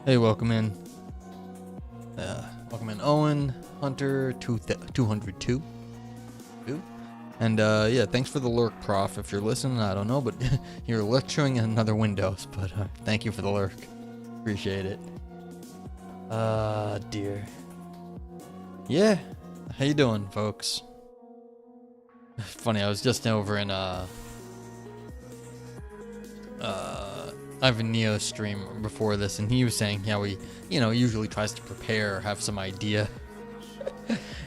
Hey, welcome in. Welcome in, Owen, Hunter, 202. And yeah, thanks for the lurk, Prof. If you're listening, I don't know, but you're lecturing in another Windows. But thank you for the lurk. Appreciate it. Dear. Yeah, how you doing, folks? Funny, I was just over in Ivan Neo's stream before this, and he was saying how he, usually tries to prepare, have some idea.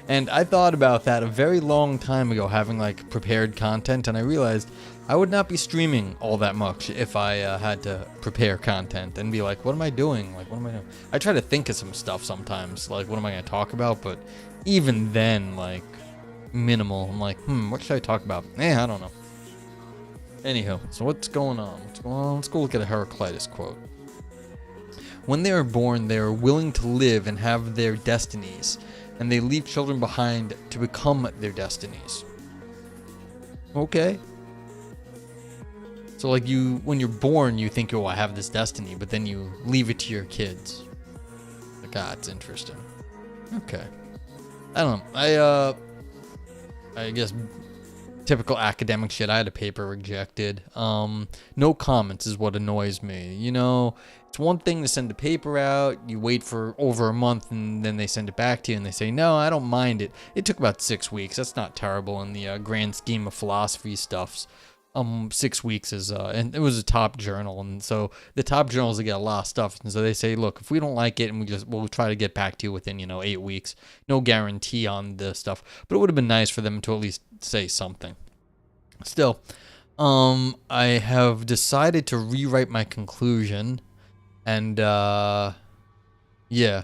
And I thought about that a very long time ago, having like prepared content, and I realized I would not be streaming all that much if I had to prepare content and be like, what am I doing? Like, what am I doing? I try to think of some stuff sometimes, like, what am I going to talk about? But even then, like, minimal. I'm like, what should I talk about? I don't know. Anywho, so what's going on? Let's go look at a Heraclitus quote. When they are born, they are willing to live and have their destinies, and they leave children behind to become their destinies. Okay. So like when you're born, you think, oh, I have this destiny, but then you leave it to your kids. Like, it's interesting. Okay. I don't know. I guess typical academic shit. I had a paper rejected. No comments is what annoys me. It's one thing to send the paper out, you wait for over a month, and then they send it back to you, and they say, no, I don't mind it. It took about 6 weeks. That's not terrible in the grand scheme of philosophy stuffs. 6 weeks is, and it was a top journal, and so the top journals, they get a lot of stuff, and so they say, look, if we don't like it, and we'll try to get back to you within, 8 weeks. No guarantee on the stuff, but it would have been nice for them to at least say something. Still, I have decided to rewrite my conclusion, and, yeah,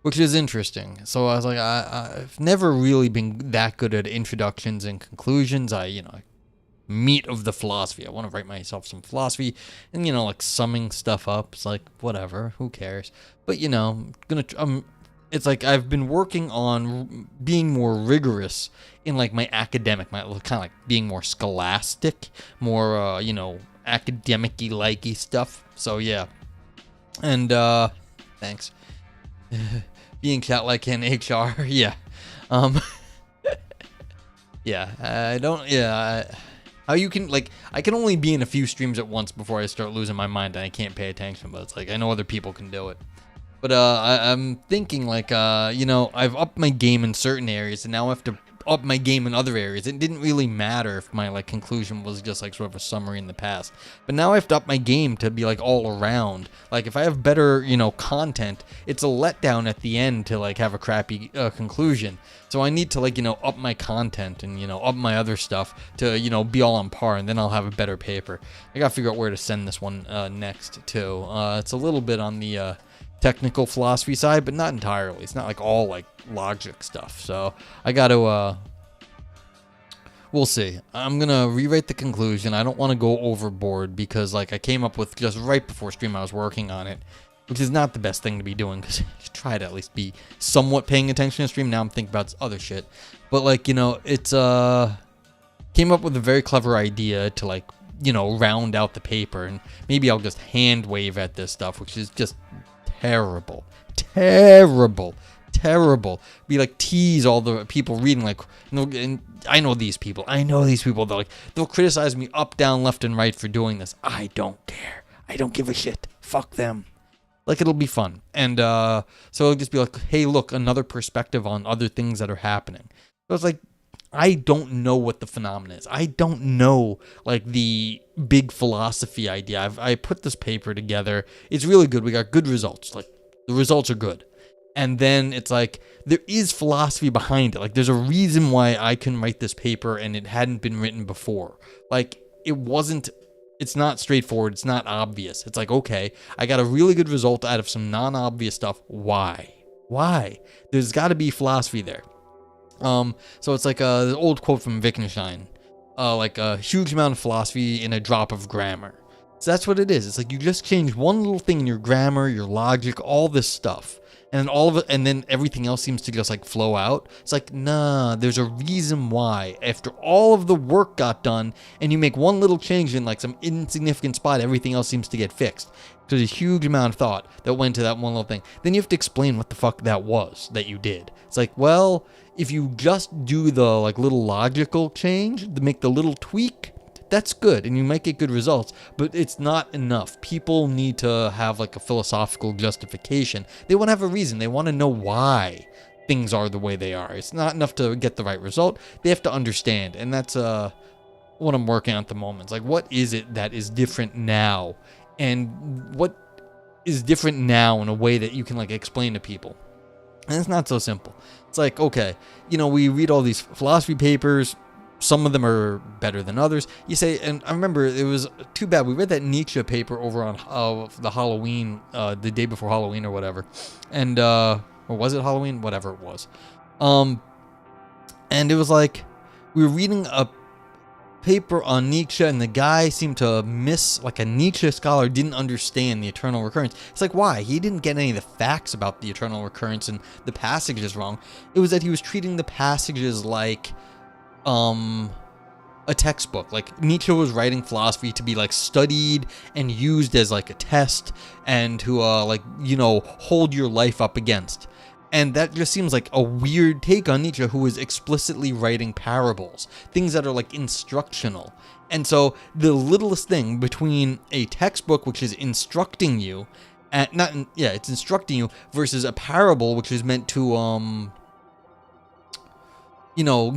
which is interesting. So I was like, I've never really been that good at introductions and conclusions. Meat of the philosophy. I want to write myself some philosophy, and like summing stuff up. It's like, whatever, who cares? But it's like I've been working on being more rigorous in like my academic, my kind of like being more scholastic, more academic-y likey stuff. So yeah, and thanks. Being cat like in HR, yeah, yeah. I don't, yeah. How you can, like, I can only be in a few streams at once before I start losing my mind and I can't pay attention, but it's like, I know other people can do it. But I'm thinking, like, I've upped my game in certain areas, and now I have to up my game in other areas. It didn't really matter if my, like, conclusion was just, like, sort of a summary in the past. But now I have to up my game to be, like, all around. Like, if I have better, content, it's a letdown at the end to, like, have a crappy conclusion. So I need to, like, up my content and, up my other stuff to, be all on par, and then I'll have a better paper. I gotta figure out where to send this one next, too. It's a little bit on the technical philosophy side, but not entirely. It's not like all like logic stuff. So I got to we'll see. I'm gonna rewrite the conclusion. I don't want to go overboard because like I came up with just right before stream I was working on it, which is not the best thing to be doing because you try to at least be somewhat paying attention to stream. Now I'm thinking about other shit, but like it's came up with a very clever idea to like round out the paper, and maybe I'll just hand wave at this stuff, which is just terrible. Be like tease all the people reading, like, and I know these people. They'll criticize me up, down, left, and right for doing this. I don't care. I don't give a shit. Fuck them. Like, it'll be fun. And so it'll just be like, hey, look, another perspective on other things that are happening. So it's like, I don't know what the phenomenon is. I don't know, like, the big philosophy idea. I put this paper together. It's really good. We got good results. Like, the results are good. And then it's like, there is philosophy behind it. Like, there's a reason why I can write this paper and it hadn't been written before. Like, it's not straightforward. It's not obvious. It's like, okay, I got a really good result out of some non-obvious stuff. Why? There's got to be philosophy there. So it's like the old quote from Wittgenstein, like a huge amount of philosophy in a drop of grammar. So that's what it is. It's like you just change one little thing in your grammar, your logic, all this stuff, and then all of it, and then everything else seems to just like flow out. It's like, nah, there's a reason why after all of the work got done and you make one little change in like some insignificant spot, everything else seems to get fixed. There's a huge amount of thought that went to that one little thing. Then you have to explain what the fuck that was that you did. It's like, well, if you just do the like little logical change to make the little tweak, that's good and you might get good results, but it's not enough. People need to have like a philosophical justification. They want to have a reason. They want to know why things are the way they are. It's not enough to get the right result. They have to understand, and that's what I'm working on at the moment. It's like, what is it that is different now, and what is different now in a way that you can like explain to people. And it's not so simple. It's like, okay, we read all these philosophy papers. Some of them are better than others. You say, and I remember it was too bad. We read that Nietzsche paper over on the Halloween, the day before Halloween or whatever. And, or was it Halloween? Whatever it was. And it was like, we were reading a paper on Nietzsche and the guy seemed to miss, like a Nietzsche scholar didn't understand the eternal recurrence. It's like, why? He didn't get any of the facts about the eternal recurrence and the passages wrong. It was that he was treating the passages like a textbook. Like Nietzsche was writing philosophy to be like studied and used as like a test and to hold your life up against. And that just seems like a weird take on Nietzsche, who is explicitly writing parables, things that are like instructional. And so the littlest thing between a textbook, which is instructing you, and it's instructing you, versus a parable, which is meant to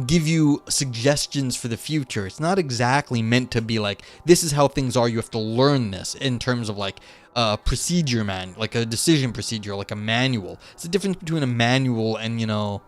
give you suggestions for the future. It's not exactly meant to be like, this is how things are. You have to learn this in terms of like a procedure, like a decision procedure, like a manual. It's the difference between a manual and,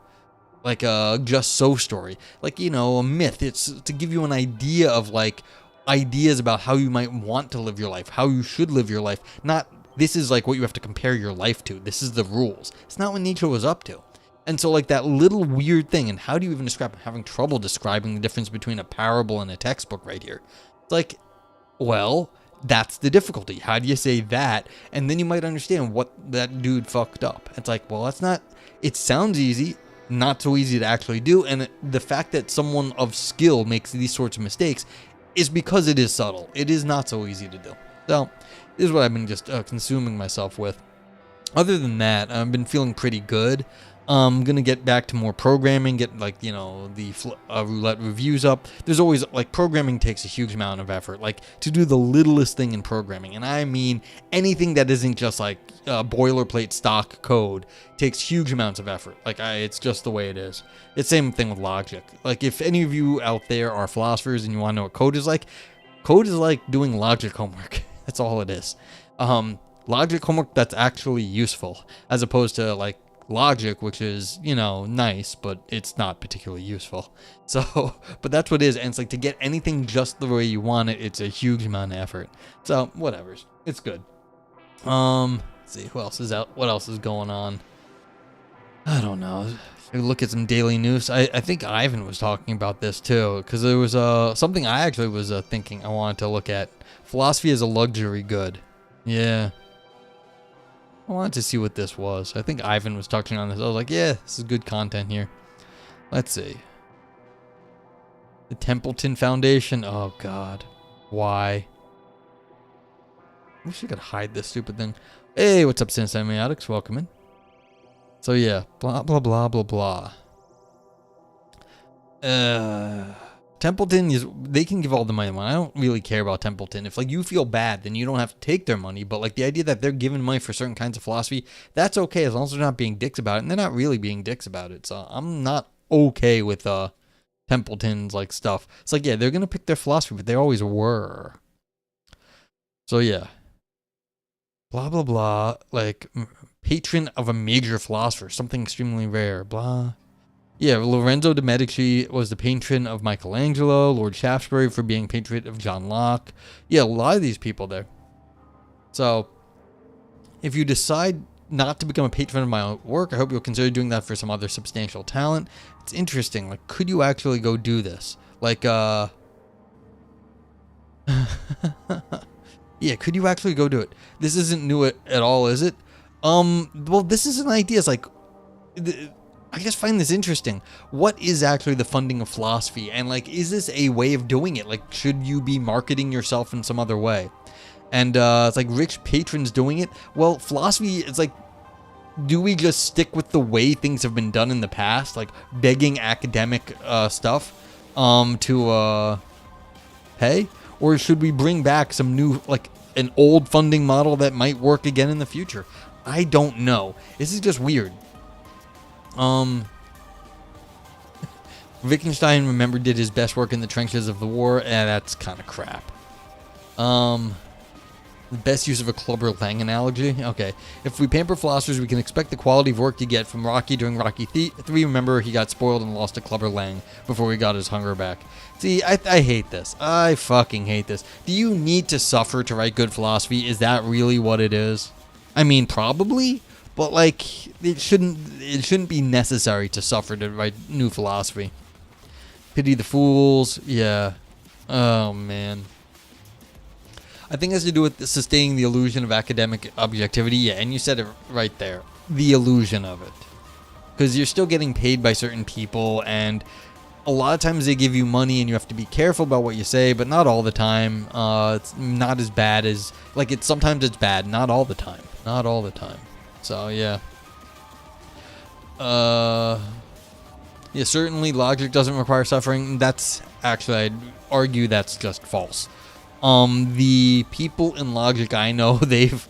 like a just so story. Like, a myth. It's to give you an idea of like ideas about how you might want to live your life, how you should live your life. Not, this is like what you have to compare your life to. This is the rules. It's not what Nietzsche was up to. And so like that little weird thing, and how do you even describe? I'm having trouble describing the difference between a parable and a textbook right here. It's like, well, that's the difficulty. How do you say that? And then you might understand what that dude fucked up. It's like, well, that's not, it sounds easy, not so easy to actually do. And the fact that someone of skill makes these sorts of mistakes is because it is subtle. It is not so easy to do. So this is what I've been just consuming myself with. Other than that, I've been feeling pretty good. I'm going to get back to more programming, get like, the roulette reviews up. There's always like programming takes a huge amount of effort, like to do the littlest thing in programming. And I mean, anything that isn't just like boilerplate stock code takes huge amounts of effort. Like it's just the way it is. It's the same thing with logic. Like if any of you out there are philosophers and you want to know what code is like doing logic homework. That's all it is. Logic homework that's actually useful, as opposed to like logic, which is, nice, but it's not particularly useful. So, but that's what it is. And it's like, to get anything just the way you want it, it's a huge amount of effort. So, whatever. It's good. Let's see, who else is out? What else is going on? I don't know. Should we look at some daily news? I think Ivan was talking about this too, because there was something I actually was thinking I wanted to look at. Philosophy is a luxury good. Yeah. I wanted to see what this was. I think Ivan was touching on this. I was like, yeah, this is good content here. Let's see. The Templeton Foundation. Oh, God. Why? I wish I could hide this stupid thing. Hey, what's up, Semiotics? Welcome in. So, yeah. Blah, blah, blah, blah, blah. Templeton, they can give all the money. I don't really care about Templeton. If like you feel bad, then you don't have to take their money. But like the idea that they're giving money for certain kinds of philosophy, that's okay as long as they're not being dicks about it. And they're not really being dicks about it. So I'm not okay with Templeton's like stuff. It's like, yeah, they're gonna pick their philosophy, but they always were. So yeah, blah blah blah. Like patron of a major philosopher, something extremely rare. Blah. Yeah, Lorenzo de' Medici was the patron of Michelangelo, Lord Shaftesbury for being patron of John Locke. Yeah, a lot of these people there. So, if you decide not to become a patron of my work, I hope you'll consider doing that for some other substantial talent. It's interesting. Like, could you actually go do this? Like, yeah, could you actually go do it? This isn't new at all, is it? Well, this is an idea. It's like, I just find this interesting. What is actually the funding of philosophy? And like, is this a way of doing it? Like, should you be marketing yourself in some other way? And it's like rich patrons doing it. Well, philosophy, it's like, do we just stick with the way things have been done in the past? Like begging academic stuff to pay? Or should we bring back some new, like an old funding model that might work again in the future? I don't know. This is just weird. Wittgenstein, remember, did his best work in the trenches of the war, and that's kind of crap. The best use of a Clubber Lang analogy. Okay, if we pamper philosophers, we can expect the quality of work you get from Rocky during Rocky 3. Remember, he got spoiled and lost to Clubber Lang before he got his hunger back. See, I hate this. I fucking hate this. Do you need to suffer to write good philosophy? Is that really what it is? I mean, probably, but like, it shouldn't be necessary to suffer to write new philosophy. Pity the fools. Yeah. Oh man. I think it has to do with sustaining the illusion of academic objectivity. Yeah, and you said it right there. The illusion of it. Because you're still getting paid by certain people, and a lot of times they give you money and you have to be careful about what you say, but not all the time. It's not as bad as... Like, sometimes it's bad, not all the time. Not all the time. So, yeah. Yeah, certainly logic doesn't require suffering. That's... Actually, I'd argue that's just false. The people in logic I know, they've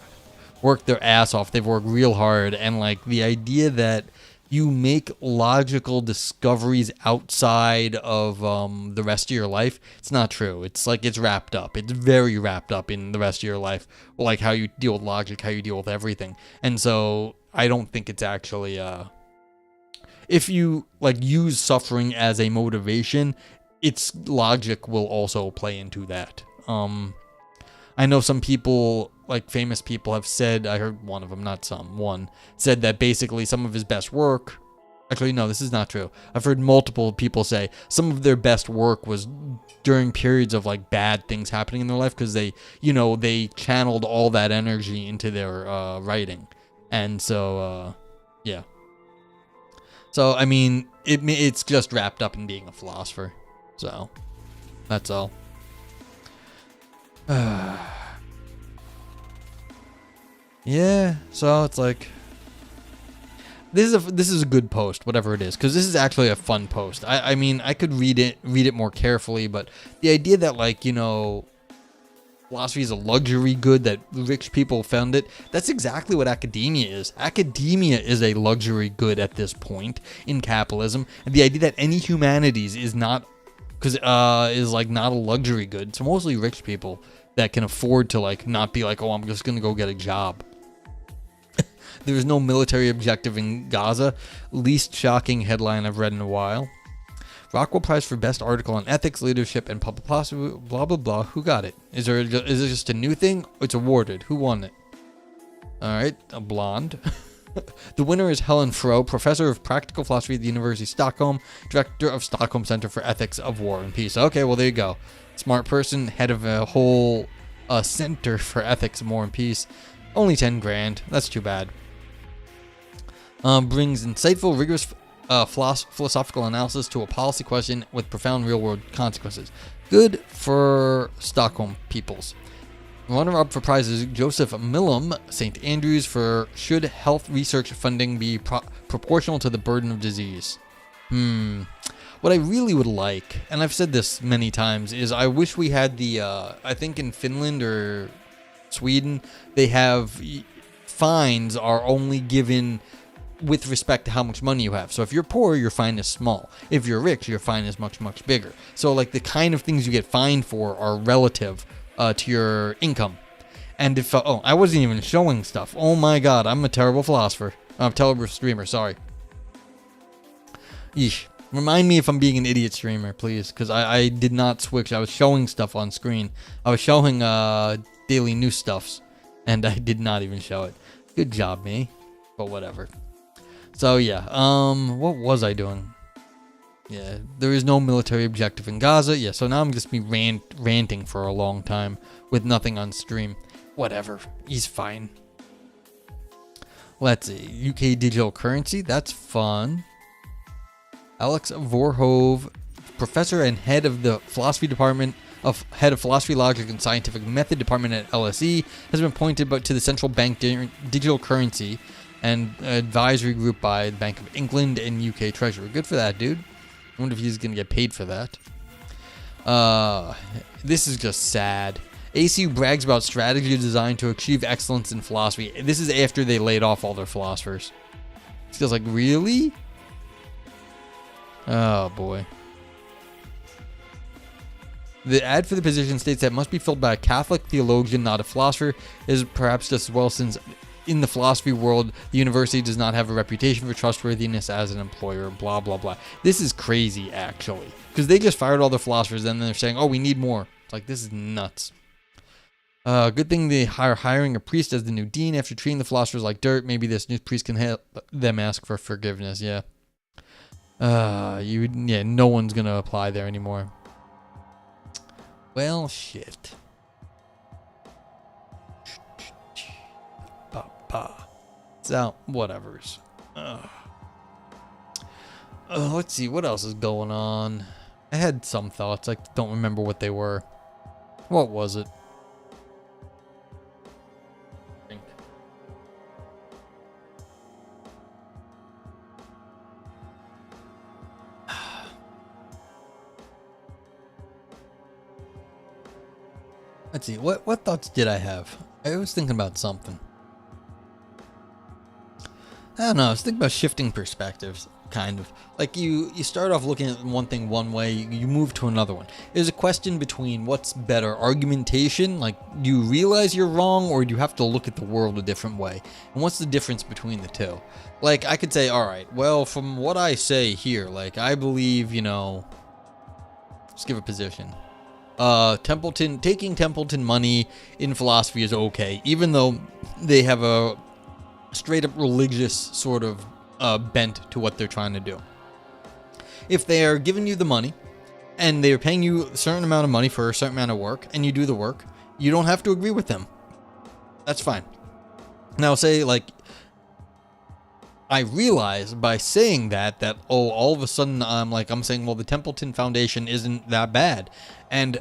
worked their ass off. They've worked real hard. And like the idea that you make logical discoveries outside of the rest of your life, it's not true. It's like it's wrapped up. It's very wrapped up in the rest of your life. Like how you deal with logic, how you deal with everything. And so I don't think it's actually, if you like use suffering as a motivation, its logic will also play into that. I know some people, like famous people, have said, I heard one of them, not some, one, said that basically some of his best work, actually no, this is not true. I've heard multiple people say some of their best work was during periods of like bad things happening in their life because they, you know, they channeled all that energy into their writing. And so, yeah. So, I mean, it's just wrapped up in being a philosopher. So, that's all. Yeah, so it's like this is a good post, whatever it is, because this is actually a fun post. I mean, I could read it more carefully, but the idea that, like, you know, philosophy is a luxury good that rich people found it, that's exactly what academia is. Academia is a luxury good at this point in capitalism, and the idea that any humanities is not, because is like not a luxury good. It's mostly rich people that can afford to like not be like, oh, I'm just gonna go get a job. There's no military objective in Gaza. Least shocking headline I've read in a while. Rockwell Prize for Best Article on Ethics, Leadership, and Public Policy. Blah blah blah. Who got it? Is it just a new thing? It's awarded. Who won it? All right, a blonde. The winner is Helen Froh, Professor of Practical Philosophy at the University of Stockholm, Director of Stockholm Center for Ethics of War and Peace. Okay, well, there you go. Smart person, head of a whole Center for Ethics of War and Peace. Only 10 grand. That's too bad. Brings insightful, rigorous philosophical analysis to a policy question with profound real-world consequences. Good for Stockholm peoples. Runner-up for prizes, Joseph Millam, St. Andrews, for should health research funding be proportional to the burden of disease? What I really would like, and I've said this many times, is I wish we had the, I think in Finland or Sweden, they have fines are only given with respect to how much money you have. So if you're poor, your fine is small. If you're rich, your fine is much, much bigger. So like the kind of things you get fined for are relative to your income. And if, oh, I wasn't even showing stuff. Oh my God, I'm a terrible philosopher. I'm a terrible streamer, sorry. Yeesh. Remind me if I'm being an idiot streamer, please, because I did not switch. I was showing stuff on screen. I was showing daily news stuffs, and I did not even show it. Good job, me. But whatever. So yeah, what was I doing? Yeah, there is no military objective in Gaza. Yeah, so now I'm just be ranting for a long time with nothing on stream. Whatever, he's fine. Let's see. UK digital currency. That's fun. Alex Vorhove, professor and head of the philosophy department head of philosophy, logic, and scientific method department at LSE, has been appointed to the central bank digital currency and advisory group by the Bank of England and UK Treasury. Good for that, dude. I wonder if he's going to get paid for that. This is just sad. ACU brags about strategy designed to achieve excellence in philosophy. This is after they laid off all their philosophers. It feels like, really? Oh, boy. The ad for the position states that it must be filled by a Catholic theologian, not a philosopher. It is perhaps just as well, since in the philosophy world, the university does not have a reputation for trustworthiness as an employer, blah, blah, blah. This is crazy, actually. Because they just fired all the philosophers, and then they're saying, oh, we need more. It's like, this is nuts. Good thing they are hiring a priest as the new dean after treating the philosophers like dirt. Maybe this new priest can help them ask for forgiveness, yeah. No one's going to apply there anymore. Well, shit. So, whatevers. Let's see, what else is going on? I had some thoughts. I don't remember what they were. What was it? Let's see, what thoughts did I have? I was thinking about something. I don't know, I was thinking about shifting perspectives, kind of. Like you start off looking at one thing one way, you move to another one. There's a question between what's better, argumentation, like do you realize you're wrong, or do you have to look at the world a different way? And what's the difference between the two? Like I could say, alright, well from what I say here, like I believe, let's give a position. Taking Templeton money in philosophy is okay, even though they have a straight up religious sort of bent to what they're trying to do. If they are giving you the money and they're paying you a certain amount of money for a certain amount of work and you do the work, you don't have to agree with them. That's fine. Now say like I realize by saying that all of a sudden I'm saying, well, the Templeton Foundation isn't that bad. And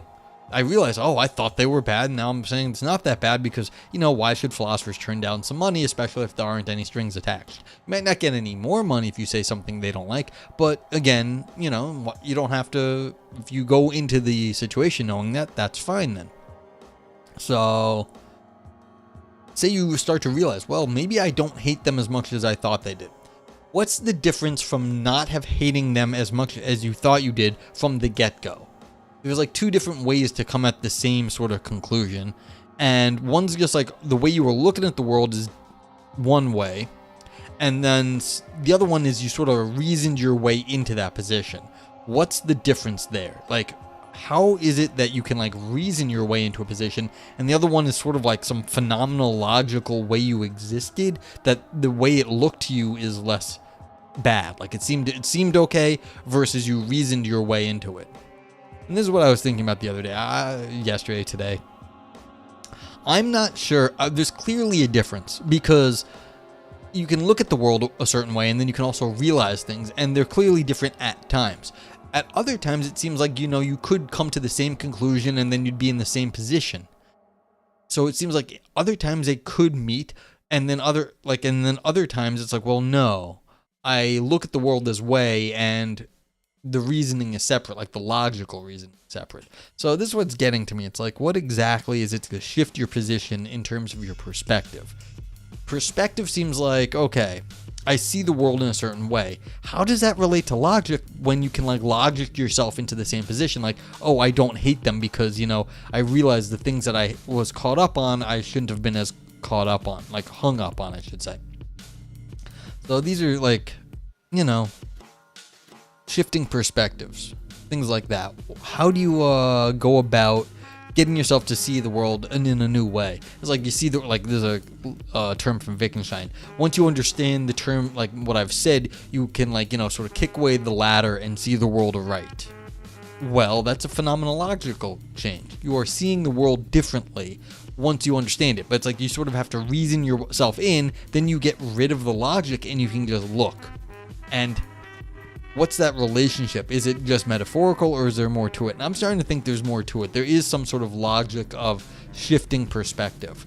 I realize, I thought they were bad. And now I'm saying it's not that bad because, why should philosophers turn down some money, especially if there aren't any strings attached? You might not get any more money if you say something they don't like. But again, you don't have to, if you go into the situation knowing that, that's fine then. So say you start to realize, well, maybe I don't hate them as much as I thought they did. What's the difference from not hating them as much as you thought you did from the get-go? There's like two different ways to come at the same sort of conclusion. And one's just like the way you were looking at the world is one way. And then the other one is you sort of reasoned your way into that position. What's the difference there? Like, how is it that you can like reason your way into a position, and the other one is sort of like some phenomenal logical way you existed, that the way it looked to you is less bad? Like it seemed okay versus you reasoned your way into it. And this is what I was thinking about the other day, today. I'm not sure. There's clearly a difference because you can look at the world a certain way and then you can also realize things, and they're clearly different at times. At other times, it seems like, you could come to the same conclusion and then you'd be in the same position. So it seems like other times they could meet, and then other times it's like, well, no, I look at the world this way and the reasoning is separate, like the logical reasoning is separate. So this is what's getting to me. It's like, what exactly is it to shift your position in terms of your perspective? Perspective seems like, okay, I see the world in a certain way. How does that relate to logic when you can like logic yourself into the same position? Like, oh, I don't hate them because, I realize the things that I was caught up on, I shouldn't have been as caught up on, like hung up on, I should say. So these are like, shifting perspectives, things like that. How do you go about getting yourself to see the world in a new way? It's like you see there's a term from Wittgenstein. Once you understand the term, like what I've said, you can sort of kick away the ladder and see the world aright. Well, that's a phenomenological change. You are seeing the world differently once you understand it. But it's like you sort of have to reason yourself in, then you get rid of the logic and you can just look. And what's that relationship? Is it just metaphorical or is there more to it? And I'm starting to think there's more to it. There is some sort of logic of shifting perspective.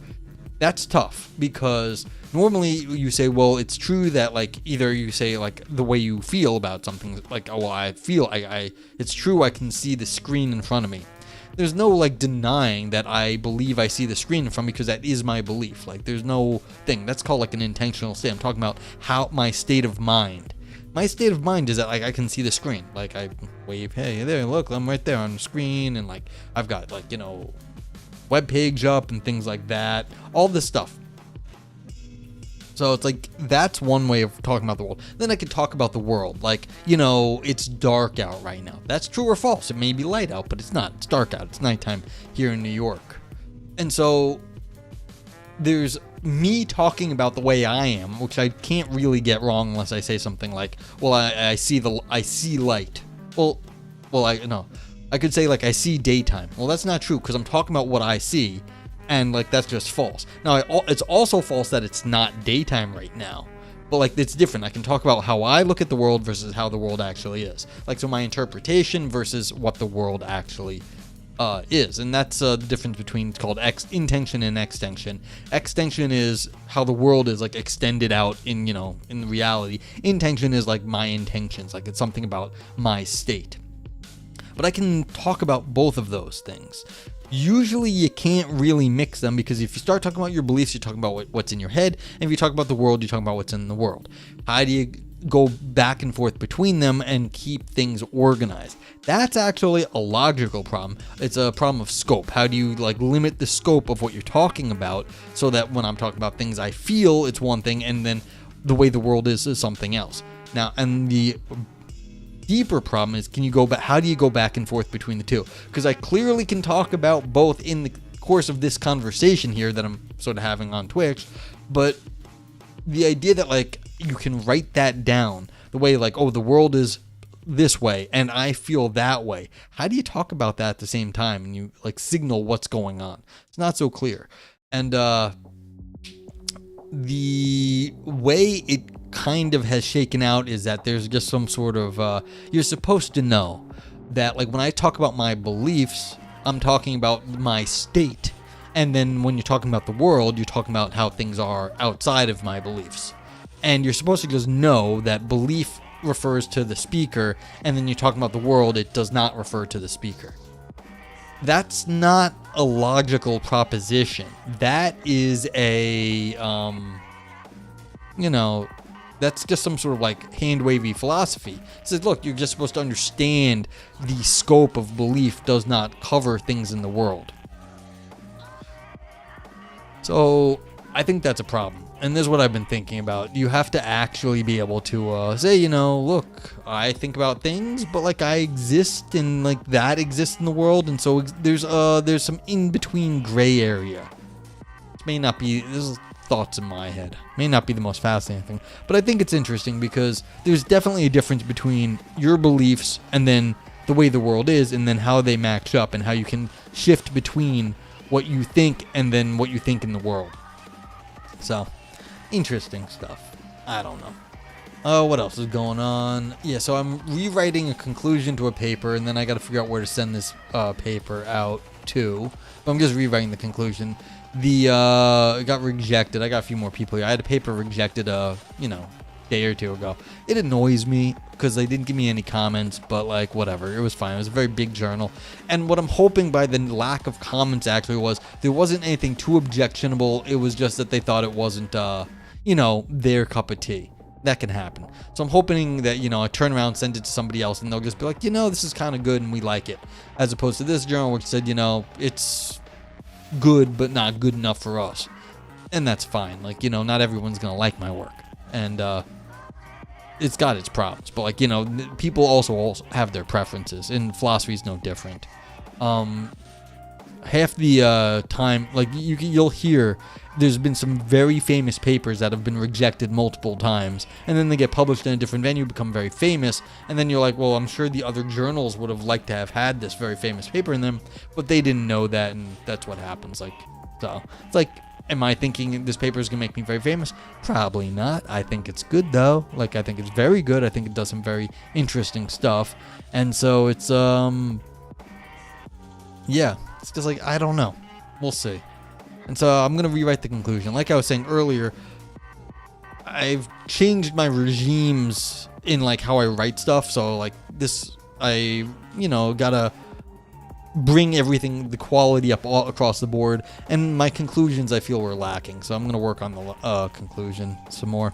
That's tough because normally you say, well, it's true that like either you say like the way you feel about something, like, oh, well, I feel it's true. I can see the screen in front of me. There's no like denying that I believe I see the screen in front of me because that is my belief. Like there's no thing that's called like an intentional state. I'm talking about how my state of mind. My state of mind is that like I can see the screen. Like I wave, hey there, look, I'm right there on the screen, and like I've got like, you know, web page up and things like that, all this stuff. So it's like that's one way of talking about the world. Then I could talk about the world, like, you know, it's dark out right now. That's true or false. It may be light out, but it's not. It's dark out. It's nighttime here in New York. And so there's me talking about the way I am, which I can't really get wrong unless I say something like, well, I see light. I could say like I see daytime. Well, that's not true because I'm talking about what I see, and like that's just false. Now, it's also false that it's not daytime right now, but like it's different. I can talk about how I look at the world versus how the world actually is. Like so, my interpretation versus what the world actually is, and that's the difference between, it's called intention and extension. Extension is how the world is like extended out in, you know, in reality. Intention is like my intentions, like it's something about my state. But I can talk about both of those things. Usually you can't really mix them because if you start talking about your beliefs, you're talking about what's in your head. And if you talk about the world, you're talking about what's in the world. How do you go back and forth between them and keep things organized? That's actually a logical problem. It's a problem of scope. How do you like limit the scope of what you're talking about so that when I'm talking about things I feel, it's one thing, and then the way the world is something else. Now, and the deeper problem is, how do you go back and forth between the two? Because I clearly can talk about both in the course of this conversation here that I'm sort of having on Twitch, but the idea that like you can write that down the way like, oh, the world is this way and I feel that way. How do you talk about that at the same time and you like signal what's going on? It's not so clear. And the way it kind of has shaken out is that there's just some sort of you're supposed to know that like when I talk about my beliefs, I'm talking about my state, and then when you're talking about the world, you're talking about how things are outside of my beliefs, and you're supposed to just know that belief refers to the speaker, and then you're talking about the world, it does not refer to the speaker. That's not a logical proposition. That is a that's just some sort of like hand-wavy philosophy. It says, look, you're just supposed to understand the scope of belief does not cover things in the world. So I think that's a problem. And this is what I've been thinking about. You have to actually be able to say, you know, look, I think about things, but like I exist and like that exists in the world. And so there's some in-between gray area. This may not be, this is thoughts in my head. May not be the most fascinating thing, but I think it's interesting because there's definitely a difference between your beliefs and then the way the world is, and then how they match up and how you can shift between what you think and then what you think in the world. So, interesting stuff. I don't know. What else is going on? Yeah, so I'm rewriting a conclusion to a paper, and then I got to figure out where to send this paper out to. But I'm just rewriting the conclusion. It got rejected. I got a few more people here. I had a paper rejected day or two ago. It annoys me because they didn't give me any comments, but like whatever, it was fine. It was a very big journal, and what I'm hoping by the lack of comments actually was there wasn't anything too objectionable. It was just that they thought it wasn't their cup of tea. That can happen. So I'm hoping that I turn around, send it to somebody else, and they'll just be like, this is kind of good and we like it, as opposed to this journal which said it's good but not good enough for us. And that's fine. Like, not everyone's gonna like my work, and it's got its problems, but like, people also have their preferences, and philosophy is no different. half the time, like you'll hear there's been some very famous papers that have been rejected multiple times, and then they get published in a different venue, become very famous, and then you're like, well, I'm sure the other journals would have liked to have had this very famous paper in them, but they didn't know that, and that's what happens. Like, so it's like, am I thinking this paper is gonna make me very famous? Probably not. I think it's good though. Like, I think it's very good. I think it does some very interesting stuff, and so it's yeah, it's just like, I don't know. We'll see. And so I'm going to rewrite the conclusion. Like I was saying earlier, I've changed my regimes in like how I write stuff. So like this, I, gotta bring everything, the quality up all across the board. And my conclusions I feel were lacking. So I'm going to work on the conclusion some more.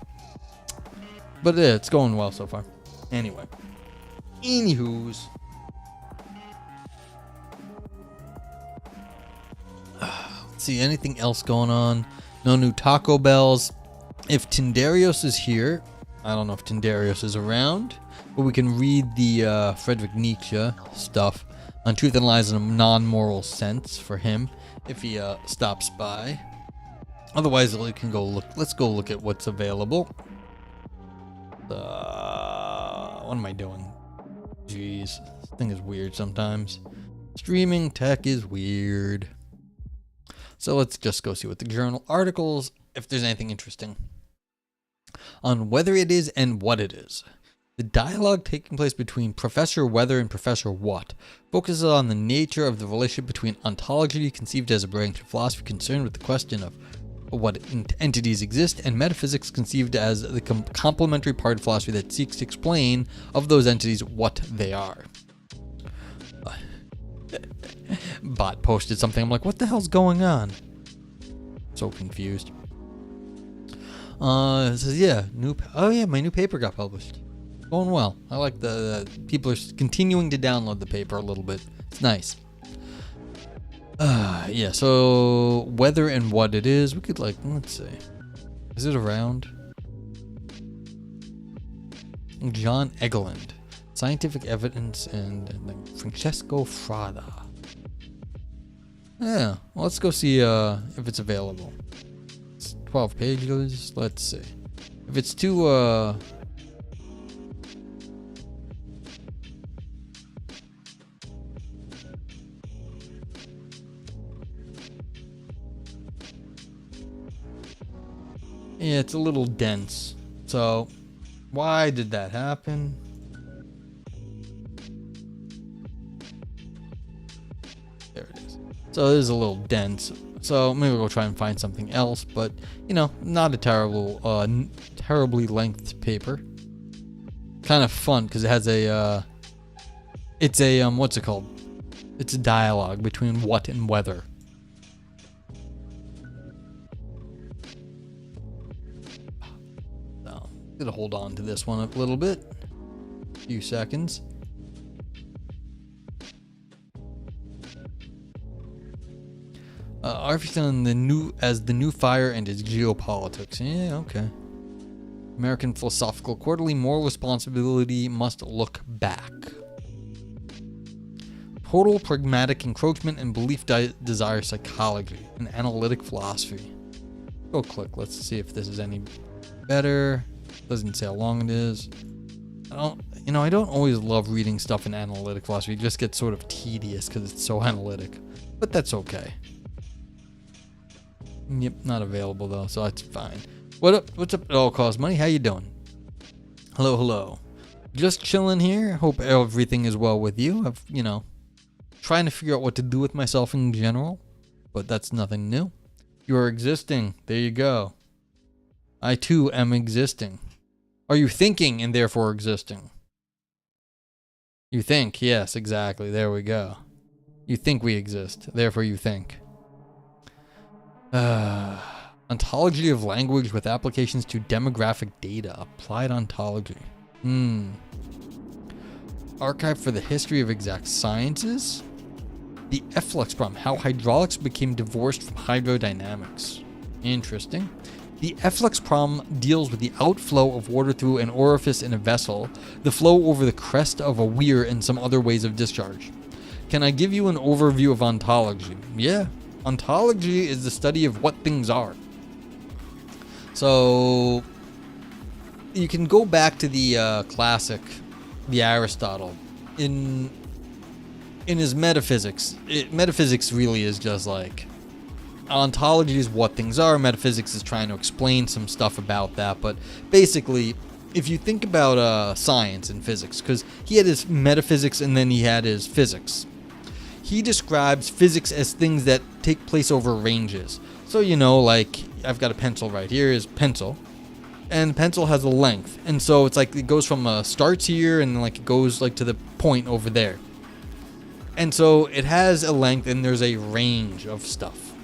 But it's going well so far. Anyway. Anywho's. See, anything else going on? No new Taco Bells. If Tindarios is here, I don't know if Tindarios is around, but we can read the Friedrich Nietzsche stuff on Truth and Lies in a Non-Moral Sense for him if he stops by. Otherwise, we can go look. Let's go look at what's available. What am I doing? Jeez, this thing is weird sometimes. Streaming tech is weird. So let's just go see what the journal articles, if there's anything interesting, on whether it is and what it is. The dialogue taking place between Professor Whether and Professor What focuses on the nature of the relationship between ontology, conceived as a branch of philosophy concerned with the question of what entities exist, and metaphysics, conceived as the complementary part of philosophy that seeks to explain of those entities what they are. Bot posted something. I'm like, what the hell's going on? So confused. It says, yeah, my new paper got published. Going well. I like the people are continuing to download the paper a little bit. It's nice. Yeah, so whether and what it is, we could let's see. Is it around? John Egeland. Scientific Evidence and Francesco Frada. Yeah, well, let's go see if it's available. It's 12 pages. Let's see. If it's too yeah, it's a little dense. So, why did that happen? There it is. So it is a little dense. So maybe we'll try and find something else, but not a terribly length paper. Kind of fun because it has it's a what's it called? It's a dialogue between what and whether. So I'm gonna hold on to this one a little bit. A few seconds. Everything the new fire and its geopolitics. Yeah, okay. American Philosophical Quarterly. Moral responsibility must look back. Total pragmatic encroachment and belief desire psychology and analytic philosophy. Go click. Let's see if this is any better. Doesn't say how long it is. I don't always love reading stuff in analytic philosophy. It just gets sort of tedious because it's so analytic. But that's okay. Yep, not available though, so that's fine. What's up? It all costs money. How you doing? Hello. Just chilling here. Hope everything is well with you. I've, trying to figure out what to do with myself in general, but that's nothing new. You are existing. There you go. I too am existing. Are you thinking and therefore existing? You think. Yes, exactly. There we go. You think we exist. Therefore you think. Ontology of language with applications to demographic data. Applied ontology. Archive for the history of exact sciences. The efflux problem. How hydraulics became divorced from hydrodynamics. Interesting. The efflux problem deals with the outflow of water through an orifice in a vessel, the flow over the crest of a weir, and some other ways of discharge. Can I give you an overview of ontology? Yeah. Ontology is the study of what things are. So you can go back to the classic, the Aristotle. In his metaphysics, metaphysics really is just like, ontology is what things are. Metaphysics is trying to explain some stuff about that. But basically, if you think about science and physics, because he had his metaphysics and then he had his physics. He describes physics as things that take place over ranges. So, like, I've got a pencil right here, is pencil. And pencil has a length. And so it's like it goes from starts here and like it goes like to the point over there. And so it has a length and there's a range of stuff.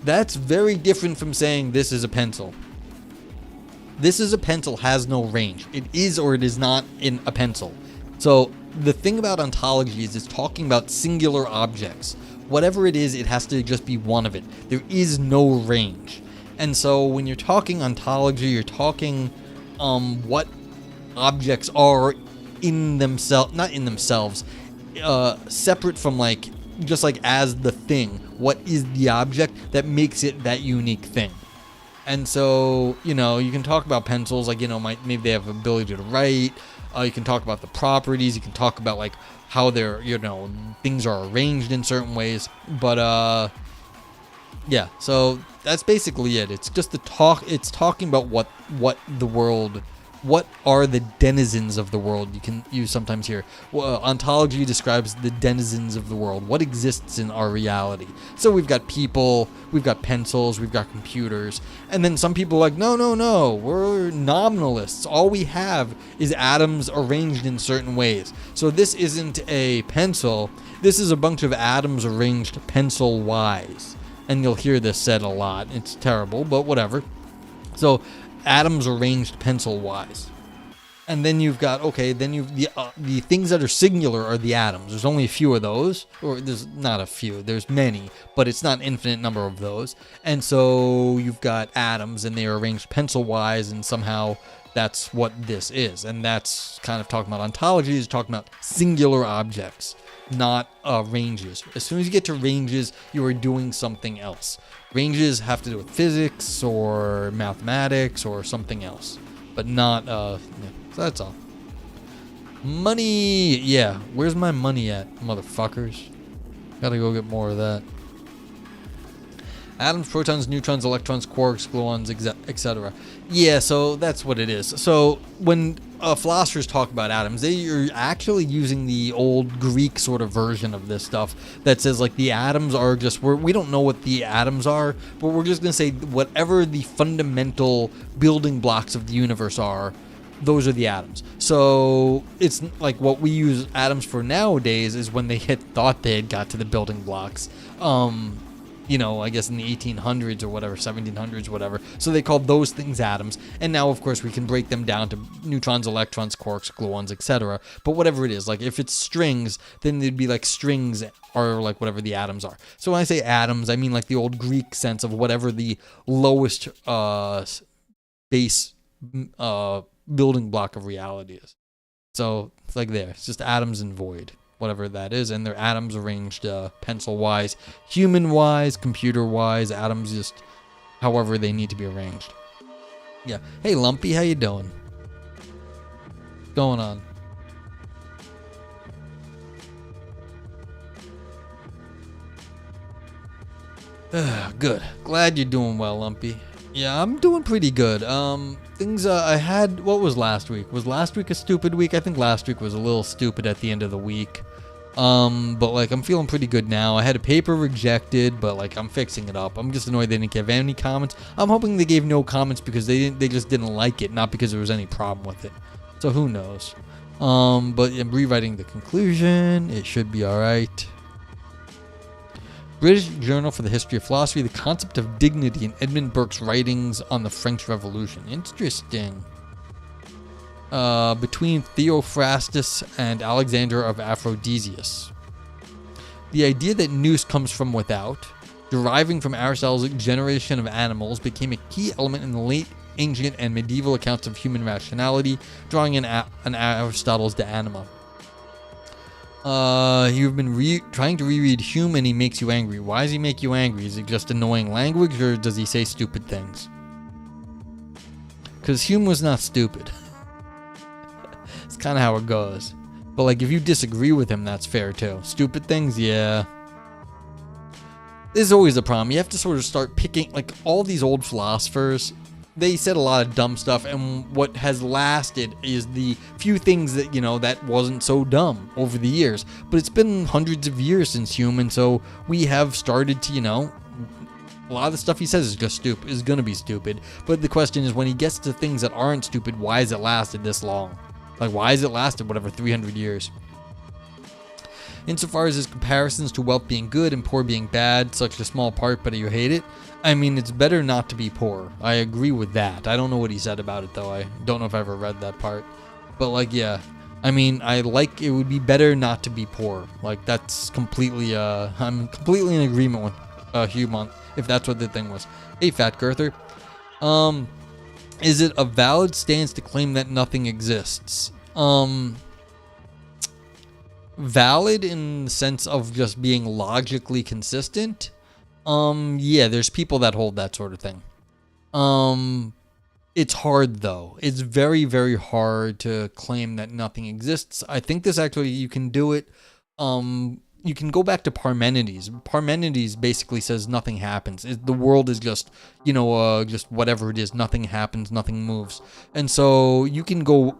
That's very different from saying this is a pencil. This is a pencil has no range. It is or it is not in a pencil. So the thing about ontology is it's talking about singular objects. Whatever it is, it has to just be one of it. There is no range. And so when you're talking ontology, you're talking what objects are in themselves, not in themselves, separate from like, just like as the thing. What is the object that makes it that unique thing? And so, you can talk about pencils, like, maybe they have ability to write. You can talk about the properties. You can talk about like how they're, things are arranged in certain ways. But yeah, so that's basically it. It's just it's talking about what the world, what are the denizens of the world. You sometimes hear ontology describes the denizens of the world, what exists in our reality. So we've got people, we've got pencils, we've got computers, and then some people are like, no, we're nominalists. All we have is atoms arranged in certain ways. So this isn't a pencil, this is a bunch of atoms arranged pencil-wise. And you'll hear this said a lot. It's terrible, but whatever. So atoms arranged pencil-wise. And then you've got, the things that are singular are the atoms. There's only a few of those. Or there's not a few. There's many. But it's not an infinite number of those. And so you've got atoms, and they are arranged pencil-wise, and somehow that's what this is. And that's kind of talking about ontology, is talking about singular objects, not ranges. As soon as you get to ranges, you are doing something else. Ranges have to do with physics or mathematics or something else, but not, so that's all. Money, yeah, where's my money at, motherfuckers? Gotta go get more of that. Atoms, protons, neutrons, electrons, quarks, gluons, etc. Yeah, so that's what it is. So when philosophers talk about atoms, they are actually using the old Greek sort of version of this stuff that says like the atoms are just, we don't know what the atoms are, but we're just going to say whatever the fundamental building blocks of the universe are, those are the atoms. So it's like what we use atoms for nowadays is when they had thought they had got to the building blocks. I guess in the 1800s or whatever, 1700s, whatever. So they called those things atoms. And now, of course, we can break them down to neutrons, electrons, quarks, gluons, etc. But whatever it is, like if it's strings, then they'd be like strings are like whatever the atoms are. So when I say atoms, I mean like the old Greek sense of whatever the lowest base building block of reality is. So it's like there. It's just atoms and void. Whatever that is, and they're atoms arranged pencil-wise, human-wise, computer-wise, atoms just however they need to be arranged. Yeah. Hey, Lumpy, how you doing? What's going on? Good. Glad you're doing well, Lumpy. Yeah, I'm doing pretty good. Things I had, what was last week? Was last week a stupid week? I think last week was a little stupid at the end of the week. But like I'm feeling pretty good now. I had a paper rejected, but like I'm fixing it up. I'm just annoyed they didn't give any comments. I'm hoping they gave no comments because they just didn't like it, not because there was any problem with it. So who knows? But I'm rewriting the conclusion. It should be all right. British Journal for the History of Philosophy, the concept of dignity in Edmund Burke's writings on the French Revolution. Interesting. Between Theophrastus and Alexander of Aphrodisias. The idea that nous comes from without, deriving from Aristotle's generation of animals, became a key element in the late ancient and medieval accounts of human rationality, drawing in Aristotle's De Anima. You've been trying to reread Hume and he makes you angry. Why does he make you angry? Is it just annoying language or does he say stupid things? Because Hume was not stupid. It's kind of how it goes. But like if you disagree with him, that's fair too. Stupid things, yeah. This is always a problem. You have to sort of start picking, like all these old philosophers, they said a lot of dumb stuff, and what has lasted is the few things that, you know, that wasn't so dumb over the years. But it's been hundreds of years since Hume, and so we have started to, you know, a lot of the stuff he says is just stupid, is going to be stupid. But the question is, when he gets to things that aren't stupid, why has it lasted this long? Like, why has it lasted, whatever, 300 years? Insofar as his comparisons to wealth being good and poor being bad, such a small part, but you hate it. I mean, it's better not to be poor. I agree with that. I don't know what he said about it, though. I don't know if I ever read that part. But, like, yeah. I mean, I like, it would be better not to be poor. Like, that's completely, I'm completely in agreement with Hume on, if that's what the thing was. Hey, Fat Girther. Is it a valid stance to claim that nothing exists? Valid in the sense of just being logically consistent. Yeah, there's people that hold that sort of thing. It's hard though. It's very, very hard to claim that nothing exists. I think this actually, you can do it. You can go back to Parmenides. Parmenides basically says nothing happens. The world is just, you know, just whatever it is. Nothing happens, nothing moves. And so you can go,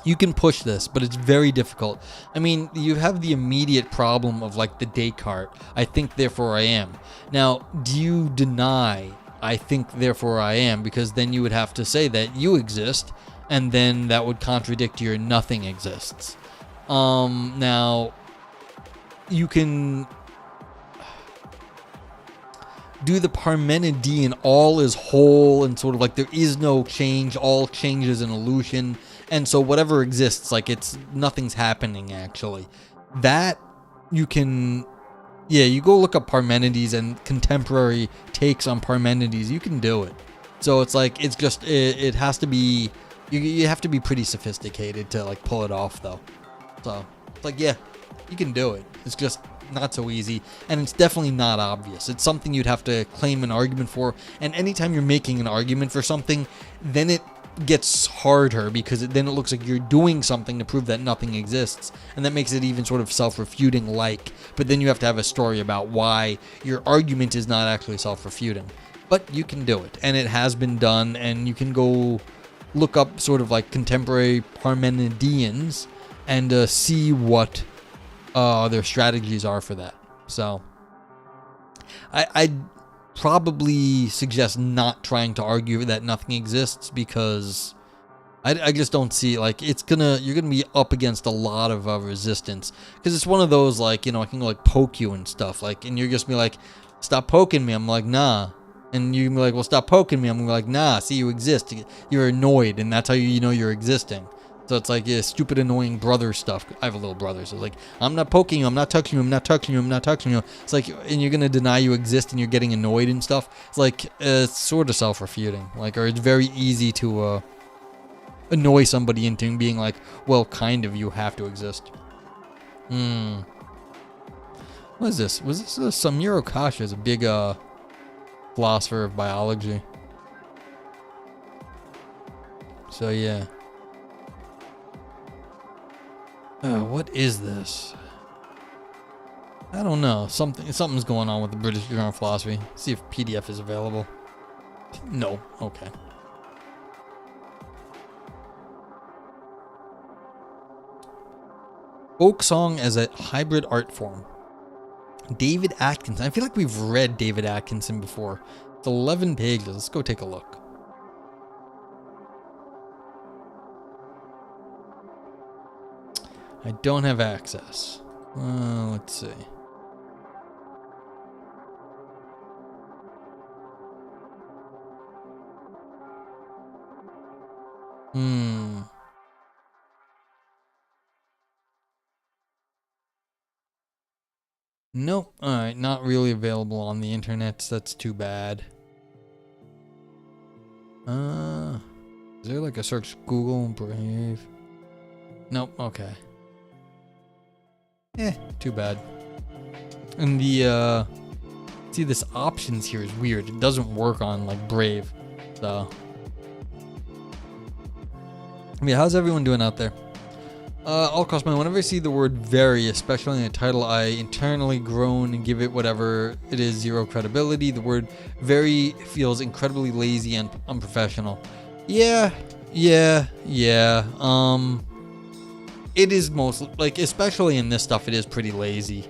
you can push this, but it's very difficult. I mean, you have the immediate problem of like the Descartes, I think, therefore I am. Now, do you deny I think, therefore I am? Because then you would have to say that you exist, and then that would contradict your nothing exists. Now, you can do the Parmenidean all is whole and sort of like there is no change, all change is an illusion, and so whatever exists, like it's nothing's happening actually. That you can, yeah, you go look up Parmenides and contemporary takes on Parmenides, you can do it. So it's like, it's just, it has to be, you have to be pretty sophisticated to like pull it off though. So it's like, yeah, you can do it. It's just not so easy, and it's definitely not obvious. It's something you'd have to claim an argument for, and anytime you're making an argument for something, then it gets harder because then it looks like you're doing something to prove that nothing exists, and that makes it even sort of self-refuting like, but then you have to have a story about why your argument is not actually self-refuting. But you can do it, and it has been done, and you can go look up sort of like contemporary Parmenideans and see what their strategies are for that. So I'd probably suggest not trying to argue that nothing exists, because I just don't see, like, you're gonna be up against a lot of resistance, because it's one of those, like, you know, I can like poke you and stuff, like, and you're just be like, stop poking me. I'm like, nah. And you can be like, well, stop poking me. I'm gonna be like, nah, see, you exist. You're annoyed, and that's how you know you're existing. So it's like, yeah, stupid, annoying brother stuff. I have a little brother, so it's like, I'm not poking you, I'm not touching you, I'm not touching you, I'm not touching you. It's like, and you're going to deny you exist, and you're getting annoyed and stuff. It's like, it's sort of self-refuting. Like, or it's very easy to annoy somebody into being like, well, kind of, you have to exist. What is this? Was this Samuro Kasha is a big philosopher of biology. So, yeah. What is this? I don't know. Something's going on with the British Journal of Philosophy. See if PDF is available. No. Okay. Folk song as a hybrid art form. David Atkinson. I feel like we've read David Atkinson before. It's 11 pages. Let's go take a look. I don't have access. Let's see. Nope. Alright, not really available on the internet. That's too bad. Is there like a search Google Brave? Nope, okay. Too bad. And the see, this options here is weird. It doesn't work on like Brave. So yeah, how's everyone doing out there? All cost money. Whenever I see the word very, especially in a title, I internally groan and give it whatever it is zero credibility. The word very feels incredibly lazy and unprofessional. Yeah. It is mostly, like, especially in this stuff, it is pretty lazy.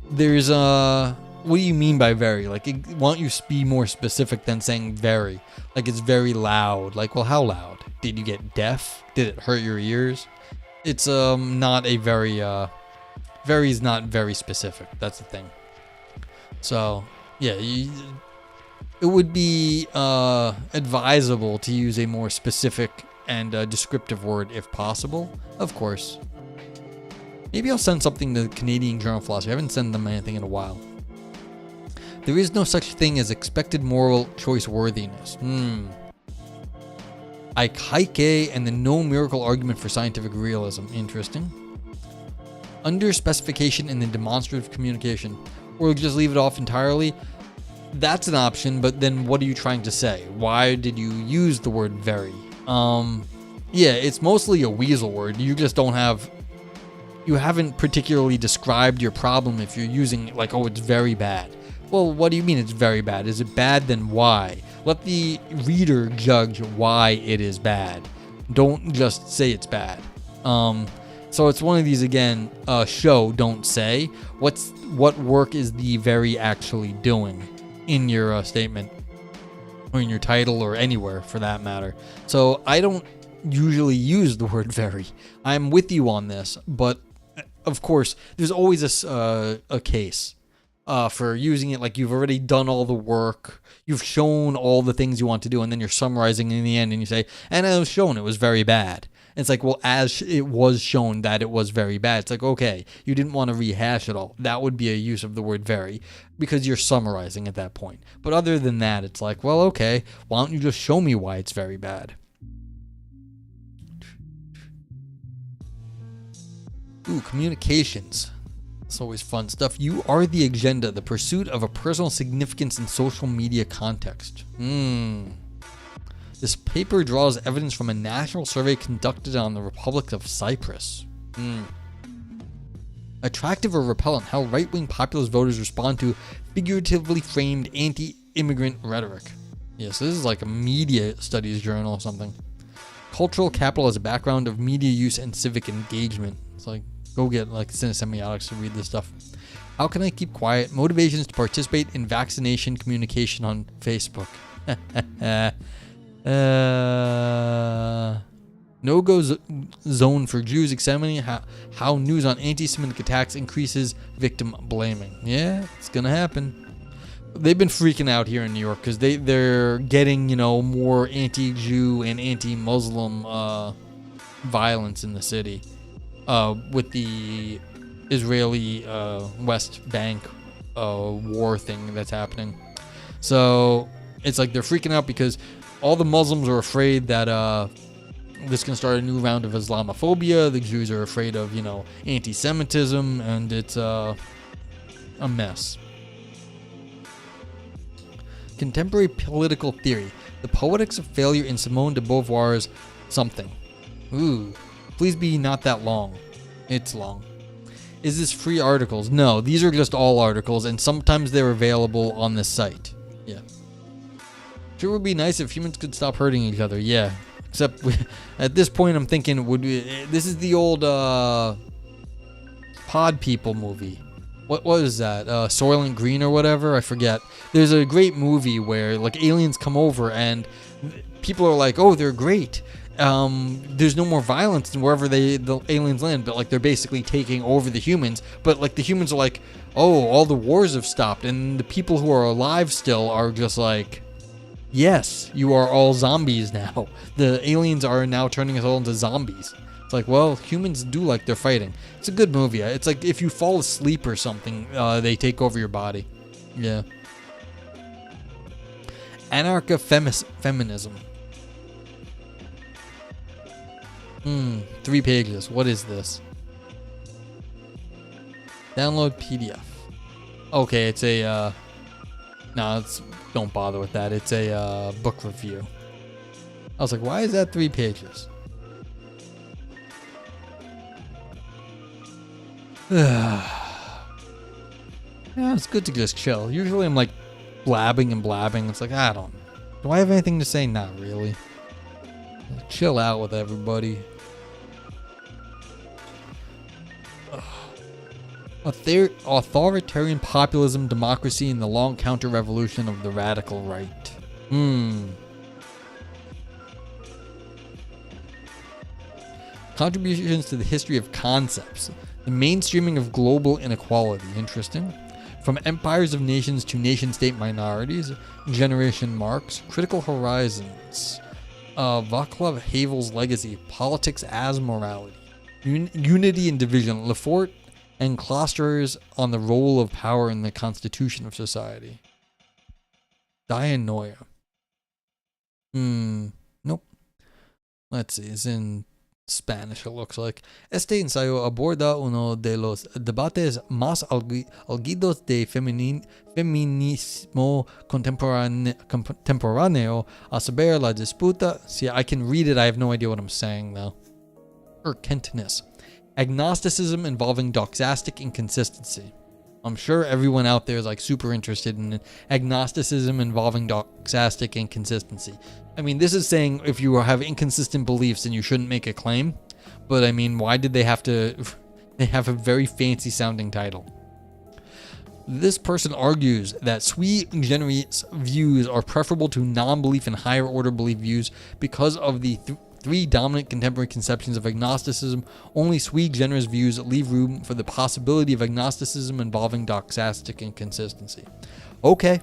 There's, what do you mean by very? Like, why don't you be more specific than saying very? Like, it's very loud. Like, well, how loud? Did you get deaf? Did it hurt your ears? It's, not a very, very is not very specific. That's the thing. So, yeah, it would be, advisable to use a more specific and descriptive word if possible, of course. Maybe I'll send something to the Canadian Journal of Philosophy. I haven't sent them anything in a while. There is no such thing as expected moral choice worthiness. Ikaike and the no miracle argument for scientific realism. Interesting. Under specification in the demonstrative communication. Or just leave it off entirely. That's an option, but then what are you trying to say? Why did you use the word very? Yeah, it's mostly a weasel word. You just don't have... You haven't particularly described your problem if you're using, like, oh, it's very bad. Well, what do you mean it's very bad? Is it bad? Then why? Let the reader judge why it is bad. Don't just say it's bad. So it's one of these, again, show, don't say. What work is the very actually doing in your statement? Or in your title, or anywhere for that matter. So I don't usually use the word very. I'm with you on this, but of course, there's always a case for using it. Like, you've already done all the work, you've shown all the things you want to do, and then you're summarizing in the end, and you say, and it was shown it was very bad. And it's like, well, as it was shown that it was very bad. It's like, okay, you didn't want to rehash it all. That would be a use of the word very, because you're summarizing at that point. But other than that, it's like, well, okay, why don't you just show me why it's very bad? Ooh, communications. It's always fun stuff. You are the agenda, the pursuit of a personal significance in social media context. This paper draws evidence from a national survey conducted on the Republic of Cyprus. Attractive or repellent, how right-wing populist voters respond to figuratively framed anti-immigrant rhetoric. Yes, this is like a media studies journal or something. Cultural capital as a background of media use and civic engagement. It's like, go get like cinesemiotics to read this stuff. How can I keep quiet? Motivations to participate in vaccination communication on Facebook. No-go zone for Jews, examining how news on anti-Semitic attacks increases victim blaming. Yeah, it's gonna happen. They've been freaking out here in New York because they're getting, you know, more anti-Jew and anti-Muslim violence in the city with the Israeli West Bank war thing that's happening. So it's like they're freaking out because all the Muslims are afraid that this can start a new round of Islamophobia. The Jews are afraid of, you know, anti-Semitism, and it's a mess. Contemporary political theory. The poetics of failure in Simone de Beauvoir's something. Ooh, please be not that long. It's long. Is this free articles? No, these are just all articles, and sometimes they're available on this site. Yeah. Sure would be nice if humans could stop hurting each other. Yeah. Except at this point I'm thinking this is the old Pod People movie. What was that? Soylent Green or whatever? I forget. There's a great movie where like aliens come over and people are like, oh, they're great. There's no more violence than wherever the aliens land, but like they're basically taking over the humans. But like the humans are like, oh, all the wars have stopped, and the people who are alive still are just like, yes, you are all zombies now. The aliens are now turning us all into zombies. It's like, well, humans do like they're fighting. It's a good movie. It's like if you fall asleep or something, they take over your body. Yeah. Anarcha-feminism. 3 pages. What is this? Download PDF. Okay, it's a, no, don't bother with that. It's a book review. I was like, why is that 3 pages? Yeah, it's good to just chill. Usually I'm like blabbing and blabbing. It's like, I don't know. Do I have anything to say? Not really. Chill out with everybody. Authoritarian populism, democracy, and the long counter-revolution of the radical right. Contributions to the history of concepts. The mainstreaming of global inequality. Interesting. From empires of nations to nation-state minorities. Generation Marx. Critical Horizons. Václav Havel's legacy. Politics as morality. Unity and division. Lefort and Kloster's on the role of power in the constitution of society. Dianoia. Nope. Let's see. It's in Spanish, it looks like. Este ensayo aborda uno de los debates más álgidos de feminismo contemporáneo, a saber la disputa. See, I can read it. I have no idea what I'm saying, though. Erkenntnis. Agnosticism involving doxastic inconsistency. I'm sure everyone out there is like super interested in agnosticism involving doxastic inconsistency. I mean, this is saying if you have inconsistent beliefs, then you shouldn't make a claim. But I mean, why did they have to? They have a very fancy sounding title. This person argues that sui generis views are preferable to non-belief and higher order belief views because of the 3 dominant contemporary conceptions of agnosticism. Only sui generis views leave room for the possibility of agnosticism involving doxastic inconsistency. Okay.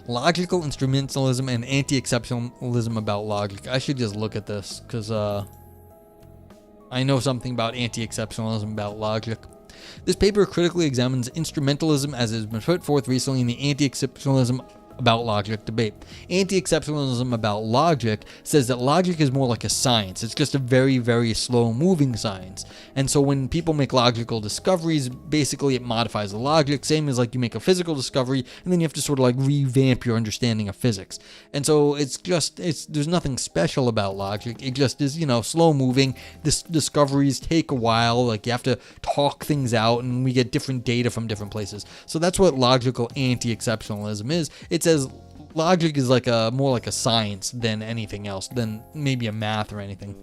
Logical instrumentalism and anti-exceptionalism about logic. I should just look at this because I know something about anti-exceptionalism about logic. This paper critically examines instrumentalism as it has been put forth recently in the anti-exceptionalism about logic debate. Anti-exceptionalism about logic says that logic is more like a science. It's just a very, very slow-moving science. And so when people make logical discoveries, basically it modifies the logic, same as like you make a physical discovery, and then you have to sort of like revamp your understanding of physics. And so there's nothing special about logic. It just is, slow-moving. Discoveries take a while. Like you have to talk things out, and we get different data from different places. So that's what logical anti-exceptionalism is. It says logic is like more like a science than anything else, than maybe a math or anything.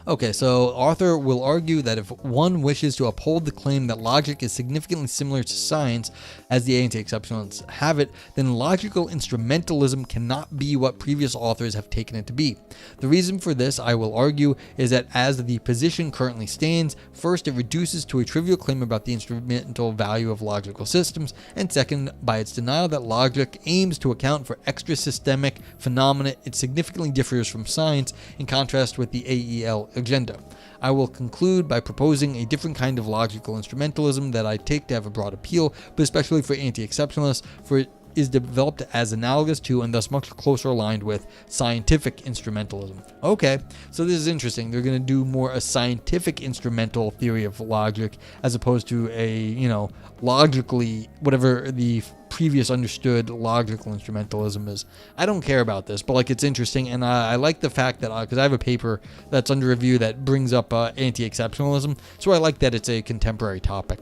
Okay, so author will argue that if one wishes to uphold the claim that logic is significantly similar to science, as the anti-exceptionalists have it, then logical instrumentalism cannot be what previous authors have taken it to be. The reason for this, I will argue, is that as the position currently stands, first, it reduces to a trivial claim about the instrumental value of logical systems, and second, by its denial that logic aims to account for extra-systemic phenomena, it significantly differs from science in contrast with the AEL agenda. I will conclude by proposing a different kind of logical instrumentalism that I take to have a broad appeal, but especially for anti-exceptionalists, for it is developed as analogous to and thus much closer aligned with scientific instrumentalism. Okay, so this is interesting. They're going to do more a scientific instrumental theory of logic as opposed to a, logically, whatever the previous understood logical instrumentalism is. I don't care about this, but it's interesting, and I like the fact that because I have a paper that's under review that brings up anti-exceptionalism, so I like that it's a contemporary topic.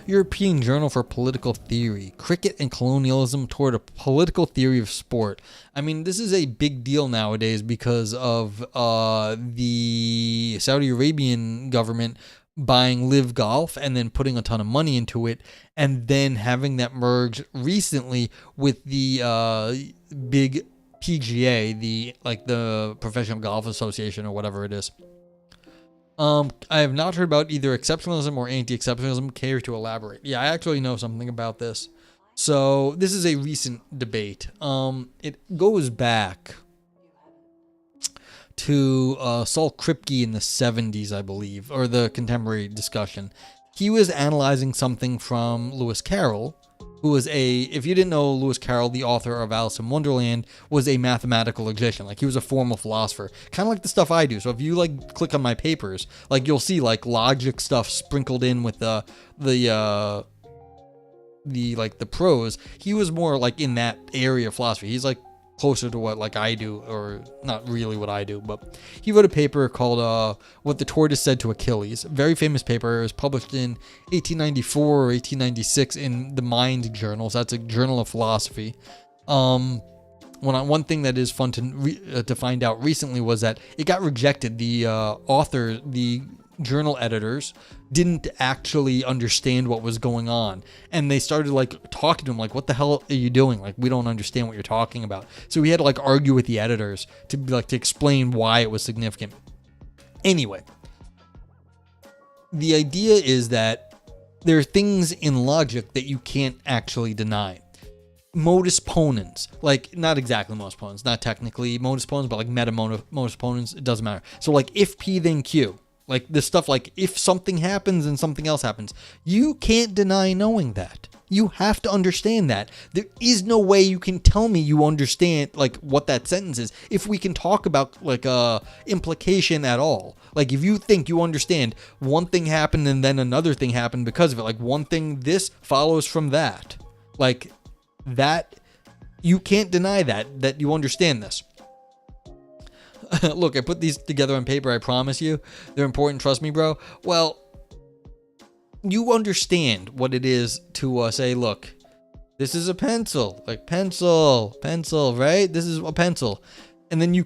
European Journal for Political Theory, Cricket and Colonialism Toward a Political Theory of Sport. I mean, this is a big deal nowadays because of the Saudi Arabian government buying Live Golf and then putting a ton of money into it, and then having that merge recently with the big PGA, the Professional Golf Association or whatever it is. I have not heard about either exceptionalism or anti-exceptionalism. Care to elaborate? Yeah, I actually know something about this. So this is a recent debate. It goes back to Saul Kripke in the 70s, I believe, or the contemporary discussion. He was analyzing something from Lewis Carroll, who was if you didn't know, Lewis Carroll, the author of Alice in Wonderland, was a mathematical logician. Like, he was a formal philosopher, kind of like the stuff I do. So if you like click on my papers, like, you'll see like logic stuff sprinkled in with the prose. He was more like in that area of philosophy. He's like closer to what like I do, or not really what I do, but he wrote a paper called What the Tortoise Said to Achilles. Very famous paper. It was published in 1894 or 1896 in the Mind Journal. So that's a journal of philosophy. One thing that is fun to find out recently was that it got rejected. The the journal editors didn't actually understand what was going on, and they started like talking to him like, what the hell are you doing? Like, we don't understand what you're talking about. So we had to like argue with the editors to explain why it was significant. Anyway, the idea is that there are things in logic that you can't actually deny. Modus ponens, like, not exactly modus ponens, not technically modus ponens, but like modus ponens, it doesn't matter. So like, if P then Q, like this stuff, like if something happens and something else happens, you can't deny knowing that. You have to understand that. There is no way you can tell me you understand like what that sentence is if we can talk about like implication at all. Like, if you think you understand one thing happened and then another thing happened because of it, like one thing, this follows from that, like that, you can't deny that you understand this. Look, I put these together on paper. I promise you, they're important. Trust me, bro. Well, you understand what it is to say, look, this is a pencil, like pencil, right? This is a pencil. And then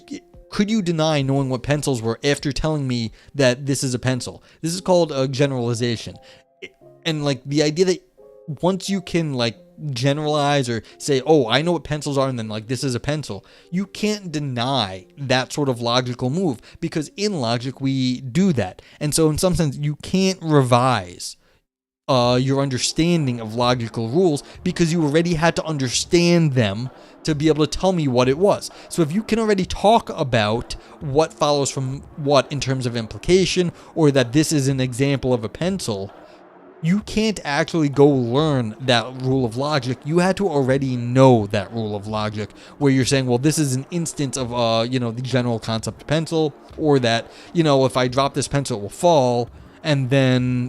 could you deny knowing what pencils were after telling me that this is a pencil? This is called a generalization. And like the idea that once you can like generalize or say, oh, I know what pencils are, and then like this is a pencil, you can't deny that sort of logical move, because in logic we do that. And so in some sense you can't revise your understanding of logical rules, because you already had to understand them to be able to tell me what it was. So if you can already talk about what follows from what in terms of implication, or that this is an example of a pencil, you can't actually go learn that rule of logic. You had to already know that rule of logic, where you're saying, well, this is an instance of, the general concept of pencil, or that, if I drop this pencil, it will fall, and then,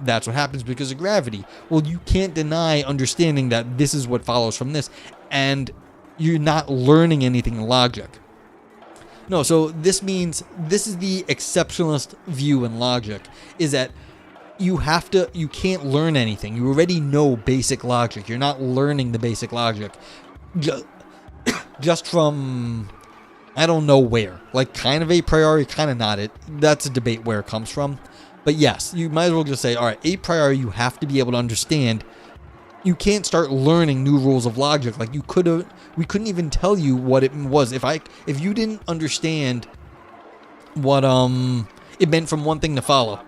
that's what happens because of gravity. Well, you can't deny understanding that this is what follows from this, and you're not learning anything in logic. No, so this means, this is the exceptionalist view in logic, is that you can't learn anything. You already know basic logic. You're not learning the basic logic just from, I don't know where. Like, kind of a priori, kind of not. That's a debate where it comes from. But yes, you might as well just say, all right, a priori, you have to be able to understand. You can't start learning new rules of logic. Like, we couldn't even tell you what it was. If you didn't understand what it meant from one thing to follow.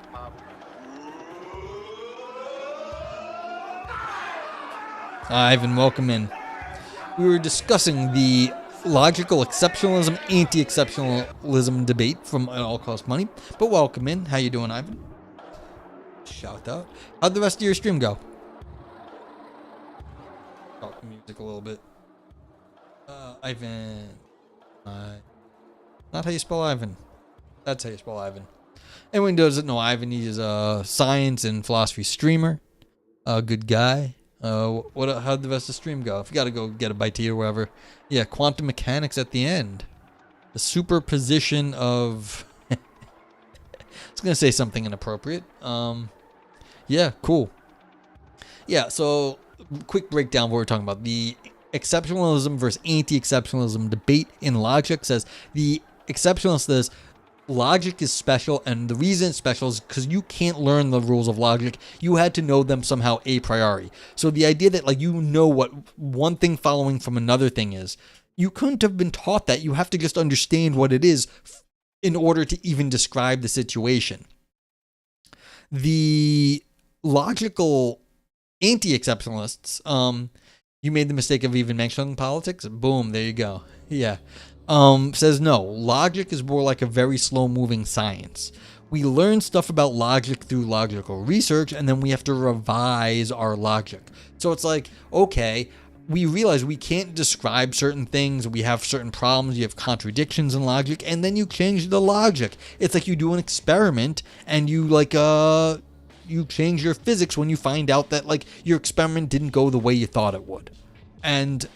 Ivan, welcome in. We were discussing the logical exceptionalism, anti-exceptionalism debate from At All Cost Money. But welcome in. How you doing, Ivan? Shout out. How'd the rest of your stream go? Talk music a little bit. Ivan. Not how you spell Ivan. That's how you spell Ivan. Anyone who doesn't know Ivan, he is a science and philosophy streamer. A good guy. How'd the rest of the stream go? If you gotta go get a bite to eat or whatever. Yeah, quantum mechanics at the end. The superposition of... I was gonna say something inappropriate. Yeah, cool. Yeah, so quick breakdown of what we're talking about. The exceptionalism versus anti-exceptionalism debate in logic says the exceptionalist says logic is special, and the reason it's special is because you can't learn the rules of logic. You had to know them somehow a priori. So the idea that like you know what one thing following from another thing is, you couldn't have been taught that. You have to just understand what it is in order to even describe the situation. The logical anti-exceptionalists, you made the mistake of even mentioning politics. Boom, there you go. Yeah. Says no, logic is more like a very slow moving science We learn stuff about logic through logical research, and then we have to revise our logic. So it's like, okay, we realize we can't describe certain things. We have certain problems. You have contradictions in logic, and then you change the logic. It's like you do an experiment, and you you change your physics when you find out that like your experiment didn't go the way you thought it would. And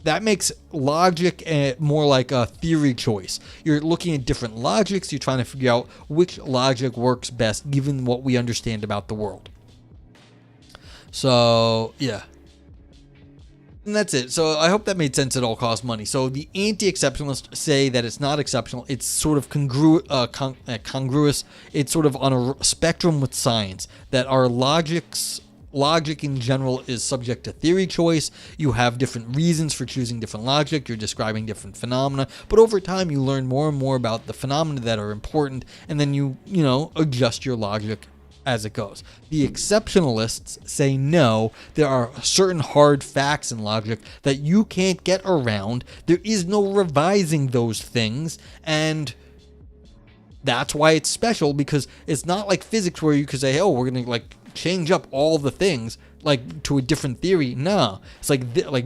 that makes logic more like a theory choice. You're looking at different logics. You're trying to figure out which logic works best given what we understand about the world. So, yeah. And that's it. So I hope that made sense. It all costs money. So the anti-exceptionalists say that it's not exceptional. It's sort of congruous. It's sort of on a spectrum with science. That our logic in general is subject to theory choice. You have different reasons for choosing different logic. You're describing different phenomena. But over time, you learn more and more about the phenomena that are important. And then you adjust your logic as it goes. The exceptionalists say no, there are certain hard facts in logic that you can't get around. There is no revising those things, and that's why it's special, because it's not like physics where you could say, oh, we're going to like change up all the things like to a different theory. No, it's like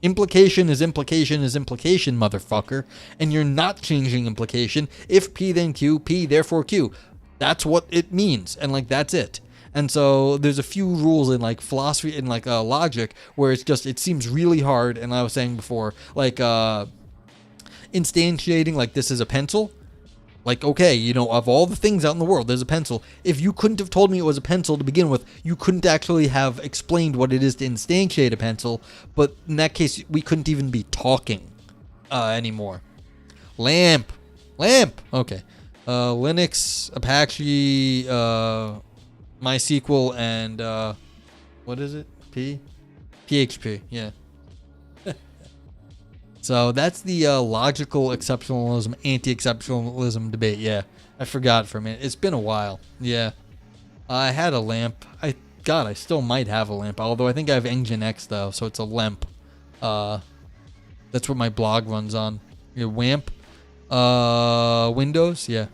implication is implication is implication, motherfucker, and you're not changing implication. If P then Q, P therefore Q. That's what it means, and like that's it. And so there's a few rules in like philosophy and like logic where it seems really hard. And I was saying before, like instantiating like this is a pencil. Like, okay, of all the things out in the world, there's a pencil. If you couldn't have told me it was a pencil to begin with, you couldn't actually have explained what it is to instantiate a pencil. But in that case, we couldn't even be talking anymore. Lamp. Okay. Linux, Apache, MySQL, and what is it? PHP, yeah. So that's the logical exceptionalism, anti-exceptionalism debate. Yeah, I forgot for a minute. It's been a while. Yeah, I had a lamp. I still might have a lamp. Although I think I have Nginx though, so it's a lamp. That's what my blog runs on. Your WAMP. Windows, yeah.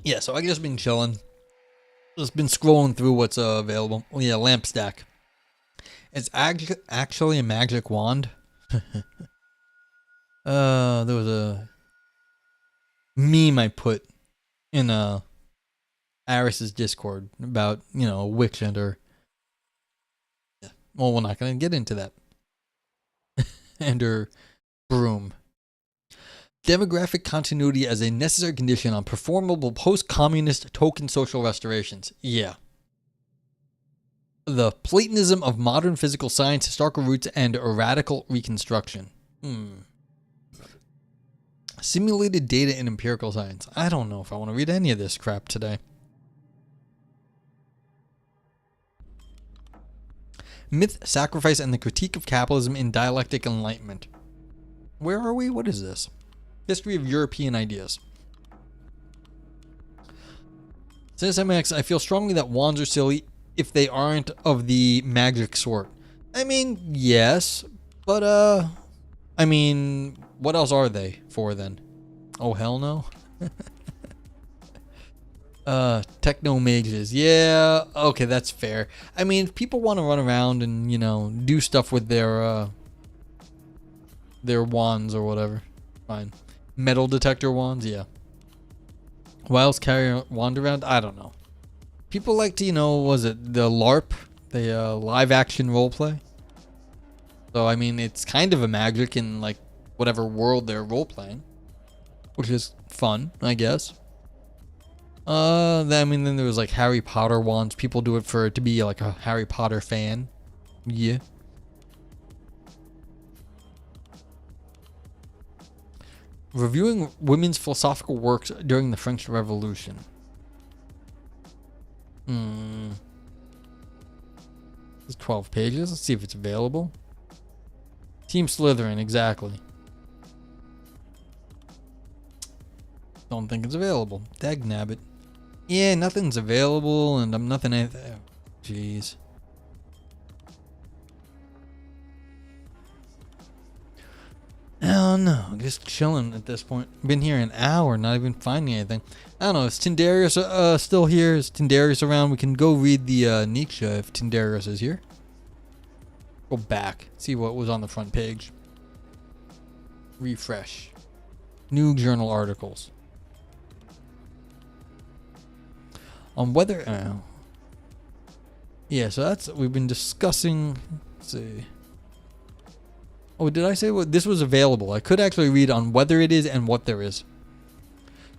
Yeah, so I just been chilling. Just been scrolling through what's available. Oh, yeah, lamp stack. It's actually a magic wand. There was a meme I put in Aris's Discord about, a witch and her. Well, we're not going to get into that. And her broom. Demographic continuity as a necessary condition on performable post-communist token social restorations. Yeah. The Platonism of modern physical science, historical roots, and radical reconstruction. Simulated data in empirical science. I don't know if I want to read any of this crap today. Myth, Sacrifice, and the Critique of Capitalism in Dialectic Enlightenment. Where are we? What is this? History of European Ideas. Says MX, I feel strongly that wands are silly if they aren't of the magic sort. I mean, yes, but what else are they for then? Oh, hell no. Techno mages. Yeah, okay, that's fair. I mean, if people want to run around and, do stuff with their wands or whatever, fine. Metal detector wands, yeah. Why else carry a wand around? I don't know. People like to, was it the LARP? The live action roleplay? So, I mean, it's kind of a magic in, like, whatever world they're role-playing. Which is fun, I guess. Then there was like Harry Potter wands. People do it to be like a Harry Potter fan. Yeah. Reviewing women's philosophical works during the French Revolution. There's 12 pages. Let's see if it's available. Team Slytherin, exactly. Don't think it's available. Dagnabbit. Yeah, nothing's available, and I'm nothing. Jeez. No, just chilling at this point. Been here an hour, not even finding anything. I don't know. Is Tindarius still here? Is Tindarius around? We can go read the Nietzsche if Tindarius is here. Go back, see what was on the front page. Refresh. New journal articles. On whether... yeah, so that's... We've been discussing... Let's see... Oh, did I say what this was available? I could actually read on whether it is and what there is.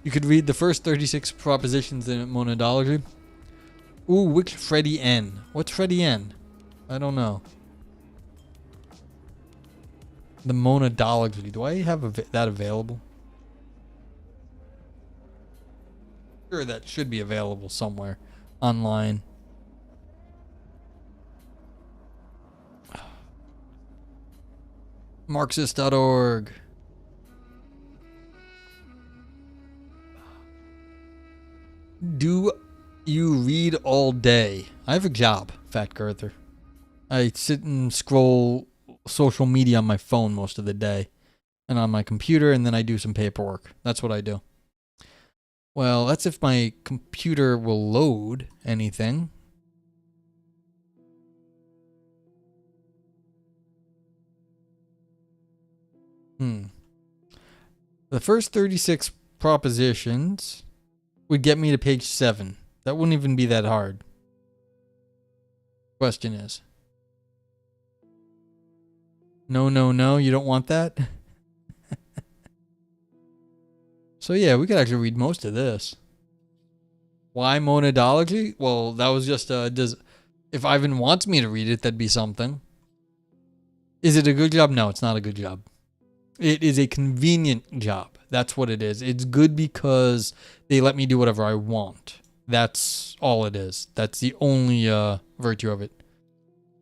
You could read the first 36 propositions in monadology. Ooh, which Freddy N? What's Freddy N? I don't know. The monadology. Do I have that available? Sure, that should be available somewhere online. Marxist.org. Do you read all day? I have a job, Fat Girther. I sit and scroll social media on my phone most of the day and on my computer, and then I do some paperwork. That's what I do. Well, that's if my computer will load anything. The first 36 propositions would get me to page 7. That wouldn't even be that hard. Question is. No, you don't want that? So yeah, we could actually read most of this. Why monadology? Well, that was just if Ivan wants me to read it, that'd be something. Is it a good job? No, it's not a good job. It is a convenient job. That's what it is. It's good because they let me do whatever I want. That's all it is. That's the only virtue of it.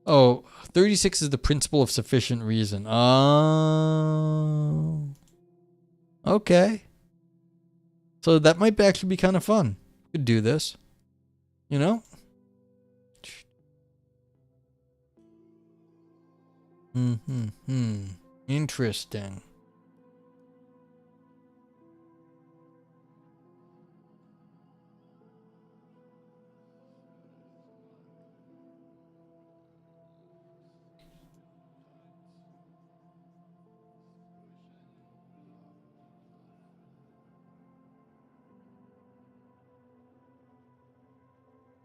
Oh, 36 is the principle of sufficient reason. Oh. Okay. So that might actually be kind of fun. Could do this. You know? Interesting.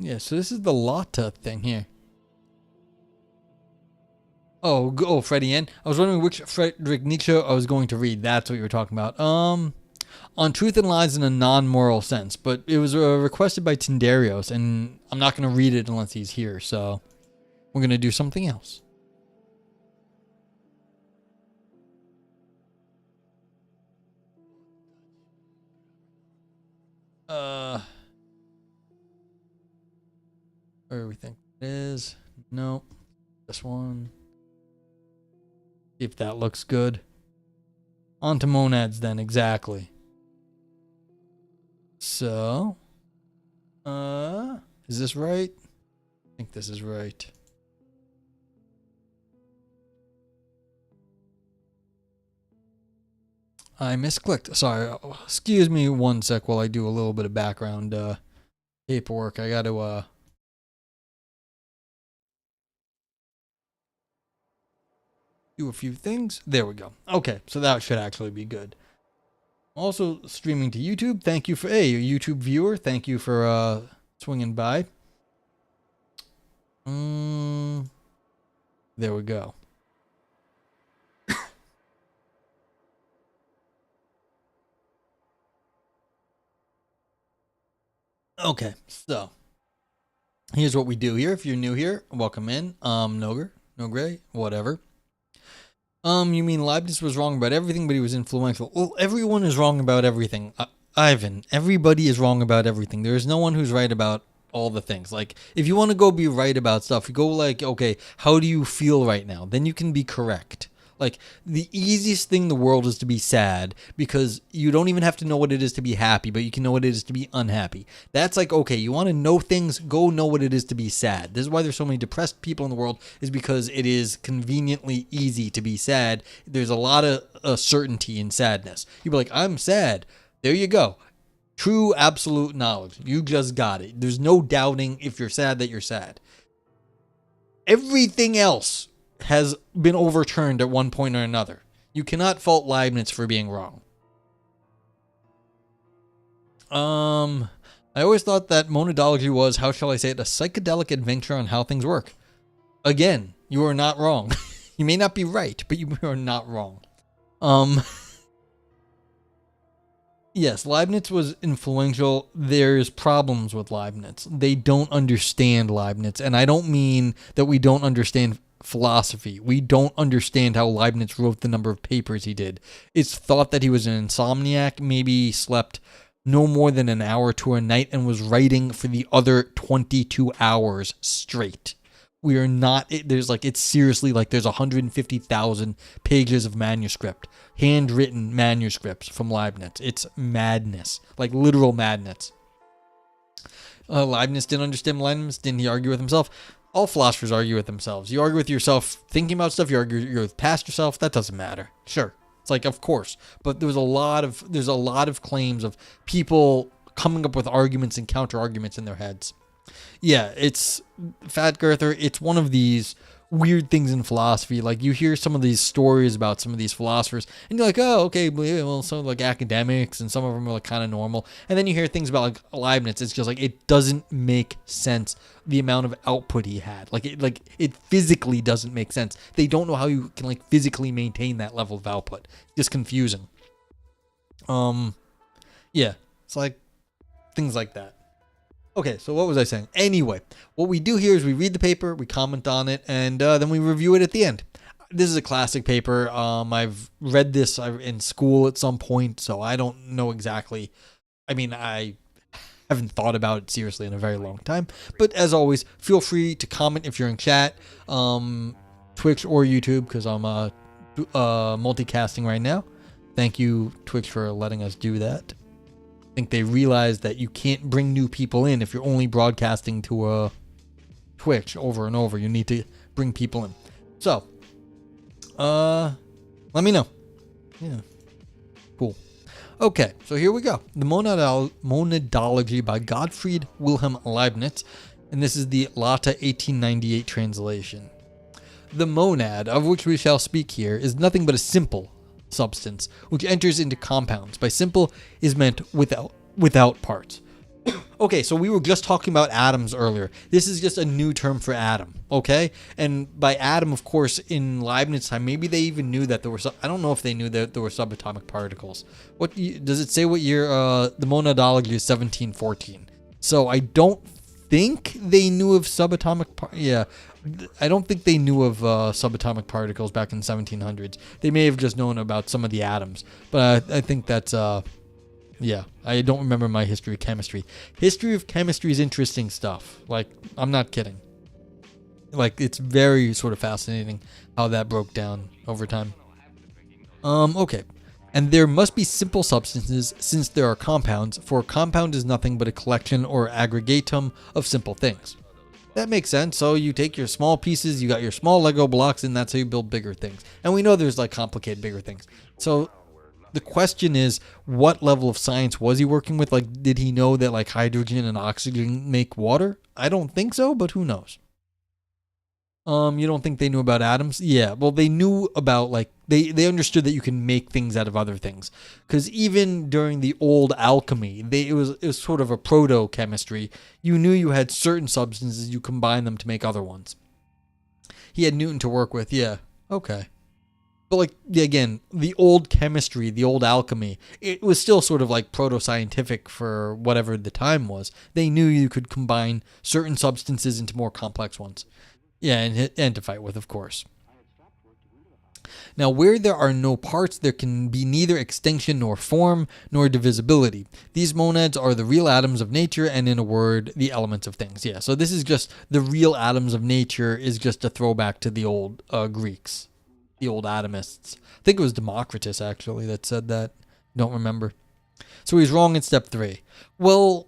Yeah, so this is the Lotta thing here. Oh, Freddy N. I was wondering which Friedrich Nietzsche I was going to read. That's what you were talking about. On truth and lies in a non-moral sense, but it was requested by Tindarios, and I'm not going to read it unless he's here, so we're going to do something else. Where do we think it is? Nope. This one. See if that looks good. On to monads then, exactly. So, is this right? I think this is right. I misclicked. Sorry. Excuse me one sec while I do a little bit of background paperwork. I got to do a few things. There we go. Okay, so that should actually be good. Also streaming to YouTube. Thank you for a YouTube viewer. Thank you for swinging by. There we go. Okay, so here's what we do here. If you're new here, welcome in. No gray, whatever. You mean Leibniz was wrong about everything, but he was influential? Well, everyone is wrong about everything. Ivan, everybody is wrong about everything. There is no one who's right about all the things. Like, if you want to go be right about stuff, you go like, okay, how do you feel right now? Then you can be correct. Like, the easiest thing in the world is to be sad because you don't even have to know what it is to be happy, but you can know what it is to be unhappy. That's like, okay, you want to know things, go know what it is to be sad. This is why there's so many depressed people in the world, is because it is conveniently easy to be sad. There's a lot of certainty in sadness. You'd be like, I'm sad. There you go. True, absolute knowledge. You just got it. There's no doubting if you're sad that you're sad. Everything else has been overturned at one point or another. You cannot fault Leibniz for being wrong. I always thought that monadology was, how shall I say it, a psychedelic adventure on how things work. Again, you are not wrong. You may not be right, but you are not wrong. Yes, Leibniz was influential. There's problems with Leibniz. They don't understand Leibniz, and I don't mean that we don't understand philosophy. We don't understand how Leibniz wrote the number of papers he did. It's thought that he was an insomniac, maybe slept no more than an hour to a night and was writing for the other 22 hours straight. We are not, it's seriously like there's 150,000 pages of manuscript, handwritten manuscripts from Leibniz. It's madness, like literal madness. Leibniz didn't understand Leibniz. Didn't he argue with himself? All philosophers argue with themselves. You argue with yourself thinking about stuff, you argue with past yourself, that doesn't matter. Sure. It's like, of course. But there's a lot of claims of people coming up with arguments and counter arguments in their heads. Yeah, it's Fat Girther. It's one of these weird things in philosophy. Like, you hear some of these stories about some of these philosophers, and you're like, oh, okay, well, some like academics, and some of them are like kind of normal. And then you hear things about like Leibniz. It's just like, it doesn't make sense. The amount of output he had, it physically doesn't make sense. They don't know how you can like physically maintain that level of output. It's just confusing. Yeah, it's like things like that. Okay, so what was I saying? Anyway, what we do here is we read the paper, we comment on it, and then we review it at the end. This is a classic paper. I've read this in school at some point, so I don't know exactly. I mean, I haven't thought about it seriously in a very long time. But as always, feel free to comment if you're in chat, Twitch or YouTube, because I'm multicasting right now. Thank you, Twitch, for letting us do that. I think they realize that you can't bring new people in if you're only broadcasting to Twitch over and over. You need to bring people in. So, let me know. Yeah, cool. Okay, so here we go. The Monadology by Gottfried Wilhelm Leibniz, and this is the Latta 1898 translation. The monad, of which we shall speak here, is nothing but a simple substance which enters into compounds. By simple is meant without parts. Okay, so we were just talking about atoms earlier. This is just a new term for atom, okay? And by atom, of course, in Leibniz time, maybe they even knew that there were I don't know if they knew that there were subatomic particles. What does it say what year? The monadology is 1714. So I don't think they knew of I don't think they knew of subatomic particles back in the 1700s. They may have just known about some of the atoms, but I think that's yeah. I don't remember my history of chemistry. History of chemistry is interesting stuff. Like, I'm not kidding. Like, it's very sort of fascinating how that broke down over time. Okay. And there must be simple substances since there are compounds, for a compound is nothing but a collection or aggregatum of simple things. That makes sense. So you take your small pieces, you got your small Lego blocks, and that's how you build bigger things. And we know there's like complicated bigger things. So the question is, what level of science was he working with? Like, did he know that like hydrogen and oxygen make water? I don't think so, but who knows? You don't think they knew about atoms? Yeah, well, they knew about, like, they understood that you can make things out of other things. Because even during the old alchemy, it was sort of a proto-chemistry. You knew you had certain substances, you combine them to make other ones. He had Newton to work with, yeah, okay. But, like, again, the old chemistry, the old alchemy, it was still sort of like proto-scientific for whatever the time was. They knew you could combine certain substances into more complex ones. Yeah, and to fight with, of course. Now, where there are no parts, there can be neither extinction nor form, nor divisibility. These monads are the real atoms of nature, and in a word, the elements of things. Yeah, so this is just the real atoms of nature is just a throwback to the old Greeks. the old atomists. I think it was Democritus, actually, that said that. Don't remember. So he's wrong in step 3. Well,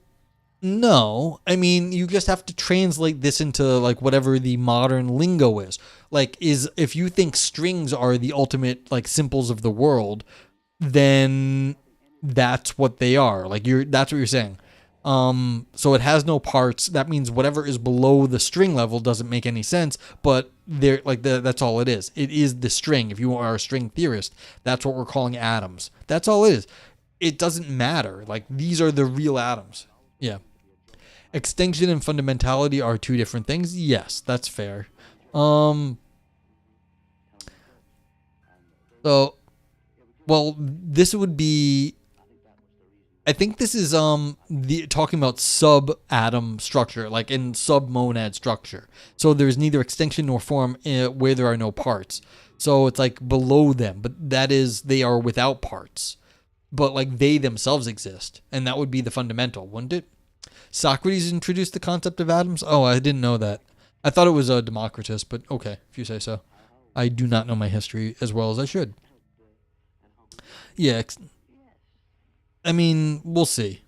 no. I mean, you just have to translate this into, like, whatever the modern lingo is. Like, if you think strings are the ultimate, like, symbols of the world, then that's what they are. Like, that's what you're saying. So it has no parts. That means whatever is below the string level doesn't make any sense, but that's all it is. It is the string. If you are a string theorist, that's what we're calling atoms. That's all it is. It doesn't matter. Like, these are the real atoms. Yeah. Extinction and fundamentality are 2 different things. Yes, that's fair. So, well, this would be, I think this is talking about sub-atom structure, like in sub-monad structure. So there's neither extinction nor form where there are no parts. So it's like below them, but that is, they are without parts. But like they themselves exist, and that would be the fundamental, wouldn't it? Socrates introduced the concept of atoms? Oh, I didn't know that. I thought it was Democritus, but okay, if you say so. I do not know my history as well as I should. Yeah, I mean, we'll see.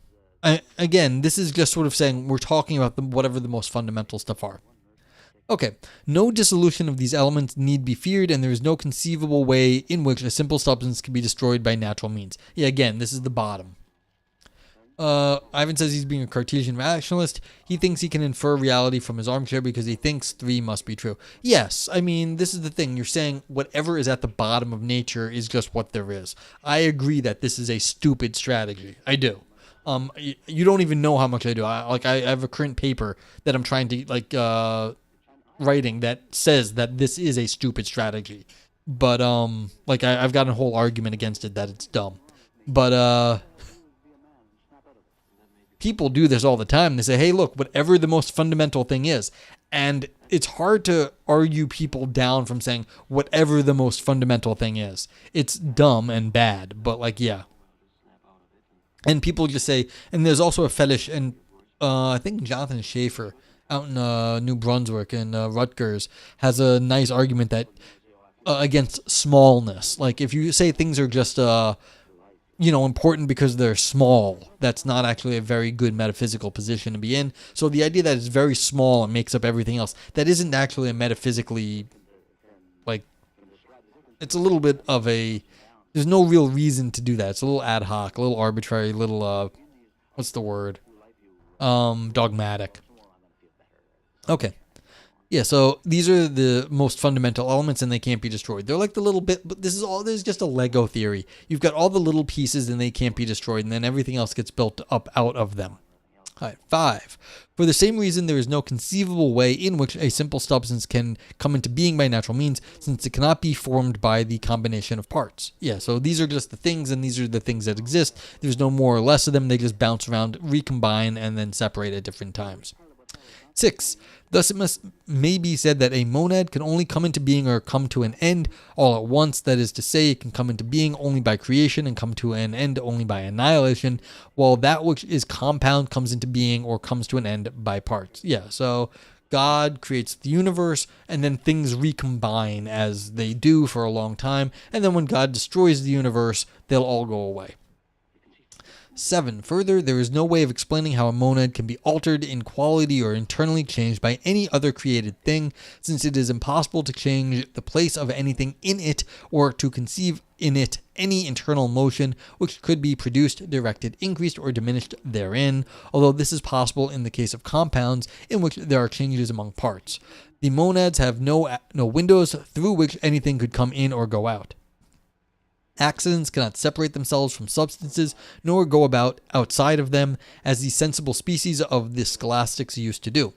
Again, this is just sort of saying we're talking about whatever the most fundamental stuff are. Okay, no dissolution of these elements need be feared, and there is no conceivable way in which a simple substance can be destroyed by natural means. Yeah, again, this is the bottom. Ivan says he's being a Cartesian rationalist. He thinks he can infer reality from his armchair because he thinks 3 must be true. Yes, I mean, this is the thing. You're saying whatever is at the bottom of nature is just what there is. I agree that this is a stupid strategy. I do. You don't even know how much I do. I have a current paper that I'm trying to, writing that says that this is a stupid strategy. But, I've got a whole argument against it that it's dumb. But, people do this all the time. They say, hey, look, whatever the most fundamental thing is. And it's hard to argue people down from saying whatever the most fundamental thing is. It's dumb and bad, but yeah. And people just say, and there's also a fetish, and I think Jonathan Schaefer out in New Brunswick and Rutgers has a nice argument that against smallness. Like if you say things are just important because they're small, that's not actually a very good metaphysical position to be in. So the idea that it's very small and makes up everything else, that isn't actually a metaphysically, it's a little bit of there's no real reason to do that. It's a little ad hoc, a little arbitrary, a little, what's the word? Dogmatic. Okay. Yeah, so these are the most fundamental elements and they can't be destroyed. They're like the little bit, but this is just a Lego theory. You've got all the little pieces and they can't be destroyed, and then everything else gets built up out of them. All right, 5. For the same reason, there is no conceivable way in which a simple substance can come into being by natural means, since it cannot be formed by the combination of parts. Yeah, so these are just the things, and these are the things that exist. There's no more or less of them. They just bounce around, recombine, and then separate at different times. 6. Thus it may be said that a monad can only come into being or come to an end all at once. That is to say, it can come into being only by creation and come to an end only by annihilation, while that which is compound comes into being or comes to an end by parts. Yeah, so God creates the universe, and then things recombine as they do for a long time, and then when God destroys the universe, they'll all go away. 7. Further, there is no way of explaining how a monad can be altered in quality or internally changed by any other created thing, since it is impossible to change the place of anything in it or to conceive in it any internal motion which could be produced, directed, increased, or diminished therein, although this is possible in the case of compounds in which there are changes among parts. The monads have no windows through which anything could come in or go out. Accidents cannot separate themselves from substances, nor go about outside of them, as the sensible species of the scholastics used to do.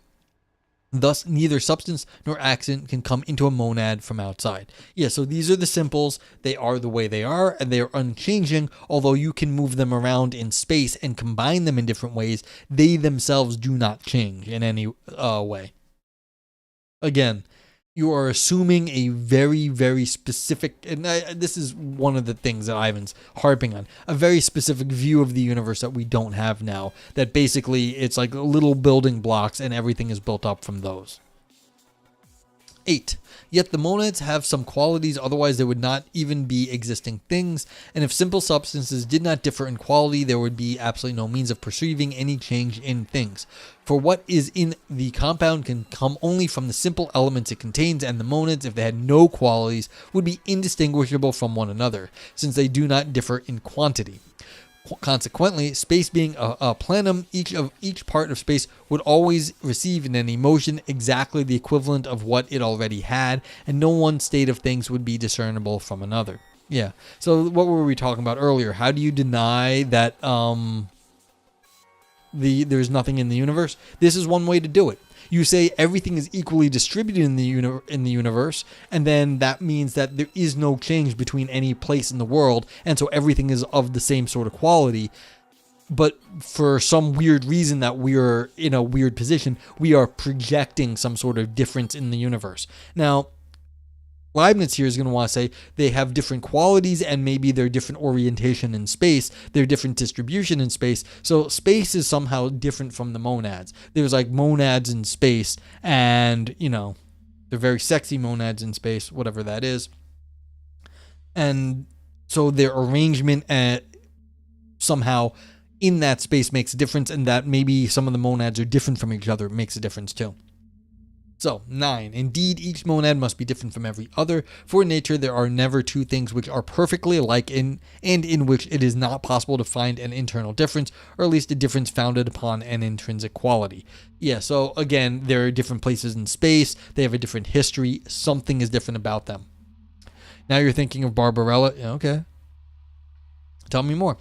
Thus, neither substance nor accident can come into a monad from outside. Yeah, so these are the simples. They are the way they are, and they are unchanging, although you can move them around in space and combine them in different ways. They themselves do not change in any way. Again, you are assuming a very, very specific, and this is one of the things that Ivan's harping on, a very specific view of the universe that we don't have now, that basically it's like little building blocks and everything is built up from those. 8. Yet the monads have some qualities, otherwise they would not even be existing things, and if simple substances did not differ in quality, there would be absolutely no means of perceiving any change in things. For what is in the compound can come only from the simple elements it contains, and the monads, if they had no qualities, would be indistinguishable from one another, since they do not differ in quantity. Consequently, space being a plenum, each part of space would always receive in any motion exactly the equivalent of what it already had, and no one state of things would be discernible from another. Yeah. So what were we talking about earlier? How do you deny that there's nothing in the universe? This is one way to do it. You say everything is equally distributed in the universe, and then that means that there is no change between any place in the world, and so everything is of the same sort of quality. But for some weird reason that we're in a weird position, we are projecting some sort of difference in the universe. Now, Leibniz here is going to want to say they have different qualities and maybe they're different orientation in space, they're different distribution in space. So space is somehow different from the monads. There's like monads in space, and they're very sexy monads in space, whatever that is. And so their arrangement somehow in that space makes a difference, and that maybe some of the monads are different from each other makes a difference too. So, 9. Indeed, each monad must be different from every other, for in nature there are never two things which are perfectly alike and in which it is not possible to find an internal difference, or at least a difference founded upon an intrinsic quality. Yeah, so again, there are different places in space, they have a different history, something is different about them. Now you're thinking of Barbarella. Okay. Tell me more.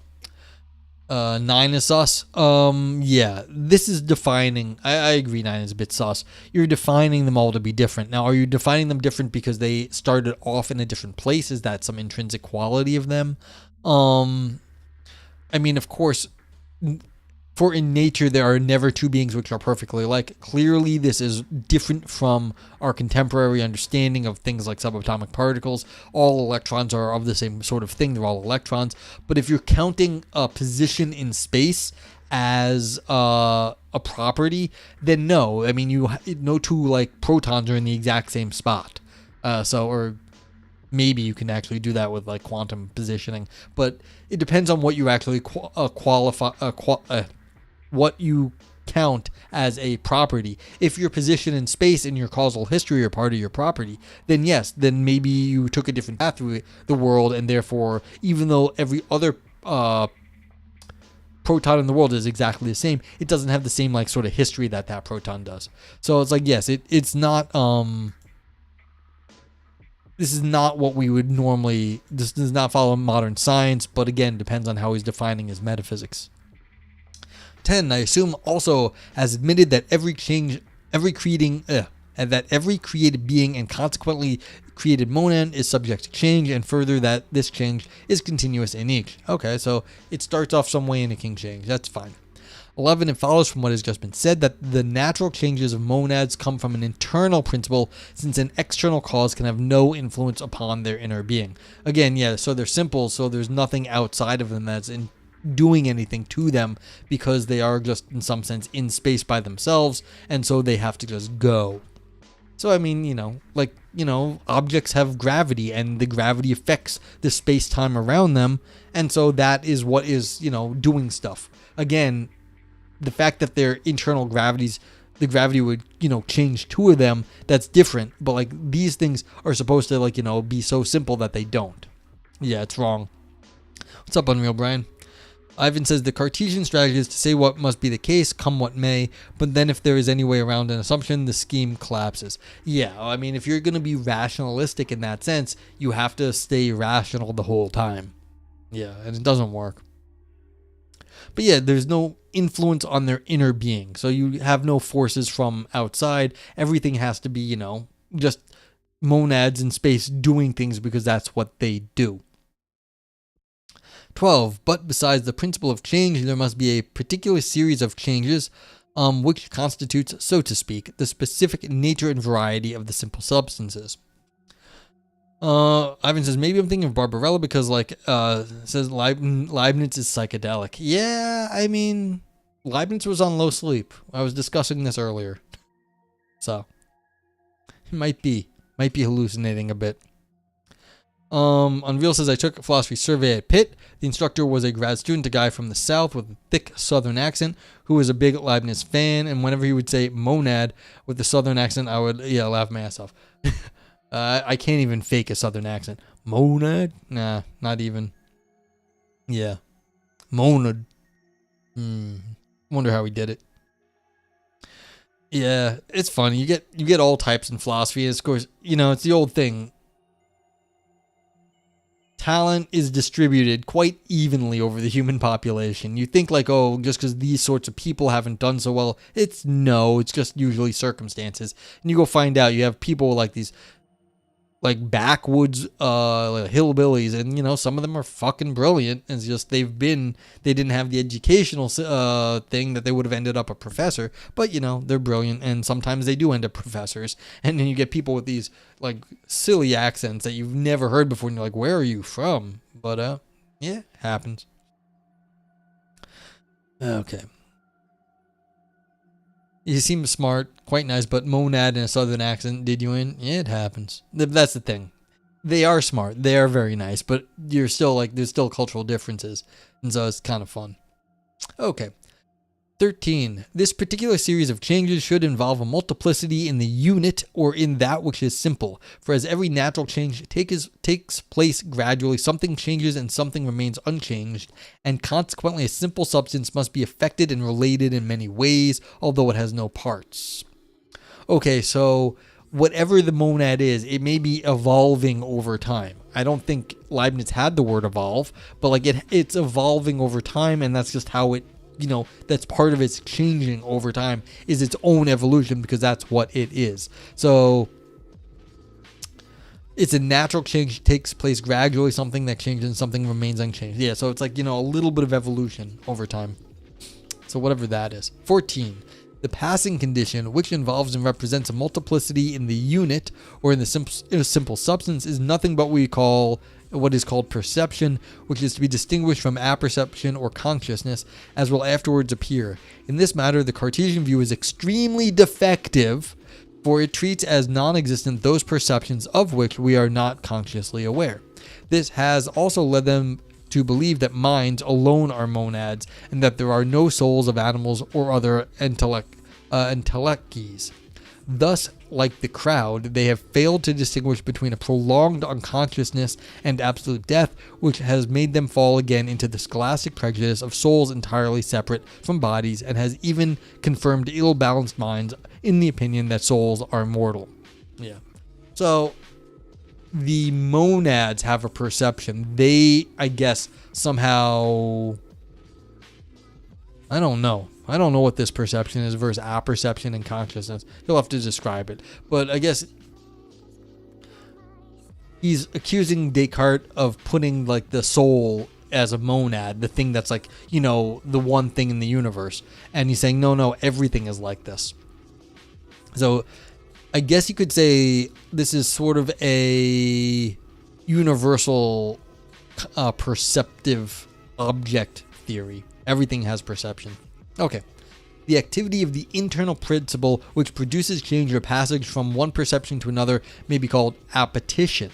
9 is sus. Yeah, this is defining. I agree 9 is a bit sus. You're defining them all to be different. Now, are you defining them different because they started off in a different place? Is that some intrinsic quality of them? I mean, of course, for in nature, there are never two beings which are perfectly alike. Clearly, this is different from our contemporary understanding of things like subatomic particles. All electrons are of the same sort of thing. They're all electrons. But if you're counting a position in space as a property, then no. I mean, no two protons are in the exact same spot. Or maybe you can actually do that with quantum positioning. But it depends on what you actually what you count as a property. If your position in space and your causal history are part of your property, then yes, then maybe you took a different path through the world, and therefore, even though every other proton in the world is exactly the same, it doesn't have the same sort of history that proton does. So it's yes, it's not this is not what we would normally, this does not follow modern science, but again, depends on how he's defining his metaphysics. 10, I assume also has admitted that every created being and consequently created monad is subject to change, and further that this change is continuous in each. Okay, so it starts off some way and it can change. That's fine. 11, it follows from what has just been said that the natural changes of monads come from an internal principle, since an external cause can have no influence upon their inner being. Again, yeah, so they're simple, so there's nothing outside of them that's doing anything to them, because they are just in some sense in space by themselves, and so they have to just go. So I mean, objects have gravity, and the gravity affects the space-time around them, and so that is what is, doing stuff. Again, the fact that their internal gravities, the gravity would, change two of them, that's different, but these things are supposed to be so simple that they don't. Yeah, it's wrong. What's up, Unreal Brian? Ivan says the Cartesian strategy is to say what must be the case, come what may, but then if there is any way around an assumption, the scheme collapses. Yeah, I mean, if you're going to be rationalistic in that sense, you have to stay rational the whole time. Yeah, and it doesn't work. But yeah, there's no influence on their inner being, so you have no forces from outside. Everything has to be, just monads in space doing things because that's what they do. 12. But besides the principle of change, there must be a particular series of changes, which constitutes, so to speak, the specific nature and variety of the simple substances. Ivan says, maybe I'm thinking of Barbarella because, says Leibniz is psychedelic. Yeah, I mean, Leibniz was on low sleep. I was discussing this earlier. So, it might be. Might be hallucinating a bit. Unreal says, I took a philosophy survey at Pitt. The instructor was a grad student, a guy from the South with a thick Southern accent who was a big Leibniz fan. And whenever he would say monad with the Southern accent, I would, laugh my ass off. I can't even fake a Southern accent. Monad? Nah, not even. Yeah. Monad. Wonder how he did it. Yeah, it's funny. You get all types in philosophy. Of course, it's the old thing. Talent is distributed quite evenly over the human population. You think like, oh, just because these sorts of people haven't done so well, it's just usually circumstances. And you go find out you have people like these like backwoods like hillbillies, and some of them are fucking brilliant. It's just they didn't have the educational thing that they would have ended up a professor, but they're brilliant, and sometimes they do end up professors. And then you get people with these like silly accents that you've never heard before, and you're like, where are you from? But yeah, happens. Okay. You seem smart, quite nice, but monad in a Southern accent did you in? Yeah, it happens. That's the thing. They are smart. They are very nice, but you're still there's still cultural differences. And so it's kind of fun. Okay. 13. This particular series of changes should involve a multiplicity in the unit or in that which is simple. For as every natural change takes place gradually, something changes and something remains unchanged, and consequently a simple substance must be affected and related in many ways, although it has no parts. Okay, so whatever the monad is, it may be evolving over time. I don't think Leibniz had the word evolve, but it's evolving over time, and that's just how it that's part of its changing over time, is its own evolution, because that's what it is. So it's a natural change, takes place gradually, something that changes and something remains unchanged. Yeah, so it's like, a little bit of evolution over time. So whatever that is. 14. The passing condition, which involves and represents a multiplicity in the unit or in a simple substance, is nothing but what is called perception, which is to be distinguished from apperception or consciousness, as will afterwards appear. In this matter, the Cartesian view is extremely defective, for it treats as non-existent those perceptions of which we are not consciously aware. This has also led them to believe that minds alone are monads, and that there are no souls of animals or other entelecchies. Thus, like the crowd, they have failed to distinguish between a prolonged unconsciousness and absolute death, which has made them fall again into the scholastic prejudice of souls entirely separate from bodies, and has even confirmed ill-balanced minds in the opinion that souls are mortal. Yeah. So, the monads have a perception. They, I guess, somehow... I don't know what this perception is versus apperception and consciousness. You'll have to describe it. But I guess he's accusing Descartes of putting the soul as a monad, the thing that's the one thing in the universe. And he's saying, no, everything is like this. So I guess you could say this is sort of a universal perceptive object theory. Everything has perception. Okay. The activity of the internal principle which produces change or passage from one perception to another may be called appetition.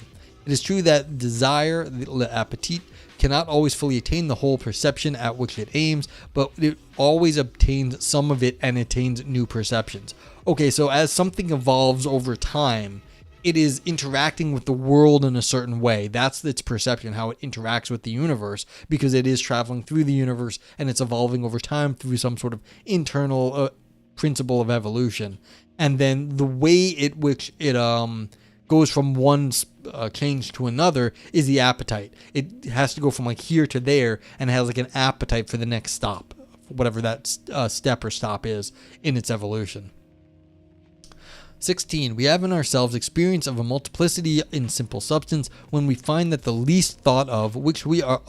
It is true that desire, the appetite, cannot always fully attain the whole perception at which it aims, but it always obtains some of it and attains new perceptions. Okay, so as something evolves over time, it is interacting with the world in a certain way. That's its perception, how it interacts with the universe, because it is traveling through the universe and it's evolving over time through some sort of internal principle of evolution. And then the way at which it goes from one change to another is the appetite. It has to go from here to there, and it has an appetite for the next stop, whatever that step or stop is in its evolution. 16. We have in ourselves experience of a multiplicity in simple substance when we find that the least thought of which we are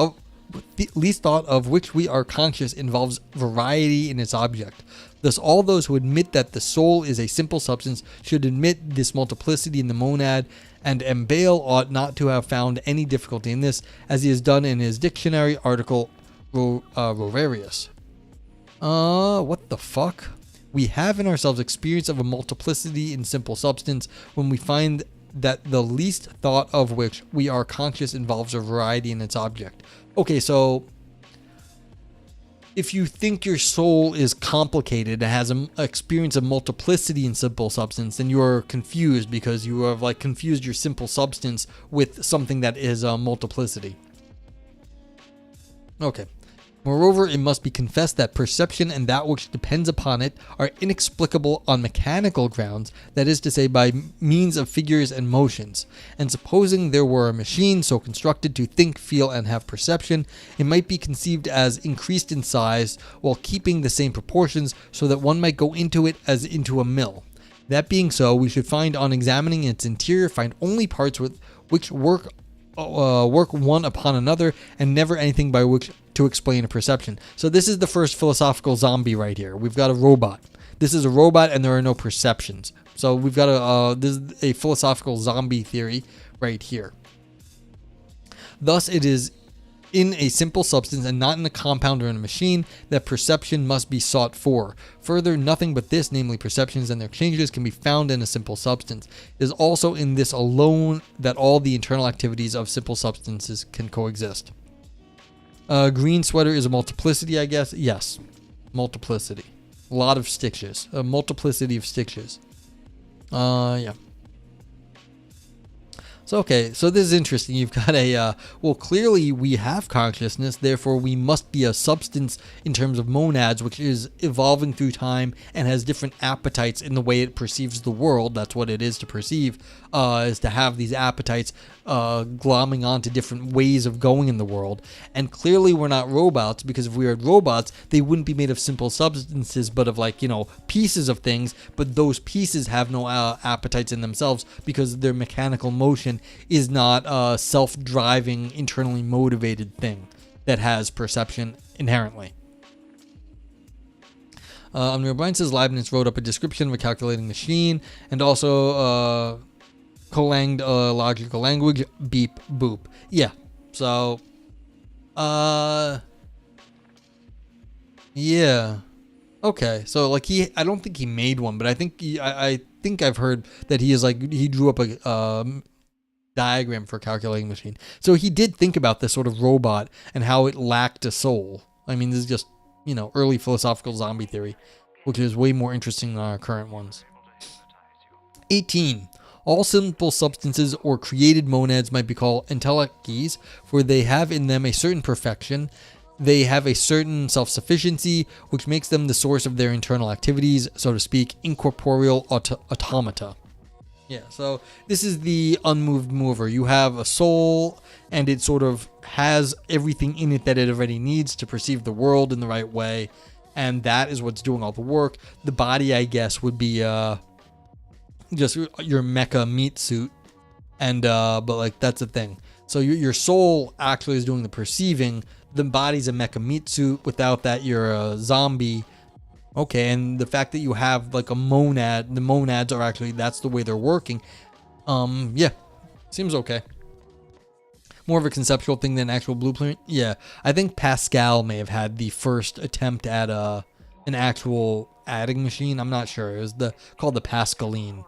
conscious involves variety in its object. Thus, all those who admit that the soul is a simple substance should admit this multiplicity in the monad, and Mbale ought not to have found any difficulty in this, as he has done in his dictionary article Rovarius. What the fuck? We have in ourselves experience of a multiplicity in simple substance when we find that the least thought of which we are conscious involves a variety in its object. Okay, so if you think your soul is complicated, it has an experience of multiplicity in simple substance, then you are confused because you have like confused your simple substance with something that is multiplicity. Okay. Moreover, it must be confessed that perception and that which depends upon it are inexplicable on mechanical grounds, that is to say, by means of figures and motions. And supposing there were a machine so constructed to think, feel, and have perception, it might be conceived as increased in size while keeping the same proportions, so that one might go into it as into a mill. That being so, we should find, on examining its interior, find only parts which work one upon another, and never anything by which to explain a perception. So this is the first philosophical zombie right here. We've got a robot. This is a robot, and there are no perceptions. So we've got this is a philosophical zombie theory right here. Thus, it is in a simple substance and not in a compound or in a machine that perception must be sought for. Further, nothing but this, namely perceptions and their changes, can be found in a simple substance. It is also in this alone that all the internal activities of simple substances can coexist. Green sweater is a multiplicity, I guess. Yes, multiplicity. A lot of stitches. A multiplicity of stitches. Yeah. So, okay, so this is interesting. You've got well, clearly we have consciousness, therefore we must be a substance in terms of monads, which is evolving through time and has different appetites in the way it perceives the world. That's what it is to perceive, is to have these appetites glomming onto different ways of going in the world. And clearly we're not robots, because if we were robots, they wouldn't be made of simple substances, but of pieces of things, but those pieces have no appetites in themselves because their mechanical motion is not a self-driving, internally motivated thing that has perception inherently. Amir Bryan says Leibniz wrote up a description of a calculating machine and also collanged logical language, beep, boop. Yeah, so, yeah. Okay, so I don't think he made one, but I think I think I've heard that he drew up a diagram for a calculating machine. So he did think about this sort of robot and how it lacked a soul. I mean, this is just, early philosophical zombie theory, which is way more interesting than our current ones. 18. All simple substances or created monads might be called entelechies, for they have in them a certain perfection. They have a certain self-sufficiency, which makes them the source of their internal activities, so to speak, incorporeal automata. Yeah, so this is the unmoved mover. You have a soul, and it sort of has everything in it that it already needs to perceive the world in the right way, and that is what's doing all the work. The body, I guess, would be just your mecha meat suit, and but that's the thing. So your soul actually is doing the perceiving. The body's a mecha meat suit. Without that, you're a zombie. Okay, and the fact that you have a monad, the monads are actually, that's the way they're working. Yeah, seems okay. More of a conceptual thing than actual blueprint. Yeah, I think Pascal may have had the first attempt at an actual adding machine. I'm not sure. It was called the Pascaline.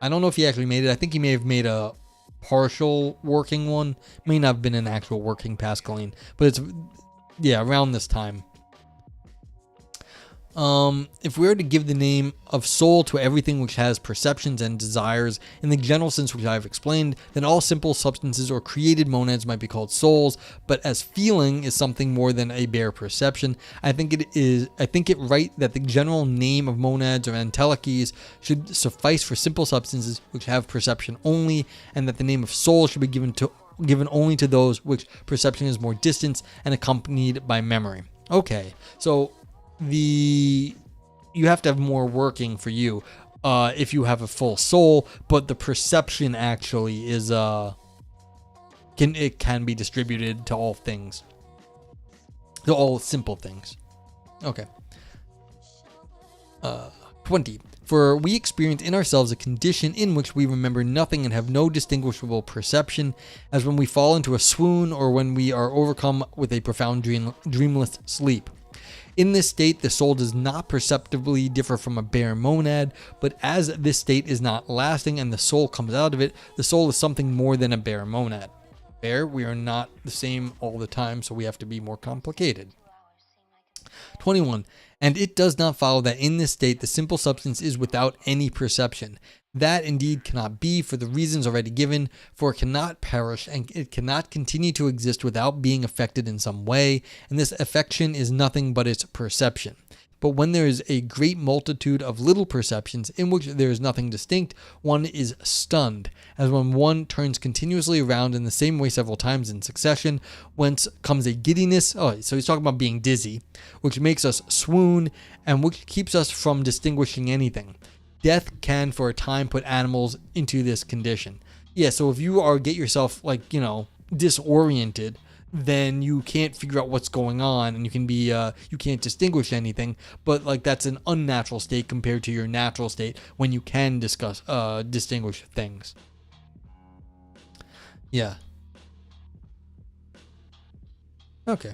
I don't know if he actually made it. I think he may have made a partial working one. May not have been an actual working Pascaline, but it's, yeah, around this time. If we were to give the name of soul to everything which has perceptions and desires in the general sense which I have explained, then all simple substances or created monads might be called souls. But as feeling is something more than a bare perception, I think it right that the general name of monads or entelechies should suffice for simple substances which have perception only, and that the name of soul should be given only to those which perception is more distant and accompanied by memory. Okay, so you have to have more working for you if you have a full soul, but the perception actually is can be distributed to all things, to all simple things. Okay. 20. For we experience in ourselves a condition in which we remember nothing and have no distinguishable perception, as when we fall into a swoon or when we are overcome with a profound dreamless sleep. In this state, the soul does not perceptibly differ from a bare monad, but as this state is not lasting and the soul comes out of it, the soul is something more than a bare monad. Bare, we are not the same all the time, so we have to be more complicated. 21. And it does not follow that in this state the simple substance is without any perception. That indeed cannot be for the reasons already given, for it cannot perish and it cannot continue to exist without being affected in some way, and this affection is nothing but its perception. But when there is a great multitude of little perceptions in which there is nothing distinct, one is stunned, as when one turns continuously around in the same way several times in succession, whence comes a giddiness. Oh, so he's talking about being dizzy, which makes us swoon and which keeps us from distinguishing anything. Death can for a time put animals into this condition. Yeah, so if you get yourself disoriented, then you can't figure out what's going on, and you can't distinguish anything. But that's an unnatural state compared to your natural state when you can distinguish things. Yeah. Okay.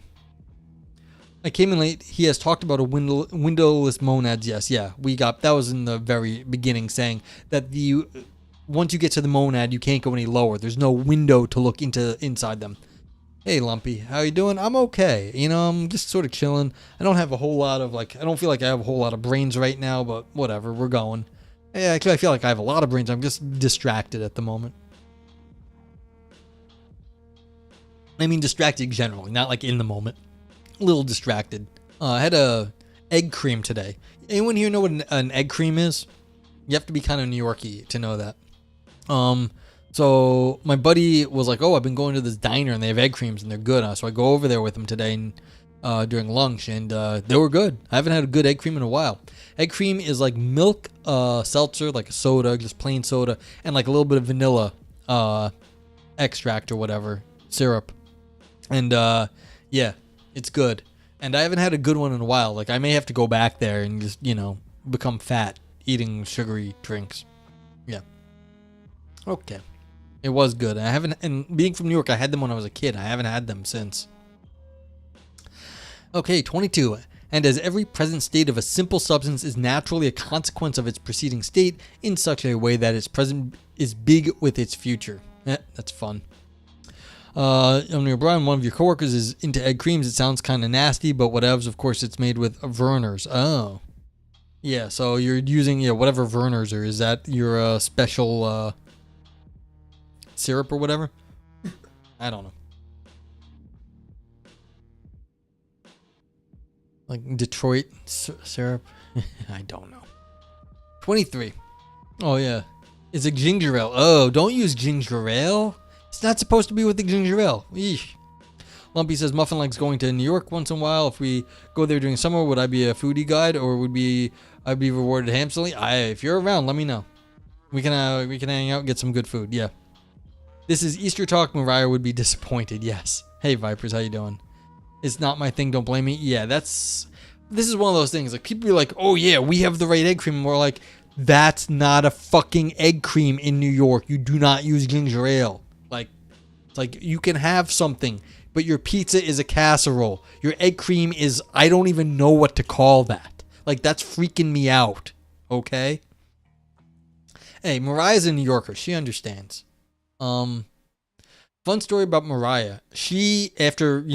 I came in late. He has talked about a windowless monads. Yes, yeah. That was in the very beginning, saying that once you get to the monad, you can't go any lower. There's no window to look inside them. Hey, Lumpy, how you doing? I'm okay. I'm just sort of chilling. I don't have a whole lot of I don't feel like I have a whole lot of brains right now, but whatever, we're going. Yeah, actually, I feel like I have a lot of brains. I'm just distracted at the moment. I mean, distracted generally, not in the moment. A little distracted. I had a egg cream today. Anyone here know what an egg cream is? You have to be kind of New Yorky to know that. So my buddy was like, "Oh, I've been going to this diner and they have egg creams and they're good." So I go over there with him today and, during lunch, and they were good. I haven't had a good egg cream in a while. Egg cream is like milk, seltzer, like a soda, just plain soda, and a little bit of vanilla extract or whatever, syrup. And yeah, it's good. And I haven't had a good one in a while. I may have to go back there and just, become fat eating sugary drinks. Yeah. Okay. It was good. And being from New York, I had them when I was a kid. I haven't had them since. Okay, 22. And as every present state of a simple substance is naturally a consequence of its preceding state in such a way that its present is big with its future. That's fun. O'Brien, one of your coworkers, is into egg creams. It sounds kind of nasty, but whatevs. Of course, it's made with Vernors. Oh. Yeah, so you're using whatever Vernors are. Is that your special syrup or whatever? I don't know. Detroit syrup? I don't know. 23. Oh, yeah. Is it ginger ale? Oh, don't use ginger ale. It's not supposed to be with the ginger ale. Eesh. Lumpy says, Muffin likes going to New York once in a while. If we go there during summer, would I be a foodie guide or I'd be rewarded handsomely? If you're around, let me know. We can hang out and get some good food. Yeah. This is Easter talk. Mariah would be disappointed. Yes. Hey, Vipers, how you doing? It's not my thing. Don't blame me. Yeah, this is one of those things. People be like, oh yeah, we have the right egg cream. And we're like, that's not a fucking egg cream in New York. You do not use ginger ale. It's you can have something, but your pizza is a casserole. Your egg cream is, I don't even know what to call that. That's freaking me out. Okay? Hey, Mariah's a New Yorker. She understands. Fun story about Mariah. She, after,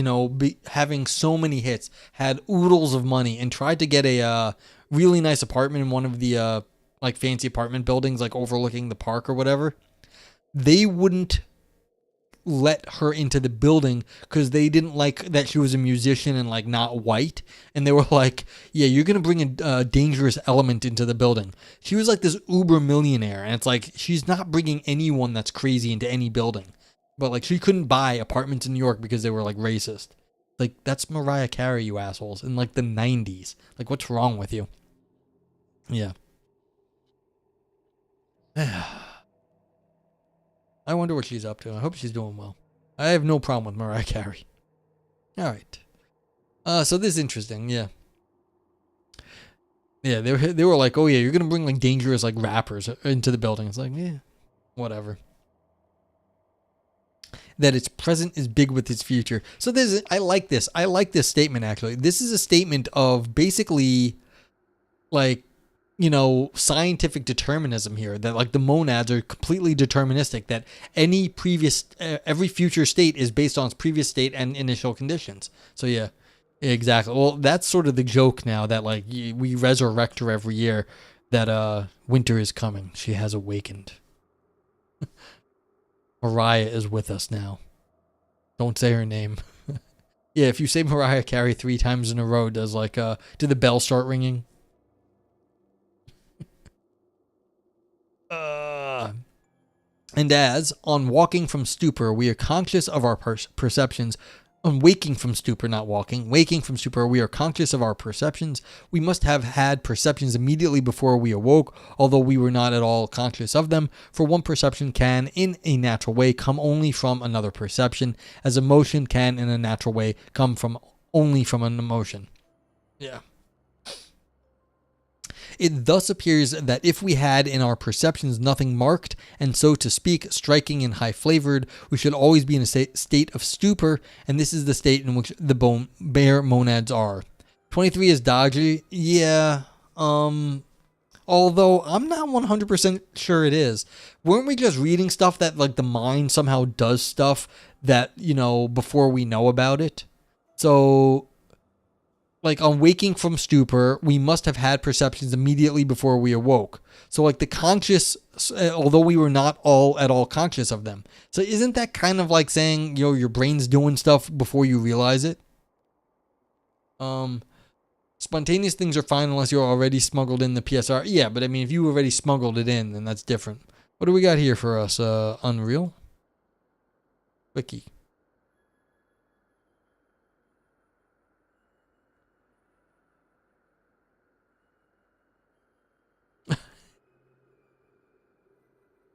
having so many hits, had oodles of money and tried to get a really nice apartment in one of the fancy apartment buildings, overlooking the park or whatever. They wouldn't let her into the building because they didn't like that she was a musician and not white, and they were like, yeah, you're gonna bring a dangerous element into the building. She was this uber millionaire, and it's she's not bringing anyone that's crazy into any building, but she couldn't buy apartments in New York because they were racist. That's Mariah Carey, you assholes, in the 90s. What's wrong with you? Yeah. I wonder what she's up to. I hope she's doing well. I have no problem with Mariah Carey. All right. So this is interesting. Yeah. Yeah, they were like, oh yeah, you're gonna bring dangerous rappers into the building. It's yeah, whatever. that its present is big with its future. So I like this. I like this statement, actually. This is a statement of basically, like, scientific determinism here, that like the monads are completely deterministic, that every future state is based on its previous state and initial conditions. So yeah, exactly. Well, that's sort of the joke now, that like we resurrect her every year, that winter is coming. She has awakened. Mariah is with us now. Don't say her name. Yeah, if you say Mariah Carey 3 times in a row, do the bells start ringing? And as, on walking from stupor, we are conscious of our perceptions. On waking from stupor, not walking. Waking from stupor, we are conscious of our perceptions. We must have had perceptions immediately before we awoke, although we were not at all conscious of them. For one perception can, in a natural way, come only from another perception, as emotion can, in a natural way, come only from an emotion. Yeah. It thus appears that if we had in our perceptions nothing marked, and so to speak, striking and high-flavored, we should always be in a state of stupor, and this is the state in which the bare monads are. 23 is dodgy. Yeah, although I'm not 100% sure it is. Weren't we just reading stuff that, like, the mind somehow does stuff that, before we know about it? So, like, on waking from stupor, we must have had perceptions immediately before we awoke. So, like, the conscious, although we were not at all conscious of them. So isn't that kind of like saying, your brain's doing stuff before you realize it? Spontaneous things are fine unless you're already smuggled in the PSR. Yeah, but I mean, if you already smuggled it in, then that's different. What do we got here for us? Unreal? Wiki.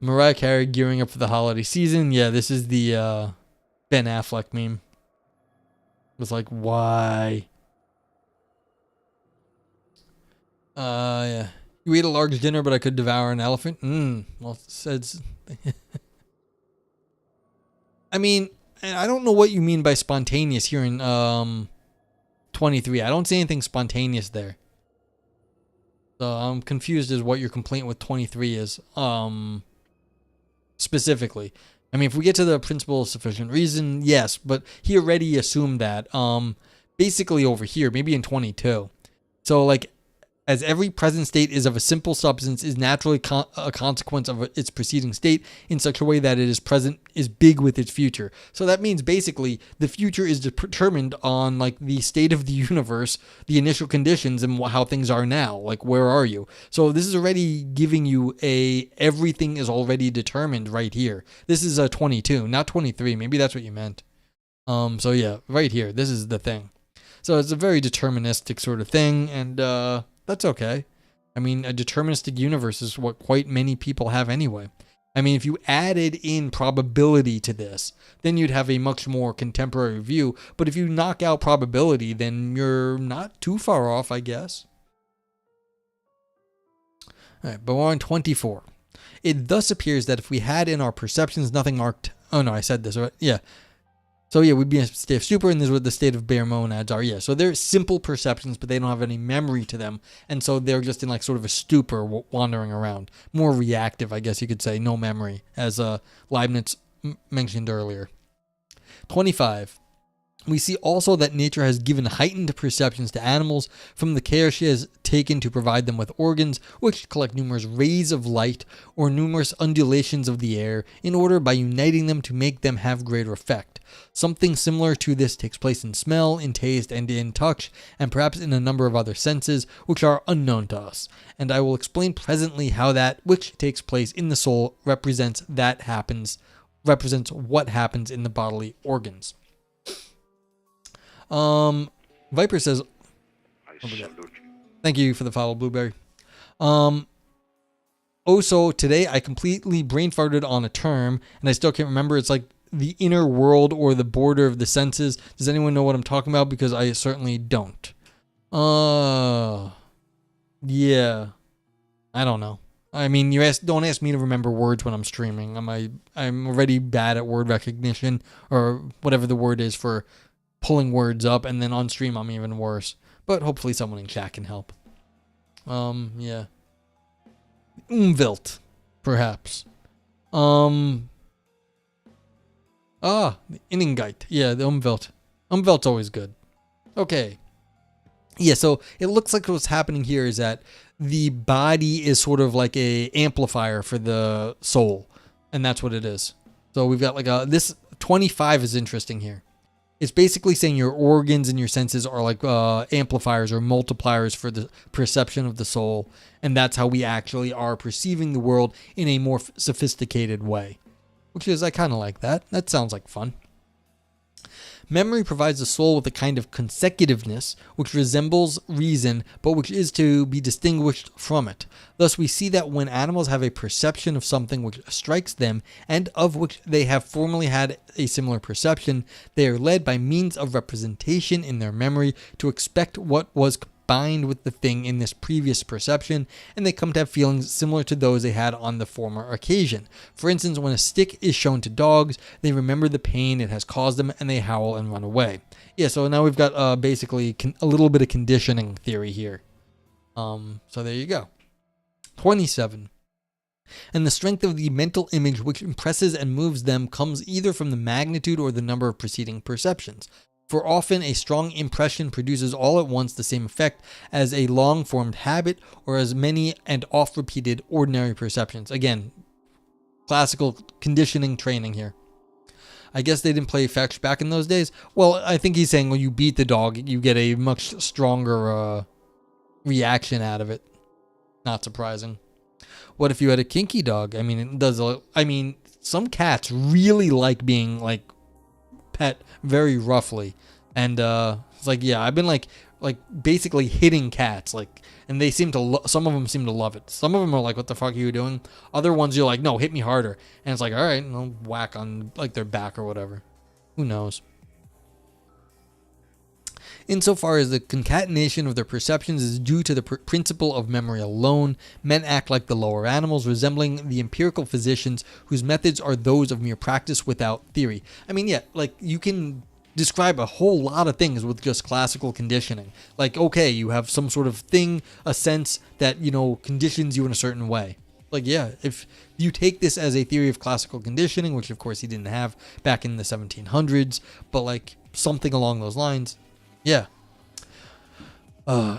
Mariah Carey gearing up for the holiday season. Yeah, this is the Ben Affleck meme. It's like, why? Yeah. You ate a large dinner, but I could devour an elephant? Well, says. I mean, I don't know what you mean by spontaneous here in 23. I don't see anything spontaneous there. So I'm confused as what your complaint with 23 is. Specifically, I mean, if we get to the principle of sufficient reason, yes, but he already assumed that basically over here, maybe in 22. So, like, as every present state is of a simple substance, is naturally a consequence of its preceding state in such a way that it is big with its future. So that means basically the future is determined on, like, the state of the universe, the initial conditions, and how things are now. Like, where are you? So this is already giving you everything is already determined right here. This is a 22, not 23. Maybe that's what you meant. So yeah, right here, this is the thing. So it's a very deterministic sort of thing, and that's okay. I mean, a deterministic universe is what quite many people have anyway. I mean, if you added in probability to this, then you'd have a much more contemporary view. But if you knock out probability, then you're not too far off, I guess. All right, but we're on 24. It thus appears that if we had in our perceptions nothing marked... Oh, no, I said this, right? Yeah. So yeah, we'd be in a state of stupor, and this is what the state of bare monads are. Yeah, so they're simple perceptions, but they don't have any memory to them, and so they're just in like sort of a stupor, wandering around. More reactive, I guess you could say, no memory, as Leibniz mentioned earlier. 25. We see also that nature has given heightened perceptions to animals from the care she has taken to provide them with organs, which collect numerous rays of light or numerous undulations of the air, in order by uniting them to make them have greater effect. Something similar to this takes place in smell, in taste, and in touch, and perhaps in a number of other senses, which are unknown to us. And I will explain presently how that which takes place in the soul represents what happens in the bodily organs. Viper says, thank you for the follow, Blueberry. So today I completely brain farted on a term, and I still can't remember. It's like the inner world or the border of the senses. Does anyone know what I'm talking about? Because I certainly don't. Yeah. I don't know. I mean, don't ask me to remember words when I'm streaming. I'm already bad at word recognition or whatever the word is for pulling words up, and then on stream I'm even worse. But hopefully someone in chat can help. Yeah. Umwelt, perhaps. The Innenkeit. Yeah, the Umwelt. Umwelt's always good. Okay. Yeah, so it looks like what's happening here is that the body is sort of like a amplifier for the soul, and that's what it is. So we've got like this 25 is interesting here. It's basically saying your organs and your senses are like amplifiers or multipliers for the perception of the soul, and that's how we actually are perceiving the world in a more sophisticated way, which is, I kind of like that. That sounds like fun. Memory provides the soul with a kind of consecutiveness which resembles reason, but which is to be distinguished from it. Thus we see that when animals have a perception of something which strikes them, and of which they have formerly had a similar perception, they are led by means of representation in their memory to expect what was combined with the thing in this previous perception, and they come to have feelings similar to those they had on the former occasion. For instance, when a stick is shown to dogs, they remember the pain it has caused them, and they howl and run away. Yeah, so now we've got basically a little bit of conditioning theory here. So there you go. 27. And the strength of the mental image which impresses and moves them comes either from the magnitude or the number of preceding perceptions. For often a strong impression produces all at once the same effect as a long-formed habit or as many and oft-repeated ordinary perceptions. Again, classical conditioning training here. I guess they didn't play fetch back in those days. Well, I think he's saying when you beat the dog, you get a much stronger reaction out of it. Not surprising. What if you had a kinky dog? I mean, it does. I mean, some cats really like being like pet very roughly, and it's like, yeah, I've been like basically hitting cats, like, and they seem to some of them seem to love it. Some of them are like, what the fuck are you doing? Other ones you're like, no, hit me harder, and it's like, all right, and I'll whack on like their back or whatever. Who knows? Insofar as the concatenation of their perceptions is due to the principle of memory alone, men act like the lower animals, resembling the empirical physicians whose methods are those of mere practice without theory. I mean, yeah, like, you can describe a whole lot of things with just classical conditioning. Like, okay, you have some sort of thing, a sense that, you know, conditions you in a certain way. Like, yeah, if you take this as a theory of classical conditioning, which of course he didn't have back in the 1700s, but like something along those lines, yeah.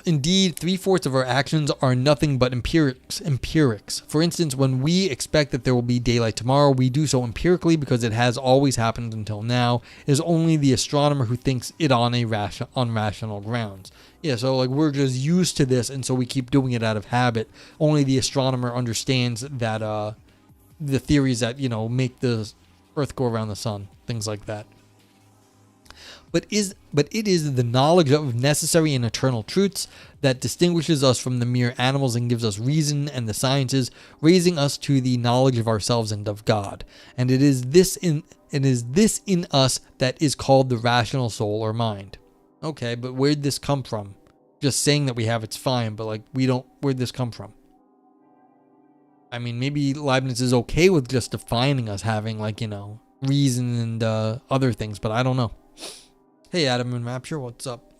Indeed, 3/4 of our actions are nothing but empirics. For instance, when we expect that there will be daylight tomorrow, we do so empirically because it has always happened until now. It is only the astronomer who thinks it on rational grounds. Yeah, so like we're just used to this, and so we keep doing it out of habit. Only the astronomer understands that the theories that, you know, make the Earth go around the sun, things like that. But it is the knowledge of necessary and eternal truths that distinguishes us from the mere animals and gives us reason and the sciences, raising us to the knowledge of ourselves and of God. And it is this in us that is called the rational soul or mind. Okay, but where'd this come from? Just saying that we have it's fine, but like where'd this come from? I mean, maybe Leibniz is okay with just defining us having, like, you know, reason and other things, but I don't know. Hey, Adam and Rapture, what's up?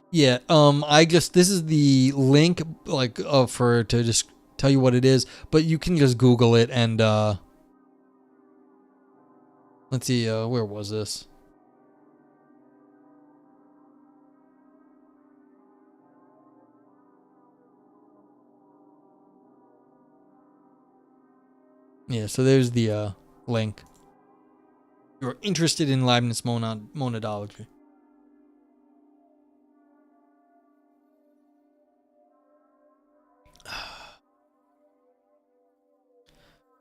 Yeah, this is the link, like, to just tell you what it is, but you can just Google it and, let's see, where was this? Yeah, so there's the, link. You're interested in Leibniz monadology.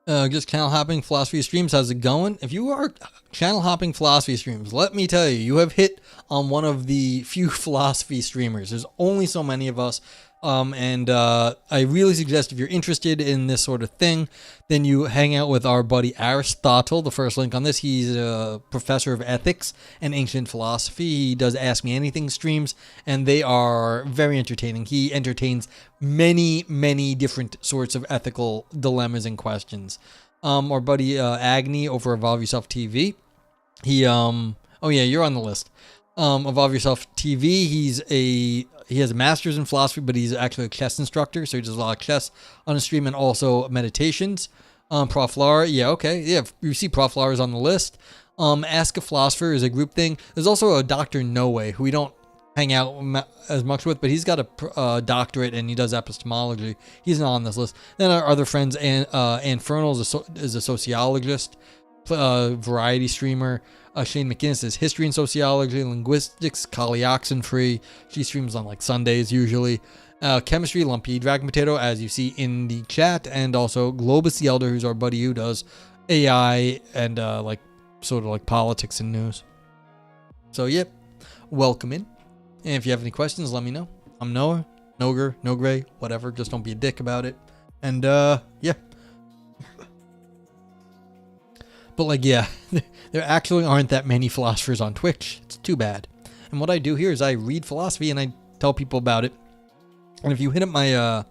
Just channel hopping philosophy streams. How's it going? If you are channel hopping philosophy streams, let me tell you, you have hit on one of the few philosophy streamers. There's only so many of us. I really suggest if you're interested in this sort of thing, then you hang out with our buddy Aristotle. The first link on this, he's a professor of ethics and ancient philosophy. He does Ask Me Anything streams, and they are very entertaining. He entertains many, many different sorts of ethical dilemmas and questions. Our buddy Agni over Evolve Yourself TV, he oh yeah, you're on the list. Evolve Yourself TV, he has a master's in philosophy, but he's actually a chess instructor, so he does a lot of chess on his stream and also meditations. Prof. Lara, yeah, okay. Yeah, you see Prof. Lara's on the list. Ask a Philosopher is a group thing. There's also a Dr. No Way, who we don't hang out as much with, but he's got a doctorate and he does epistemology. He's not on this list. Then our other friends, Infernal is a sociologist, variety streamer. Shane McInnes is history and sociology, linguistics. Kali Oxenfree, she streams on like Sundays usually. Chemistry, Lumpy Dragon Potato, as you see in the chat, and also Globus the Elder, who's our buddy who does AI and like sort of like politics and news. So yep, welcome in. And if you have any questions, let me know. I'm Noah, Noger, No Gray, whatever. Just don't be a dick about it. And yeah. But like, yeah, there actually aren't that many philosophers on Twitch. It's too bad. And what I do here is I read philosophy and I tell people about it. And if you hit up my,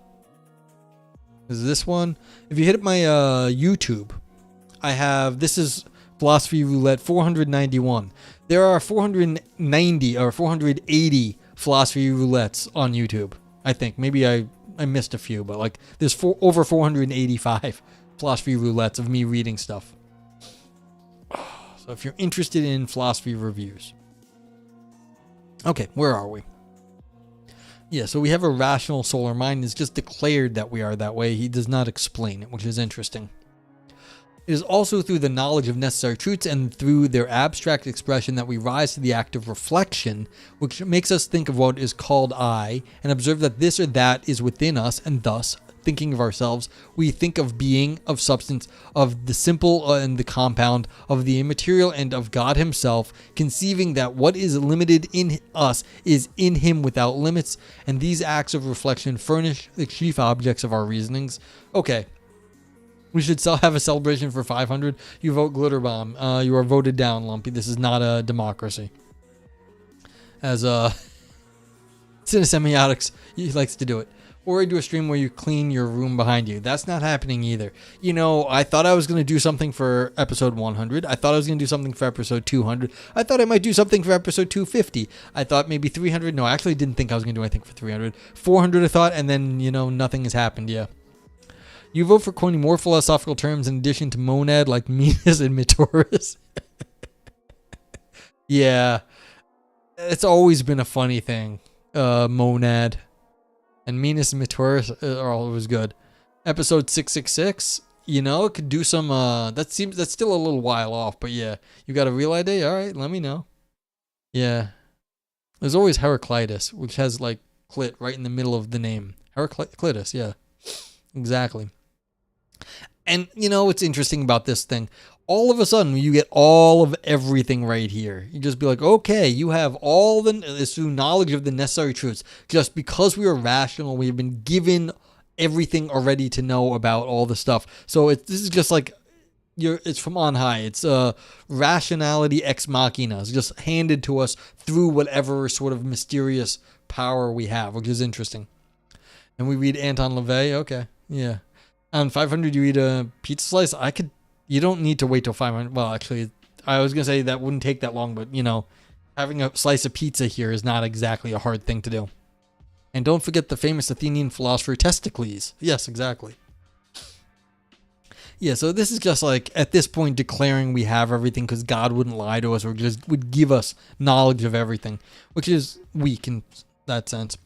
is this one? If you hit up my YouTube, I have, this is Philosophy Roulette 491. There are 490 or 480 Philosophy Roulettes on YouTube. I think maybe I missed a few, but like there's over 485 Philosophy Roulettes of me reading stuff. So if you're interested in philosophy reviews. Okay, where are we? Yeah, so we have a rational solar mind. It's just declared that we are that way. He does not explain it, which is interesting. It is also through the knowledge of necessary truths and through their abstract expression that we rise to the act of reflection, which makes us think of what is called I and observe that this or that is within us, and thus, thinking of ourselves, we think of being, of substance, of the simple and the compound, of the immaterial and of God himself, conceiving that what is limited in us is in him without limits, and these acts of reflection furnish the chief objects of our reasonings. Okay. We should have a celebration for 500. You vote Glitter Bomb. You are voted down, Lumpy. This is not a democracy. As Cinesemiotics, he likes to do it. Or I do a stream where you clean your room behind you. That's not happening either. You know, I thought I was going to do something for episode 100. I thought I was going to do something for episode 200. I thought I might do something for episode 250. I thought maybe 300. No, I actually didn't think I was going to do anything for 300. 400 I thought, and then, you know, nothing has happened. Yeah. You vote for coining more philosophical terms in addition to monad like Minas and Mitoris. Yeah. It's always been a funny thing. Monad. And Minas and Mitoris are always good. Episode 666, you know, it could do some, that's still a little while off, but yeah. You got a real ID? All right, let me know. Yeah. There's always Heraclitus, which has like clit right in the middle of the name. Heraclitus, yeah. Exactly. And you know what's interesting about this thing? All of a sudden, you get all of everything right here. You just be like, okay, you have all this through knowledge of the necessary truths. Just because we are rational, we have been given everything already to know about all the stuff. So this is just like, it's from on high. It's rationality ex machina. It's just handed to us through whatever sort of mysterious power we have, which is interesting. And we read Anton LaVey. Okay, yeah. On 500, you eat a pizza slice. You don't need to wait till 500. Well, actually, I was going to say that wouldn't take that long, but, you know, having a slice of pizza here is not exactly a hard thing to do. And don't forget the famous Athenian philosopher Testicles. Yes, exactly. Yeah, so this is just like, at this point, declaring we have everything because God wouldn't lie to us or just would give us knowledge of everything, which is weak in that sense.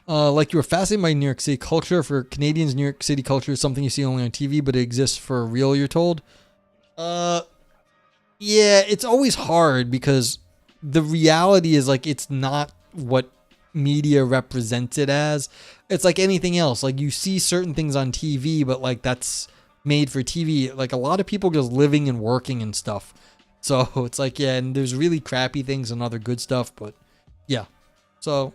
Like you were fascinated by New York City culture. For Canadians, New York City culture is something you see only on TV, but it exists for real, you're told. Yeah, it's always hard because the reality is like it's not what media represents it as. It's like anything else. Like you see certain things on TV, but like that's made for TV. Like a lot of people just living and working and stuff. So it's like, yeah, and there's really crappy things and other good stuff, but yeah. So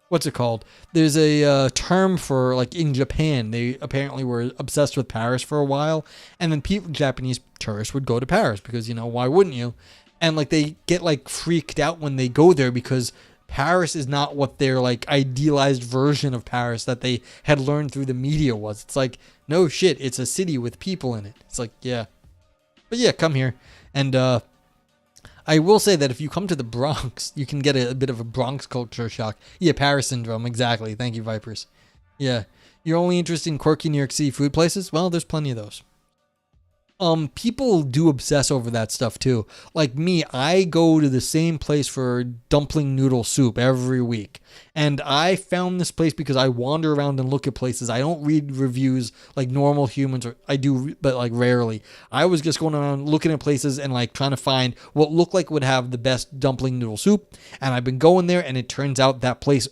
what's it called? There's a term for, like, in Japan, they apparently were obsessed with Paris for a while, and then Japanese tourists would go to Paris because, why wouldn't you? And like they get like freaked out when they go there because Paris is not what their like idealized version of Paris that they had learned through the media was. It's like, no shit, it's a city with people in it. It's like, yeah. But yeah, come here. And I will say that if you come to the Bronx, you can get a bit of a Bronx culture shock. Yeah, Paris syndrome, exactly. Thank you, Vipers. Yeah. You're only interested in quirky New York City food places? Well, there's plenty of those. People do obsess over that stuff too. Like me, I go to the same place for dumpling noodle soup every week. And I found this place because I wander around and look at places. I don't read reviews like normal humans, or I do, but like rarely. I was just going around looking at places and like trying to find what looked like would have the best dumpling noodle soup. And I've been going there, and it turns out that place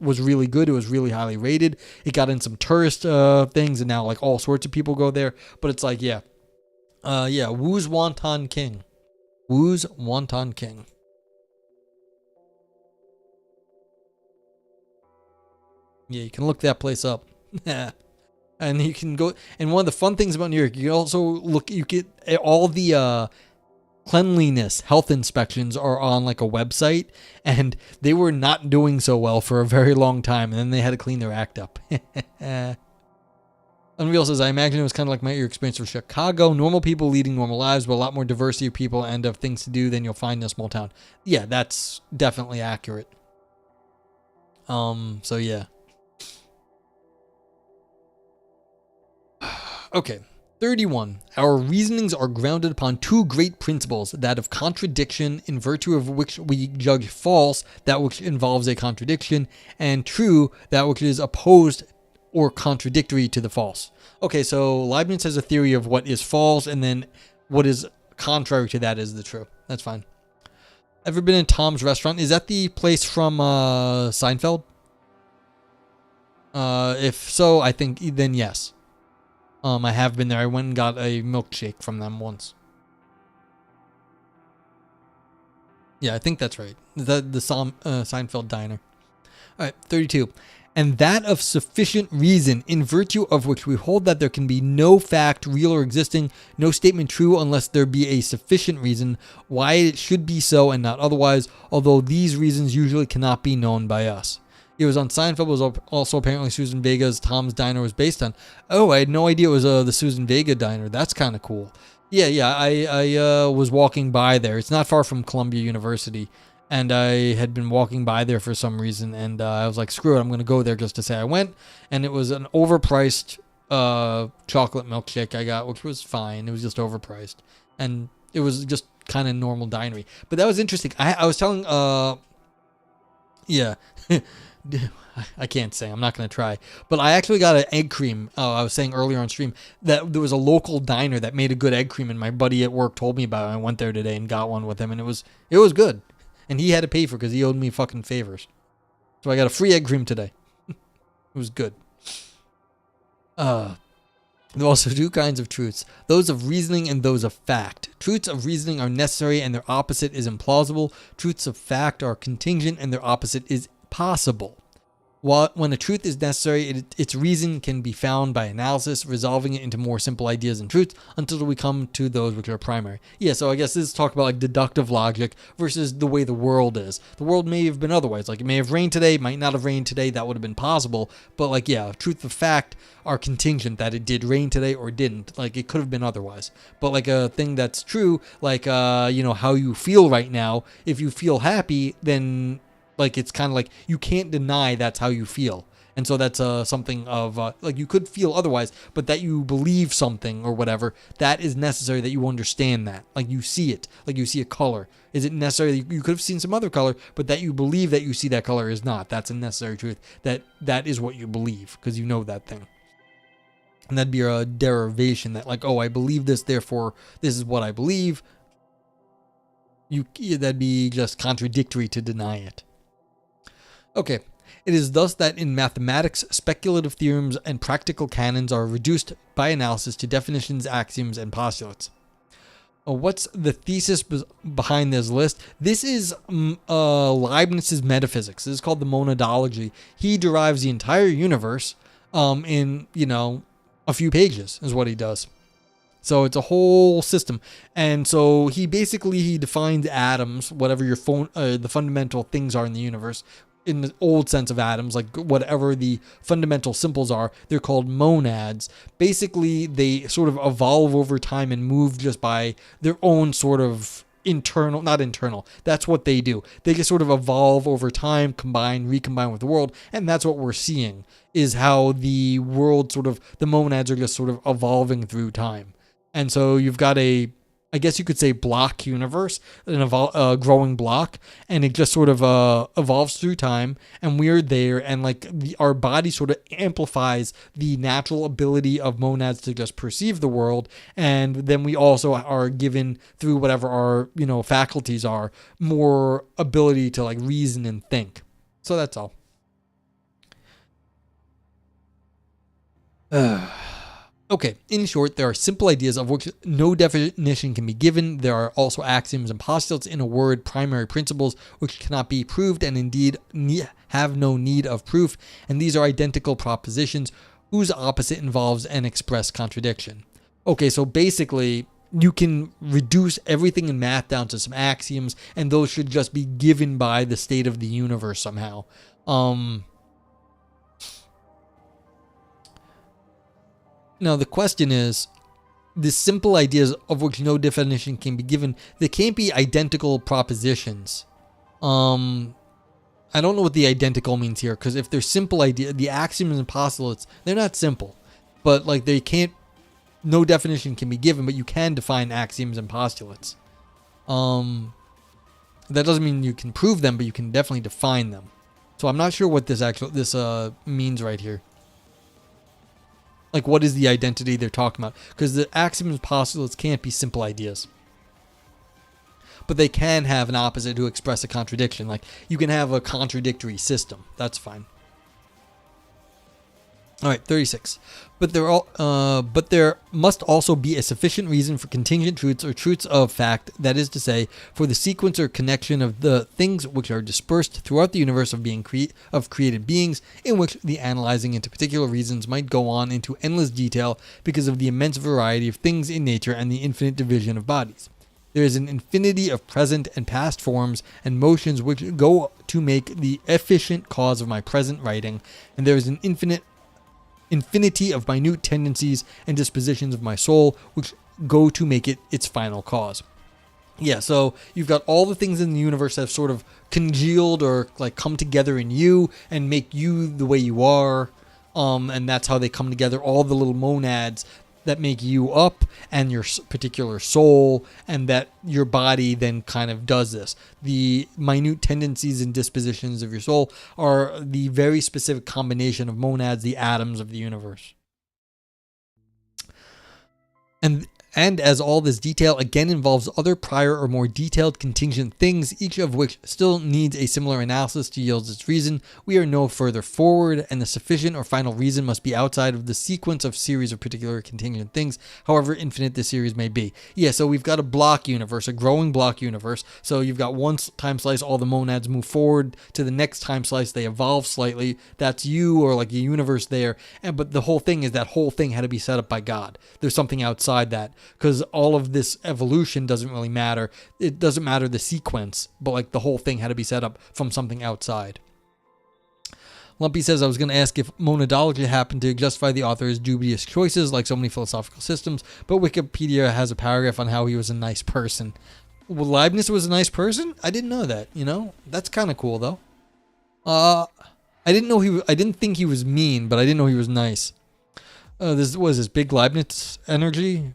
was really good. It was really highly rated. It got in some tourist things, and now like all sorts of people go there. But it's like, yeah. Wu's Wonton King. Wu's Wonton King. Yeah, you can look that place up. And you can go, and one of the fun things about New York, you can also you get all the cleanliness health inspections are on like a website, and they were not doing so well for a very long time, and then they had to clean their act up. Unreal says, I imagine it was kind of like your experience with Chicago. Normal people leading normal lives, but a lot more diversity of people and of things to do than you'll find in a small town. Yeah, that's definitely accurate. So yeah. Okay. 31. Our reasonings are grounded upon two great principles, that of contradiction, in virtue of which we judge false that which involves a contradiction, and true that which is opposed or contradictory to the false. Okay, so Leibniz has a theory of what is false, and then what is contrary to that is the true. That's fine. Ever been in Tom's Restaurant? Is that the place from Seinfeld? If so, I think then yes. I have been there. I went and got a milkshake from them once. Yeah, I think that's right. The Seinfeld diner. All right, 32. And that of sufficient reason, in virtue of which we hold that there can be no fact, real or existing, no statement true unless there be a sufficient reason why it should be so and not otherwise, although these reasons usually cannot be known by us. It was on Seinfeld. It was also apparently Susan Vega's Tom's Diner was based on. Oh, I had no idea it was the Susan Vega Diner. That's kind of cool. Yeah, I was walking by there. It's not far from Columbia University. And I had been walking by there for some reason, and I was like, screw it, I'm going to go there just to say I went. And it was an overpriced chocolate milkshake I got, which was fine. It was just overpriced. And it was just kind of normal dinery. But that was interesting. I was telling, yeah, I can't say. I'm not going to try. But I actually got an egg cream. I was saying earlier on stream that there was a local diner that made a good egg cream, and my buddy at work told me about it. I went there today and got one with him, and it was good. And he had to pay for it because he owed me fucking favors. So I got a free egg cream today. It was good. There are also two kinds of truths. Those of reasoning and those of fact. Truths of reasoning are necessary and their opposite is implausible. Truths of fact are contingent and their opposite is possible. When a truth is necessary, its reason can be found by analysis, resolving it into more simple ideas and truths until we come to those which are primary. Yeah, so I guess this is talk about like deductive logic versus the way the world is. The world may have been otherwise. Like it may have rained today, might not have rained today. That would have been possible. But like, yeah, truth of fact are contingent that it did rain today or didn't. Like it could have been otherwise. But like a thing that's true, like, how you feel right now, if you feel happy, then like it's kind of like you can't deny that's how you feel. And so that's something of like you could feel otherwise, but that you believe something or whatever, that is necessary that you understand that. Like you see it, like you see a color. Is it necessary that you could have seen some other color, but that you believe that you see that color is not. That's a necessary truth. That is what you believe because you know that thing. And that'd be a derivation that like, oh, I believe this, therefore this is what I believe. That'd be just contradictory to deny it. Okay, it is thus that in mathematics, speculative theorems and practical canons are reduced by analysis to definitions, axioms, and postulates. What's the thesis behind this list? This is Leibniz's metaphysics. This is called the monadology. He derives the entire universe in, a few pages is what he does. So it's a whole system. And so he defines atoms, whatever the fundamental things are in the universe, in the old sense of atoms, like whatever the fundamental symbols are, they're called monads. Basically, they sort of evolve over time and move just by their own sort of not internal. That's what they do. They just sort of evolve over time, recombine with the world. And that's what we're seeing, is how the world the monads are just sort of evolving through time. And so you've got I guess you could say block universe, a growing block, and it just sort of evolves through time, and we're there, and our body sort of amplifies the natural ability of monads to just perceive the world, and then we also are given, through whatever our faculties are, more ability to reason and think. So that's all. Okay, in short, there are simple ideas of which no definition can be given. There are also axioms and postulates, in a word, primary principles, which cannot be proved and indeed have no need of proof, and these are identical propositions whose opposite involves an express contradiction. Okay, so basically, you can reduce everything in math down to some axioms, and those should just be given by the state of the universe somehow. Now, the question is, the simple ideas of which no definition can be given, they can't be identical propositions. I don't know what the identical means here, because if they're simple ideas, the axioms and postulates, they're not simple. But, they can't, no definition can be given, but you can define axioms and postulates. That doesn't mean you can prove them, but you can definitely define them. So I'm not sure what this means right here. What is the identity they're talking about? Because the axioms and postulates can't be simple ideas. But they can have an opposite to express a contradiction. You can have a contradictory system. That's fine. All right, 36. But there must also be a sufficient reason for contingent truths or truths of fact, that is to say, for the sequence or connection of the things which are dispersed throughout the universe of being of created beings, in which the analyzing into particular reasons might go on into endless detail because of the immense variety of things in nature and the infinite division of bodies. There is an infinity of present and past forms and motions which go to make the efficient cause of my present writing, and there is an infinity of minute tendencies and dispositions of my soul which go to make it its final cause. Yeah, so you've got all the things in the universe that have sort of congealed or come together in you and make you the way you are, and that's how they come together, all the little monads that make you up and your particular soul, and that your body then kind of does this. The minute tendencies and dispositions of your soul are the very specific combination of monads, the atoms of the universe. And as all this detail again involves other prior or more detailed contingent things, each of which still needs a similar analysis to yield its reason, we are no further forward, and the sufficient or final reason must be outside of the sequence of series of particular contingent things, however infinite the series may be. Yeah, so we've got a block universe, a growing block universe. So you've got one time slice, all the monads move forward to the next time slice, they evolve slightly. That's you, or a universe there. But the whole thing is that whole thing had to be set up by God. There's something outside that. Because all of this evolution doesn't really matter. It doesn't matter the sequence, but the whole thing had to be set up from something outside. Lumpy says, I was going to ask if monadology happened to justify the author's dubious choices like so many philosophical systems, but Wikipedia has a paragraph on how he was a nice person. Well, Leibniz was a nice person? I didn't know that, That's kind of cool, though. I didn't think he was mean, but I didn't know he was nice. This was his big Leibniz energy.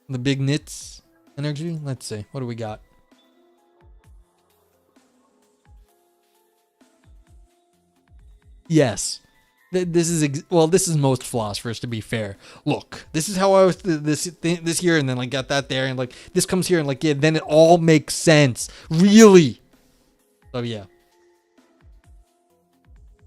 The big nits energy. Let's see. What do we got? Yes. This is most philosophers, to be fair. Look, this is how I was this year, and then got that there, and this comes here, and then it all makes sense. Really. So yeah.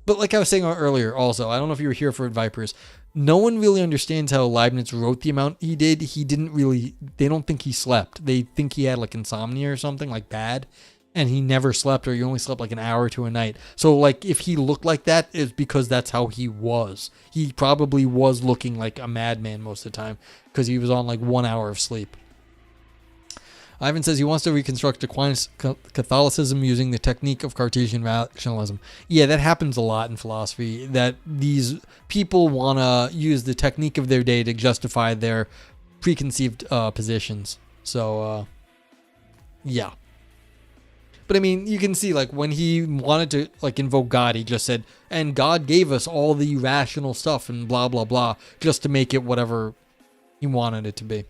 But like I was saying earlier, also, I don't know if you were here for Vipers. No one really understands how Leibniz wrote the amount he did. They don't think he slept. They think he had like insomnia or something like bad. And he never slept, or he only slept like an hour to a night. So like if he looked like that, it's because that's how he was. He probably was looking like a madman most of the time because he was on like 1 hour of sleep. Ivan says he wants to reconstruct Aquinas Catholicism using the technique of Cartesian rationalism. Yeah, that happens a lot in philosophy, that these people want to use the technique of their day to justify their preconceived positions. So, yeah. But I mean, you can see like when he wanted to like invoke God, he just said, and God gave us all the rational stuff and blah, blah, blah, just to make it whatever he wanted it to be.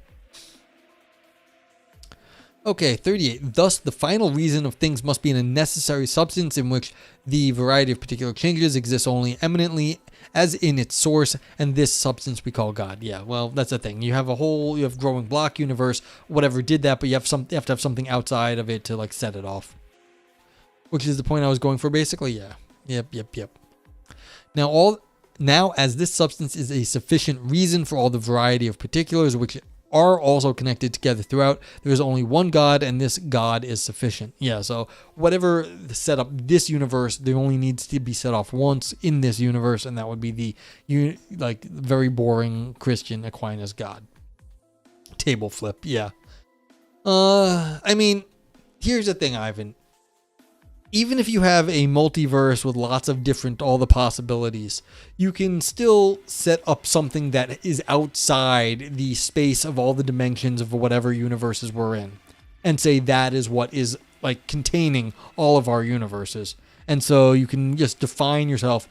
Okay, 38. Thus, the final reason of things must be in a necessary substance in which the variety of particular changes exists only eminently as in its source, and this substance we call God. Yeah, well, that's the thing. You have growing block universe, whatever did that, but you have to have something outside of it to like set it off. Which is the point I was going for, basically. Yeah. Yep. Now, as this substance is a sufficient reason for all the variety of particulars which are also connected together throughout, there is only one God, and this God is sufficient. Yeah, so whatever set up this universe, there only needs to be set off once in this universe, and that would be the very boring Christian Aquinas God. Table flip, yeah. I mean, here's the thing, Ivan. Even if you have a multiverse with lots of all the possibilities, you can still set up something that is outside the space of all the dimensions of whatever universes we're in, and say that is what is like containing all of our universes. And so you can just define yourself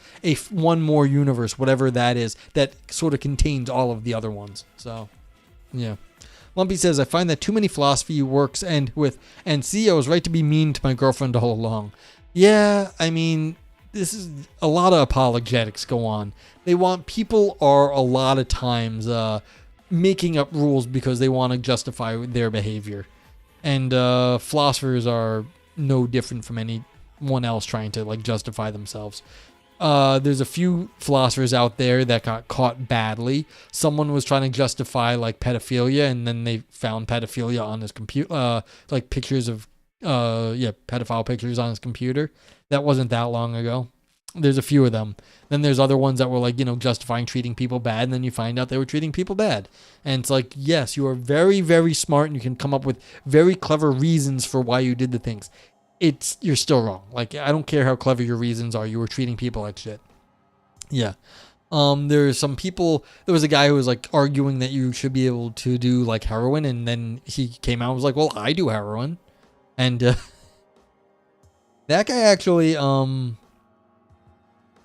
one more universe, whatever that is, that sort of contains all of the other ones. So, yeah. Lumpy says, I find that too many philosophy works end with, and see, I was right to be mean to my girlfriend all along. Yeah, I mean, this is a lot of apologetics go on. People are a lot of times making up rules because they want to justify their behavior. And philosophers are no different from anyone else trying to like justify themselves. There's a few philosophers out there that got caught badly. Someone was trying to justify like pedophilia, and then they found pedophilia on his computer, like pictures of, pedophile pictures on his computer. That wasn't that long ago. There's a few of them. Then there's other ones that were like, justifying treating people bad, and then you find out they were treating people bad. And it's like, yes, you are very, very smart, and you can come up with very clever reasons for why you did the things. You're still wrong. Like, I don't care how clever your reasons are. You were treating people like shit. Yeah. There's some people, there was a guy who was like arguing that you should be able to do like heroin. And then he came out and was like, well, I do heroin. And, that guy actually,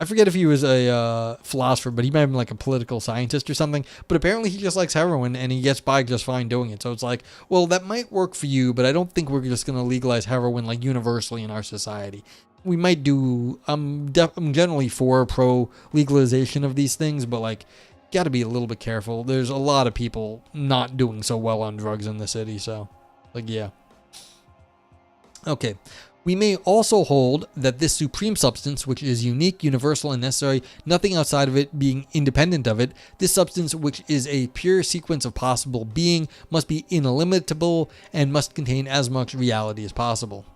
I forget if he was a philosopher, but he might have been like a political scientist or something. But apparently he just likes heroin, and he gets by just fine doing it. So it's like, well, that might work for you, but I don't think we're just going to legalize heroin like universally in our society. We might do, I'm generally pro legalization of these things, but like, got to be a little bit careful. There's a lot of people not doing so well on drugs in the city. So like, yeah. Okay. We may also hold that this supreme substance, which is unique, universal, and necessary, nothing outside of it being independent of it, this substance, which is a pure sequence of possible being, must be inelimitable and must contain as much reality as possible.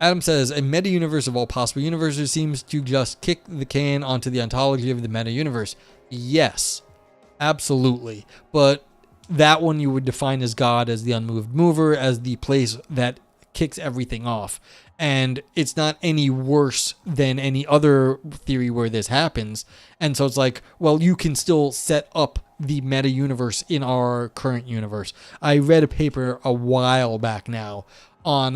Adam says, a meta-universe of all possible universes seems to just kick the can onto the ontology of the meta-universe. Yes, absolutely. But that one you would define as God, as the unmoved mover, as the place that kicks everything off. And it's not any worse than any other theory where this happens. And so it's like, well, you can still set up the meta universe in our current universe. I read a paper a while back now on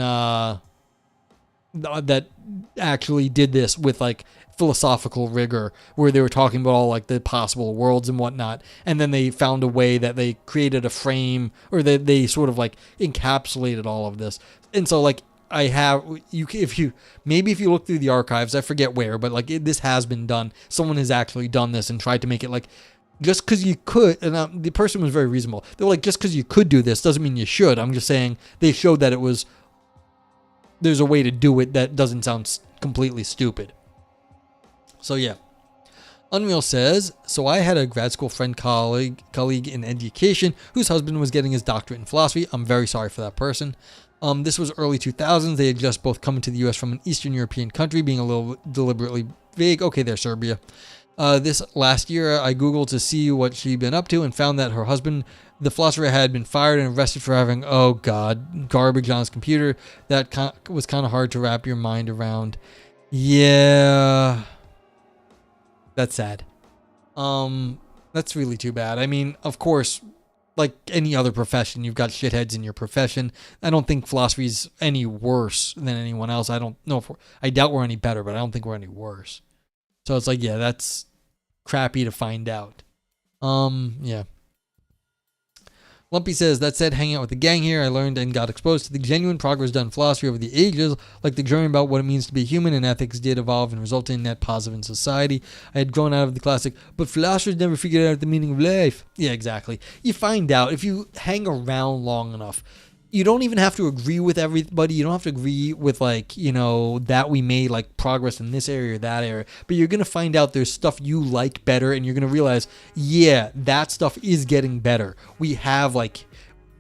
that actually did this with like philosophical rigor, where they were talking about all like the possible worlds and whatnot, and then they found a way that they created a frame, or they sort of like encapsulated all of this. And so like if you look through the archives, I forget where, but like this has been done. Someone has actually done this and tried to make it like, just because you could, and the person was very reasonable. They were like, just because you could do this doesn't mean you should. I'm just saying they showed that there's a way to do it that doesn't sound completely stupid. So yeah. Unreal says, so I had a grad school friend colleague in education whose husband was getting his doctorate in philosophy. I'm very sorry for that person. This was early 2000s. They had just both come into the U.S. from an Eastern European country, being a little deliberately vague. Okay, they're Serbia. This last year, I Googled to see what she'd been up to and found that her husband, the philosopher, had been fired and arrested for having, oh God, garbage on his computer. That was kind of hard to wrap your mind around. Yeah. That's sad. That's really too bad. I mean, of course, like any other profession, you've got shitheads in your profession. I don't think philosophy's any worse than anyone else. I don't know if I doubt we're any better, but I don't think we're any worse. So it's like, yeah, that's crappy to find out. Yeah. Lumpy says, that said, hanging out with the gang here, I learned and got exposed to the genuine progress done in philosophy over the ages, like the journey about what it means to be human, and ethics did evolve and result in net positive in society. I had grown out of the classic, but philosophers never figured out the meaning of life. Yeah, exactly. You find out if you hang around long enough. You don't even have to agree with everybody. You don't have to agree with, like, you know, that we made like progress in this area or that area. But you're going to find out there's stuff you like better, and you're going to realize, yeah, that stuff is getting better. We have like,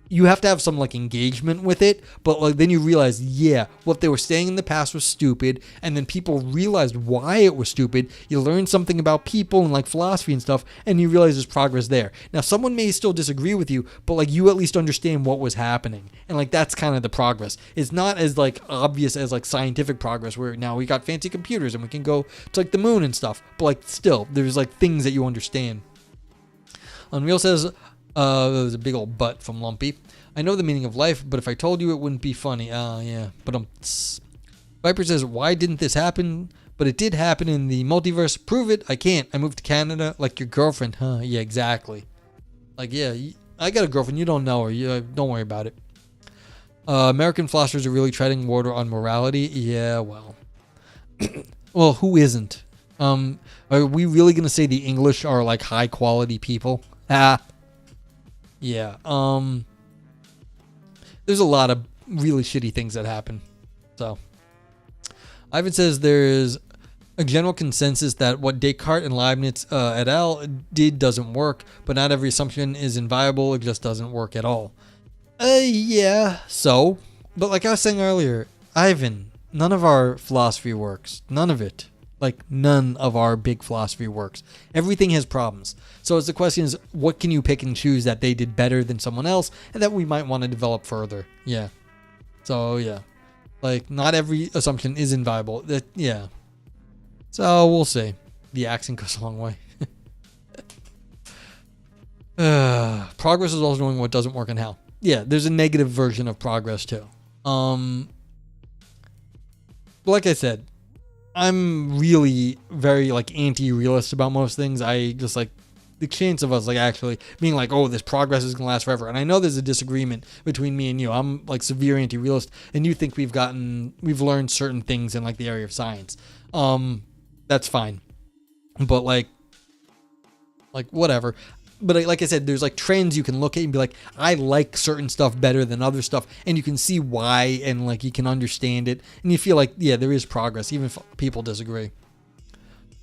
you have to have some like engagement with it, but like then you realize, yeah, what they were saying in the past was stupid, and then people realized why it was stupid. You learn something about people and like philosophy and stuff, and you realize there's progress there. Now, someone may still disagree with you, but like you at least understand what was happening, and like that's kind of the progress. It's not as like obvious as like scientific progress, where now we got fancy computers and we can go to like the moon and stuff, but like still, there's like things that you understand. Unreal says, there's a big old butt from Lumpy. I know the meaning of life, but if I told you, it wouldn't be funny. Yeah. But Viper says, why didn't this happen? But it did happen in the multiverse. Prove it. I can't. I moved to Canada like your girlfriend. Huh? Yeah, exactly. Like, yeah, I got a girlfriend. You don't know her. Don't worry about it. American philosophers are really treading water on morality. Yeah, well. Well, who isn't? Are we really going to say the English are like high quality people? Yeah. There's a lot of really shitty things that happen. So, Ivan says there's a general consensus that what Descartes and Leibniz et al. Did doesn't work, but not every assumption is inviolable. It just doesn't work at all. Yeah. So, but like I was saying earlier, Ivan, none of our philosophy works. None of it. Like, none of our big philosophy works. Everything has problems. So the question is, what can you pick and choose that they did better than someone else and that we might want to develop further? Yeah. So, yeah. Like, not every assumption is inviolable. Yeah. So, we'll see. The accent goes a long way. Progress is also knowing what doesn't work and how. Yeah, there's a negative version of progress, too. Like I said, I'm really very like anti-realist about most things. I just like the chance of us like actually being like, oh, this progress is gonna last forever. And I know there's a disagreement between me and you. I'm like severe anti-realist, and you think we've learned certain things in like the area of science. That's fine, but like whatever. But like I said, there's like trends you can look at and be like, I like certain stuff better than other stuff, and you can see why, and like you can understand it, and you feel like, yeah, there is progress, even if people disagree.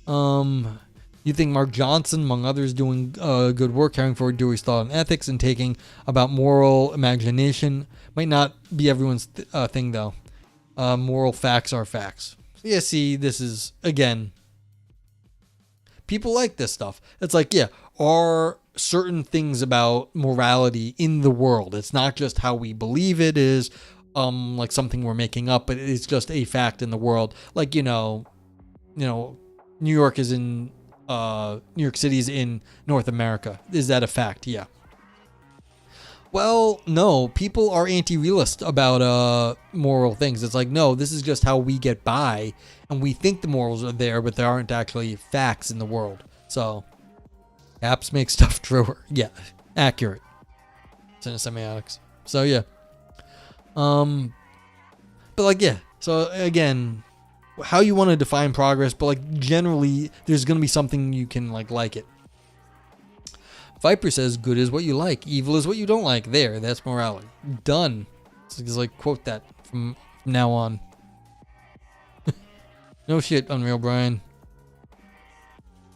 You think Mark Johnson, among others, doing good work carrying forward Dewey's thought on ethics and taking about moral imagination might not be everyone's thing though. Moral facts are facts. So yeah, see, this is again. People like this stuff. It's like, yeah, are certain things about morality in the world. It's not just how we believe it is, like something we're making up, but it's just a fact in the world. Like, you know, New York is in, New York City is in North America. Is that a fact? Yeah. Well, no, people are anti-realist about moral things. It's like, no, this is just how we get by, and we think the morals are there, but there aren't actually facts in the world. So, apps make stuff truer. Yeah, accurate. It's in semiotics. So, yeah. But like, yeah. So, again, how you want to define progress, but like, generally, there's going to be something you can like it. Viper says, good is what you like. Evil is what you don't like. There, that's morality. Done. So just like quote that from now on. No shit, Unreal Brian.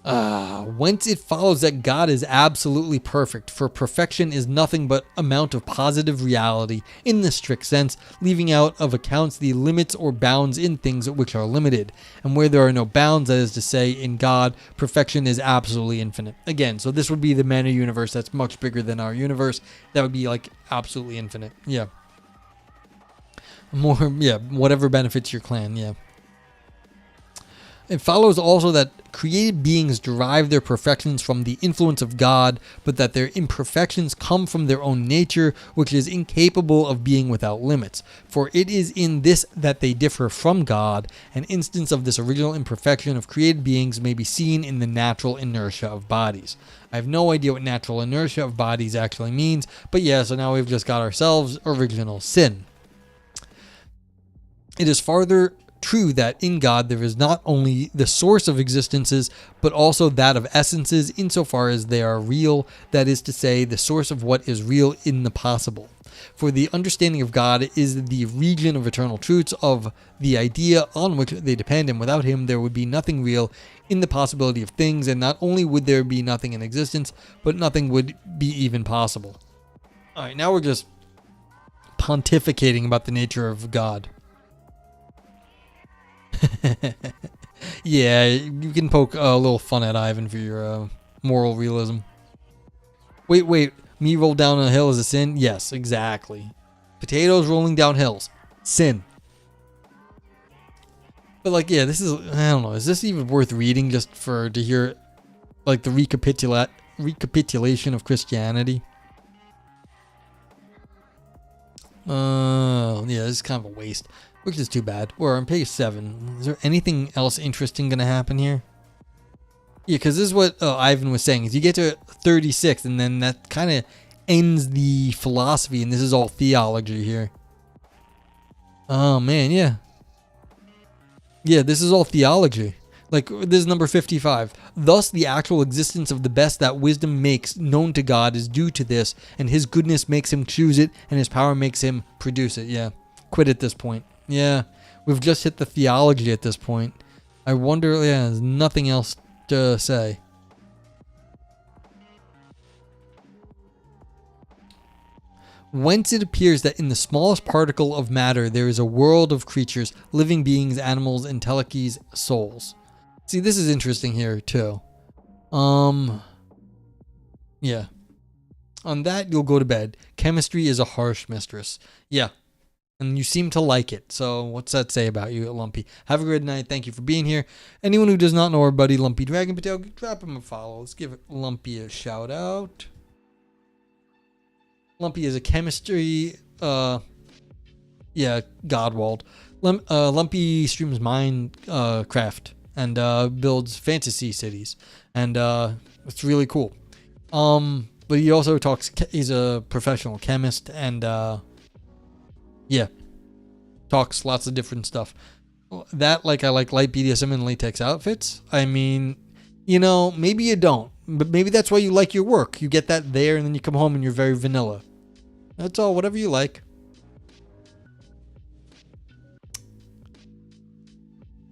Whence it follows that God is absolutely perfect, for perfection is nothing but amount of positive reality in the strict sense, leaving out of accounts the limits or bounds in things which are limited. And where there are no bounds, that is to say, in God, perfection is absolutely infinite. Again, so this would be the mana universe that's much bigger than our universe. That would be like absolutely infinite. Yeah. More, yeah, whatever benefits your clan, yeah. It follows also that created beings derive their perfections from the influence of God, but that their imperfections come from their own nature, which is incapable of being without limits. For it is in this that they differ from God. An instance of this original imperfection of created beings may be seen in the natural inertia of bodies. I have no idea what natural inertia of bodies actually means, but yeah, so now we've just got ourselves original sin. It is farther true that in God there is not only the source of existences, but also that of essences insofar as they are real, that is to say, the source of what is real in the possible. For the understanding of God is the region of eternal truths of the idea on which they depend, and without him there would be nothing real in the possibility of things, and not only would there be nothing in existence, but nothing would be even possible. Alright, now we're just pontificating about the nature of God. Yeah, you can poke a little fun at Ivan for your moral realism. Wait, me roll down a hill is a sin? Yes, exactly. Potatoes rolling down hills, sin. But like, yeah, this is, I don't know, is this even worth reading just to hear like the recapitulation of Christianity? Yeah, this is kind of a waste. Which is too bad. We're on page 7. Is there anything else interesting going to happen here? Yeah, because this is what Ivan was saying. Is you get to 36, and then that kind of ends the philosophy, and this is all theology here. Oh, man, yeah. Yeah, this is all theology. Like, this is number 55. Thus, the actual existence of the best that wisdom makes known to God is due to this, and his goodness makes him choose it, and his power makes him produce it. Yeah, quit at this point. Yeah, we've just hit the theology at this point. I wonder, yeah, there's nothing else to say. Whence it appears that in the smallest particle of matter there is a world of creatures, living beings, animals, entelechies, souls. See, this is interesting here too. Yeah. On that, you'll go to bed. Chemistry is a harsh mistress. Yeah. And you seem to like it. So what's that say about you, Lumpy? Have a good night. Thank you for being here. Anyone who does not know our buddy Lumpy Dragon Patel, drop him a follow. Let's give Lumpy a shout out. Lumpy is a chemistry, Godwald. Lumpy streams Minecraft and builds fantasy cities. And it's really cool. But he also he's a professional chemist and yeah, talks lots of different stuff. That, like, I like light BDSM and latex outfits. I mean, you know, maybe you don't, but maybe that's why you like your work. You get that there, and then you come home and you're very vanilla. That's all, whatever you like.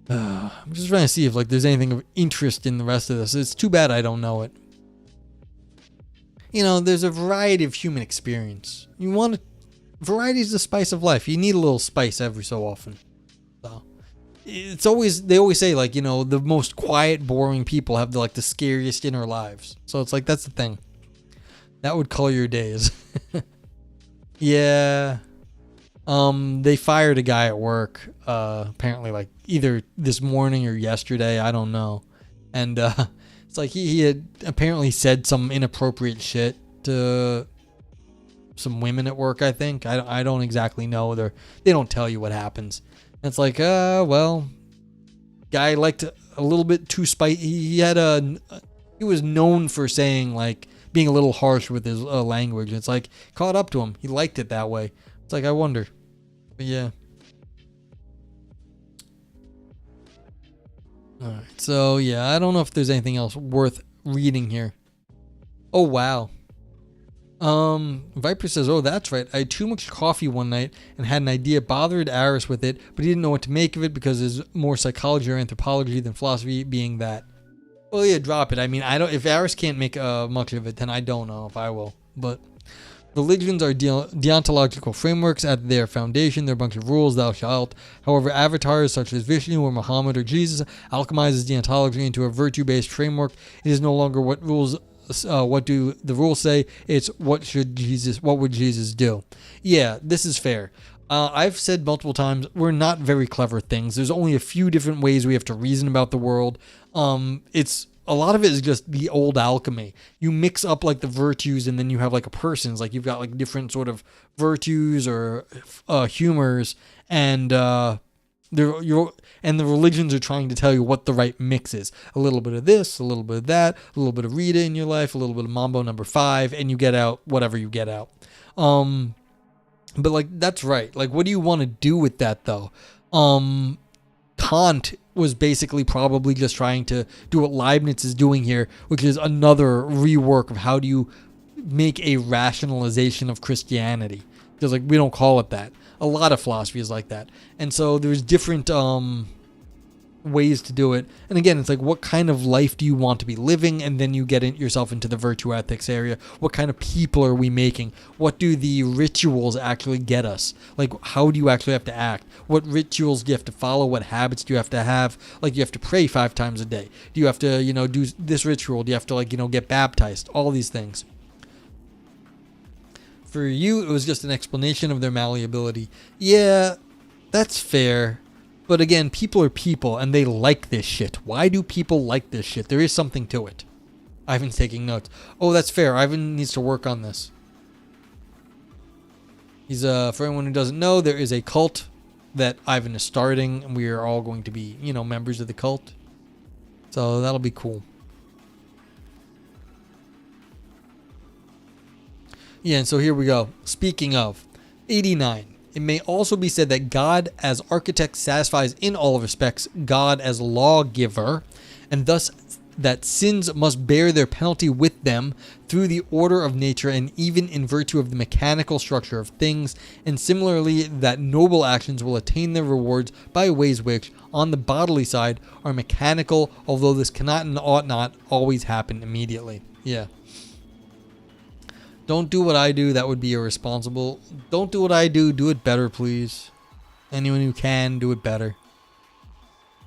I'm just trying to see if like there's anything of interest in the rest of this. It's too bad I don't know it. You know, there's a variety of human experience. You want to... Variety is the spice of life. You need a little spice every so often. So it's always, they always say, like, you know, the most quiet, boring people have the scariest inner lives. So it's like, that's the thing. That would color your days. Yeah. They fired a guy at work, apparently like either this morning or yesterday, I don't know. And it's like he had apparently said some inappropriate shit to some women at work, I think. I don't exactly know. They don't tell you what happens. And it's like, well, guy liked a little bit too spicy. He was known for saying, like, being a little harsh with his language. It's like, caught up to him. He liked it that way. It's like, I wonder. But yeah. Alright, so yeah, I don't know if there's anything else worth reading here. Oh, wow. Viper says, oh, that's right. I had too much coffee one night and had an idea, bothered Aris with it, but he didn't know what to make of it because there's more psychology or anthropology than philosophy being that. Well, yeah, drop it. I mean, I don't. If Aris can't make much of it, then I don't know if I will. But religions are deontological frameworks at their foundation. They're a bunch of rules, thou shalt. However, avatars such as Vishnu or Muhammad or Jesus alchemizes deontology into a virtue-based framework. It is no longer what rules. What do the rules say? It's what would Jesus do? Yeah, this is fair. I've said multiple times, we're not very clever things. There's only a few different ways we have to reason about the world. It's a lot of it is just the old alchemy. You mix up like the virtues, and then you have like a person's. Like you've got like different sort of virtues or humors, and the religions are trying to tell you what the right mix is. A little bit of this, a little bit of that, a little bit of Rita in your life, a little bit of Mambo number 5, and you get out whatever you get out. But like that's right. Like what do you want to do with that though? Kant was basically probably just trying to do what Leibniz is doing here, which is another rework of how do you make a rationalization of Christianity. Because like we don't call it that. A lot of philosophy is like that. And so there's different ways to do it. And again, it's like what kind of life do you want to be living? And then you get yourself into the virtue ethics area. What kind of people are we making? What do the rituals actually get us? Like how do you actually have to act? What rituals do you have to follow? What habits do you have to have? Like you have to pray 5 times a day. Do you have to, do this ritual? Do you have to get baptized? All these things. For you, it was just an explanation of their malleability. Yeah, that's fair. But again, people are people, and they like this shit. Why do people like this shit? There is something to it. Ivan's taking notes. Oh, that's fair. Ivan needs to work on this. He's for anyone who doesn't know, there is a cult that Ivan is starting, and we are all going to be, members of the cult. So that'll be cool. Yeah, and so here we go. Speaking of, 89. It may also be said that God as architect satisfies in all respects God as lawgiver, and thus that sins must bear their penalty with them through the order of nature and even in virtue of the mechanical structure of things, and similarly that noble actions will attain their rewards by ways which, on the bodily side, are mechanical, although this cannot and ought not always happen immediately. Yeah. Don't do what I do. That would be irresponsible. Don't do what I do. Do it better, please. Anyone who can, do it better.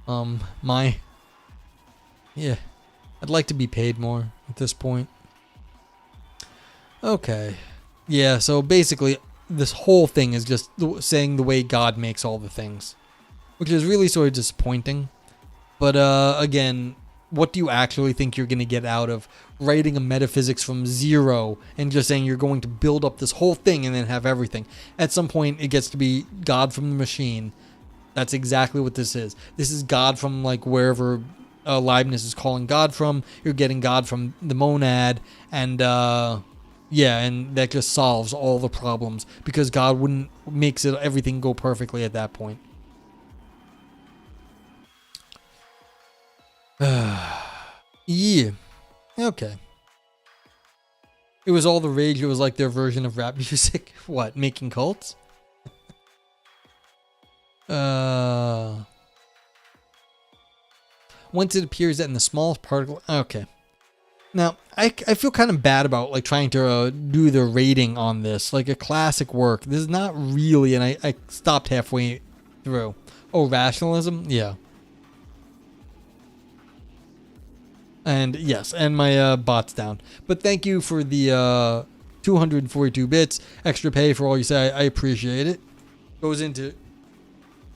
Yeah. I'd like to be paid more at this point. Okay. Yeah, so basically, this whole thing is just saying the way God makes all the things. Which is really sort of disappointing. But, again, what do you actually think you're going to get out of writing a metaphysics from zero and just saying you're going to build up this whole thing and then have everything? At some point, it gets to be God from the machine. That's exactly what this is. This is God from like wherever Leibniz is calling God from. You're getting God from the monad, and and that just solves all the problems because God makes everything go perfectly at that point. Yeah. Okay. It was all the rage. It was like their version of rap music. What? Making cults? Once it appears that in the smallest particle... Okay. Now, I feel kind of bad about like trying to do the rating on this. Like a classic work. This is not really... And I stopped halfway through. Oh, rationalism? Yeah. And yes, and my bot's down. But thank you for the 242 bits. Extra pay for all you say. I appreciate it. Goes into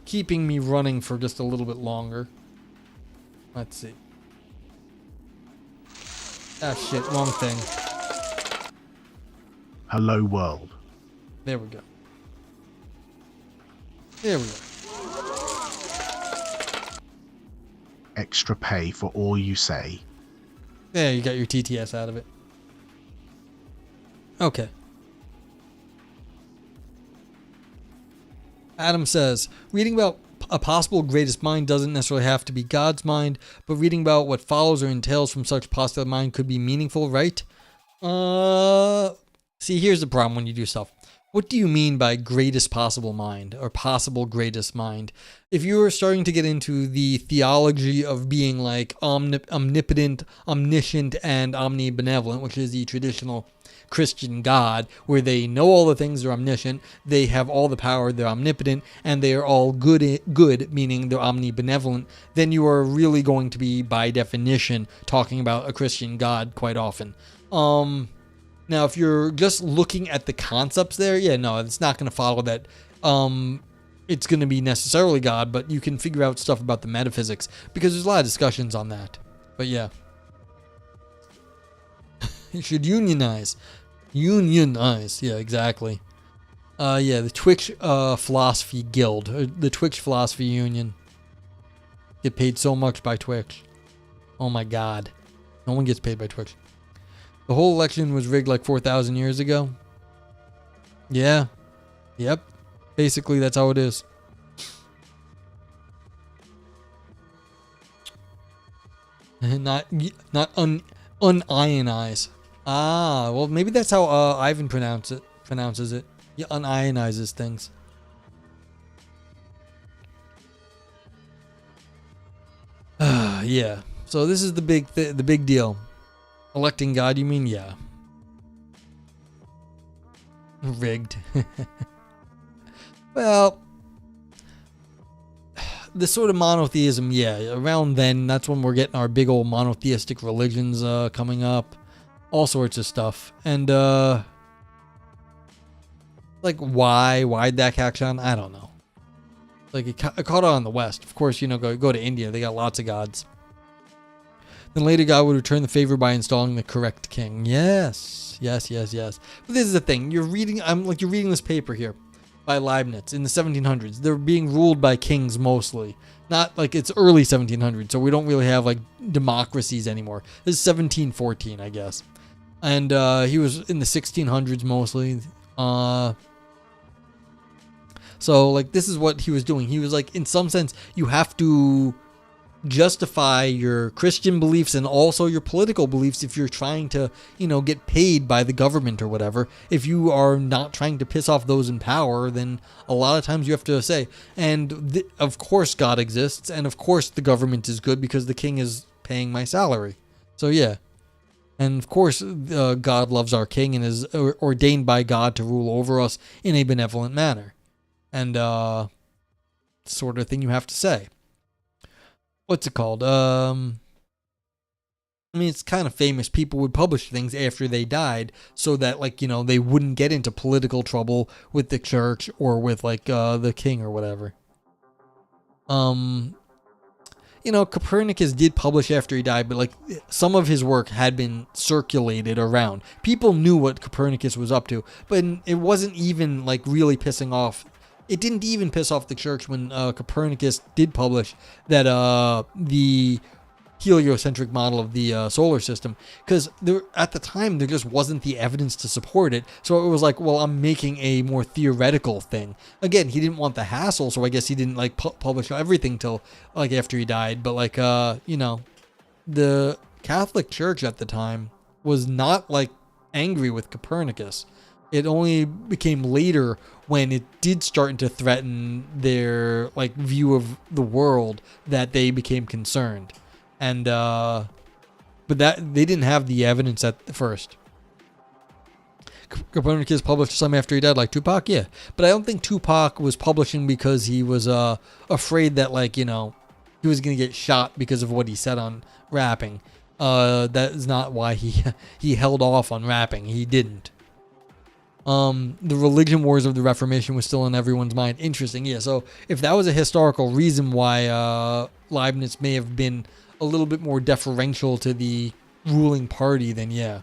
keeping me running for just a little bit longer. Let's see. Ah, shit. Wrong thing. Hello, world. There we go. There we go. Extra pay for all you say. Yeah, you got your TTS out of it. Okay. Adam says, reading about a possible greatest mind doesn't necessarily have to be God's mind, but reading about what follows or entails from such postulate mind could be meaningful, right? See, here's the problem when you do stuff. What do you mean by greatest possible mind or possible greatest mind? If you are starting to get into the theology of being like omnipotent, omniscient, and omnibenevolent, which is the traditional Christian God, where they know all the things, they're omniscient, they have all the power, they're omnipotent, and they are all good, meaning they're omnibenevolent, then you are really going to be, by definition, talking about a Christian God quite often. Now, if you're just looking at the concepts there, yeah, no, it's not going to follow that it's going to be necessarily God, but you can figure out stuff about the metaphysics, because there's a lot of discussions on that. But yeah. You should unionize. Unionize. Yeah, exactly. Yeah, the Twitch Philosophy Guild, or the Twitch Philosophy Union. Get paid so much by Twitch. Oh my god. No one gets paid by Twitch. The whole election was rigged like 4,000 years ago. Yeah. Yep. Basically, that's how it is. not unionized. Ah, well, maybe that's how Ivan pronounces it. He unionizes things. Yeah. So this is the big deal. Electing God, you mean? Yeah. Rigged. Well, the sort of monotheism, yeah, around then, that's when we're getting our big old monotheistic religions coming up. All sorts of stuff. And, like, why'd that catch on? I don't know. Like, it caught on in the West. Of course, you know, go to India. They got lots of gods. Then later God would return the favor by installing the correct king. Yes. But this is the thing. You're reading this paper here by Leibniz in the 1700s. They're being ruled by kings mostly. Not like it's early 1700s, so we don't really have like democracies anymore. This is 1714, I guess. And he was in the 1600s mostly. So like this is what he was doing. He was like, in some sense, you have to justify your Christian beliefs and also your political beliefs if you're trying to, you know, get paid by the government or whatever. If you are not trying to piss off those in power, then a lot of times you have to say, and of course God exists, and of course the government is good because the king is paying my salary. So yeah. And of course God loves our king and is ordained by God to rule over us in a benevolent manner. And sort of thing you have to say. What's it called? I mean, it's kind of famous. People would publish things after they died so that, like, you know, they wouldn't get into political trouble with the church or with, like, the king or whatever. You know, Copernicus did publish after he died, but, like, some of his work had been circulated around. People knew what Copernicus was up to, but it wasn't even, like, really pissing off. It didn't even piss off the church when Copernicus did publish that the heliocentric model of the solar system, because at the time there just wasn't the evidence to support it. So it was like, well, I'm making a more theoretical thing. Again, he didn't want the hassle, so I guess he didn't like publish everything till like after he died. But like you know, the Catholic Church at the time was not like angry with Copernicus. It only became later when it did start to threaten their like view of the world that they became concerned. And but that they didn't have the evidence at first. Copernicus published some after he died, like Tupac, yeah. But I don't think Tupac was publishing because he was afraid that, like, you know, he was gonna get shot because of what he said on rapping. That is not why he held off on rapping. He didn't. The religion wars of the Reformation was still in everyone's mind. Interesting, yeah. So if that was a historical reason why Leibniz may have been a little bit more deferential to the ruling party, then yeah.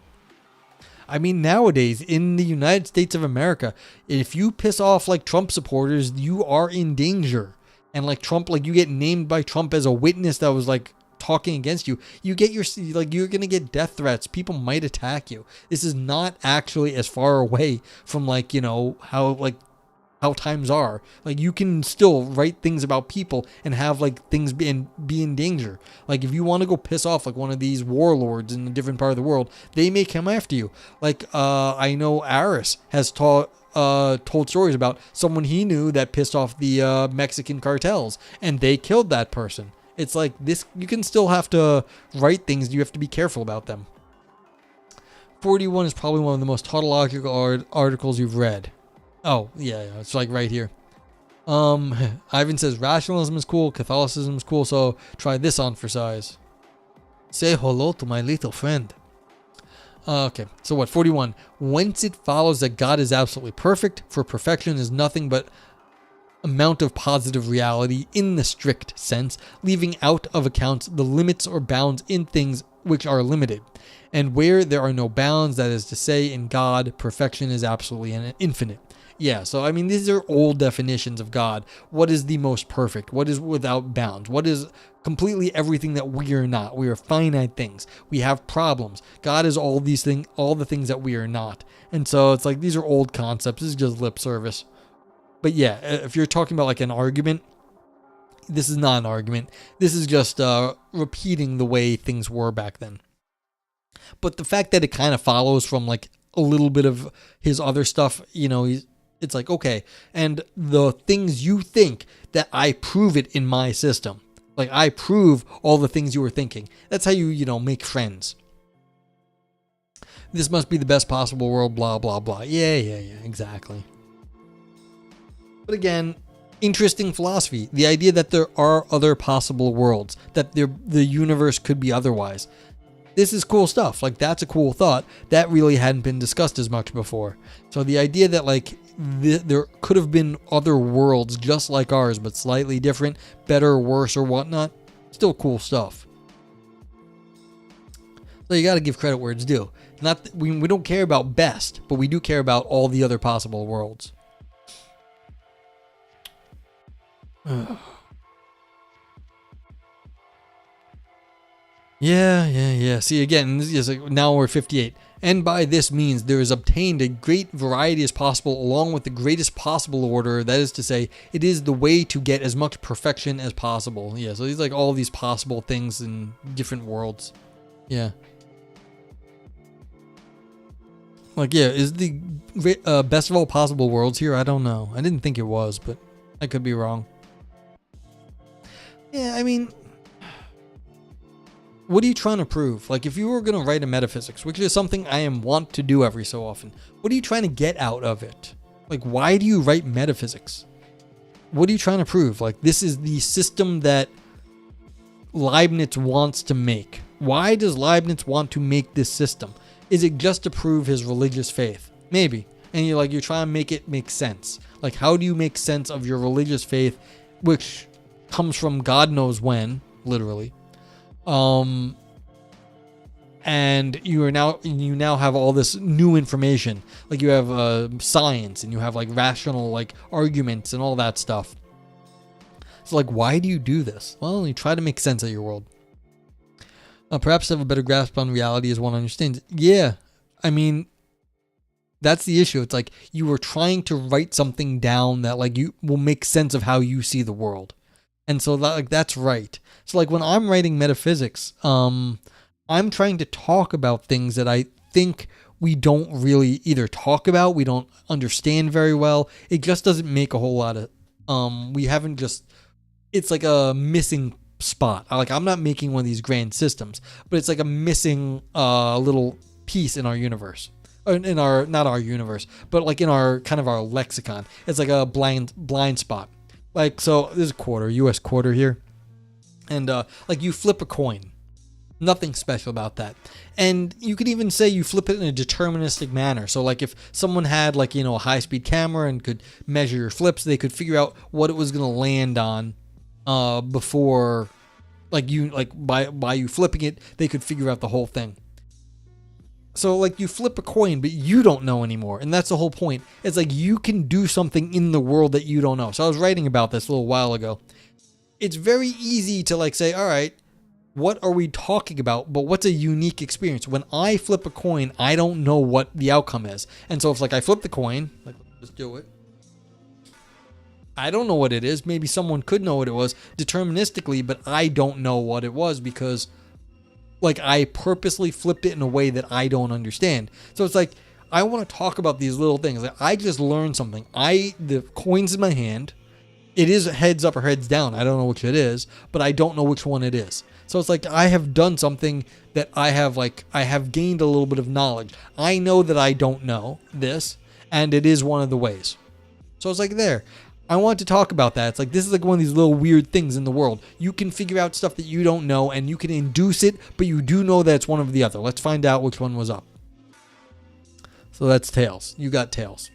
I mean, nowadays in the United States of America, if you piss off like Trump supporters, you are in danger. And like Trump, like you get named by Trump as a witness that was like talking against you, you get your, like, you're gonna get death threats. People might attack you. This is not actually as far away from, like, you know, how times are. Like, you can still write things about people and have like things be in danger. Like, if you want to go piss off like one of these warlords in a different part of the world, they may come after you. Like I know Aris has told stories about someone he knew that pissed off the Mexican cartels, and they killed that person. It's like this. You can still have to write things. You have to be careful about them. 41 is probably one of the most tautological articles you've read. Oh, yeah, it's like right here. Ivan says rationalism is cool, Catholicism is cool, so try this on for size. Say hello to my little friend. Okay, so what, 41. Whence it follows that God is absolutely perfect, for perfection is nothing but amount of positive reality in the strict sense, leaving out of account the limits or bounds in things which are limited. And where there are no bounds, that is to say, in God, perfection is absolutely infinite. Yeah, so I mean, these are old definitions of God. What is the most perfect? What is without bounds? What is completely everything that we are not? We are finite things. We have problems. God is all these things, all the things that we are not. And so it's like, these are old concepts. This is just lip service. But yeah, if you're talking about like an argument, this is not an argument. This is just repeating the way things were back then. But the fact that it kind of follows from like a little bit of his other stuff, you know, it's like, okay, and the things you think, that I prove it in my system. Like, I prove all the things you were thinking. That's how you know, make friends. This must be the best possible world, blah, blah, blah. Yeah, exactly. But again, interesting philosophy. The idea that there are other possible worlds, that the universe could be otherwise. This is cool stuff. Like, that's a cool thought. That really hadn't been discussed as much before. So the idea that, like, there could have been other worlds just like ours, but slightly different, better, worse, or whatnot, still cool stuff. So you got to give credit where it's due. Not we don't care about best, but we do care about all the other possible worlds. Yeah. See, again, this is like, now we're 58. And by this means there is obtained a great variety as possible, along with the greatest possible order. That is to say, it is the way to get as much perfection as possible. Yeah, so these like all these possible things in different worlds. Yeah. Like, yeah, is the best of all possible worlds here? I don't know. I didn't think it was, but I could be wrong. Yeah, I mean, what are you trying to prove? Like, if you were going to write a metaphysics, which is something I want to do every so often, what are you trying to get out of it? Like, why do you write metaphysics? What are you trying to prove? Like, this is the system that Leibniz wants to make. Why does Leibniz want to make this system? Is it just to prove his religious faith? Maybe. And you're trying to make it make sense. Like, how do you make sense of your religious faith, which comes from God knows when, literally? And you now have all this new information. Like, you have science, and you have like rational like arguments and all that stuff. So like, why do you do this? Well, you try to make sense of your world. Perhaps to have a better grasp on reality as one understands. Yeah, I mean, that's the issue. It's like you were trying to write something down that like you will make sense of how you see the world. And so that, like, that's right. So like when I'm writing metaphysics, I'm trying to talk about things that I think we don't really either talk about, we don't understand very well. It just doesn't make a whole lot of, it's like a missing spot. Like, I'm not making one of these grand systems, but it's like a missing little piece in our universe. In our, not our universe, but like in our kind of our lexicon. It's like a blind spot. Like, so there's a quarter, US quarter here. And like you flip a coin. Nothing special about that. And you could even say you flip it in a deterministic manner. So like if someone had like, you know, a high-speed camera and could measure your flips, they could figure out what it was going to land on before, like by you flipping it, they could figure out the whole thing. So like you flip a coin, but you don't know anymore. And that's the whole point. It's like you can do something in the world that you don't know. So I was writing about this a little while ago. It's very easy to like say, all right, what are we talking about? But what's a unique experience? When I flip a coin, I don't know what the outcome is. And so if like I flip the coin, like let's do it. I don't know what it is. Maybe someone could know what it was deterministically, but I don't know what it was because like I purposely flipped it in a way that I don't understand. So it's like I want to talk about these little things. Like, I just learned something. The coin's in my hand. It is heads up or heads down. I don't know which it is, but I don't know which one it is. So it's like I have done something that I have gained a little bit of knowledge. I know that I don't know this, and it is one of the ways. So it's like there. I want to talk about that. It's like this is like one of these little weird things in the world. You can figure out stuff that you don't know, and you can induce it, but you do know that it's one of the other. Let's find out which one was up. So that's tails. You got tails.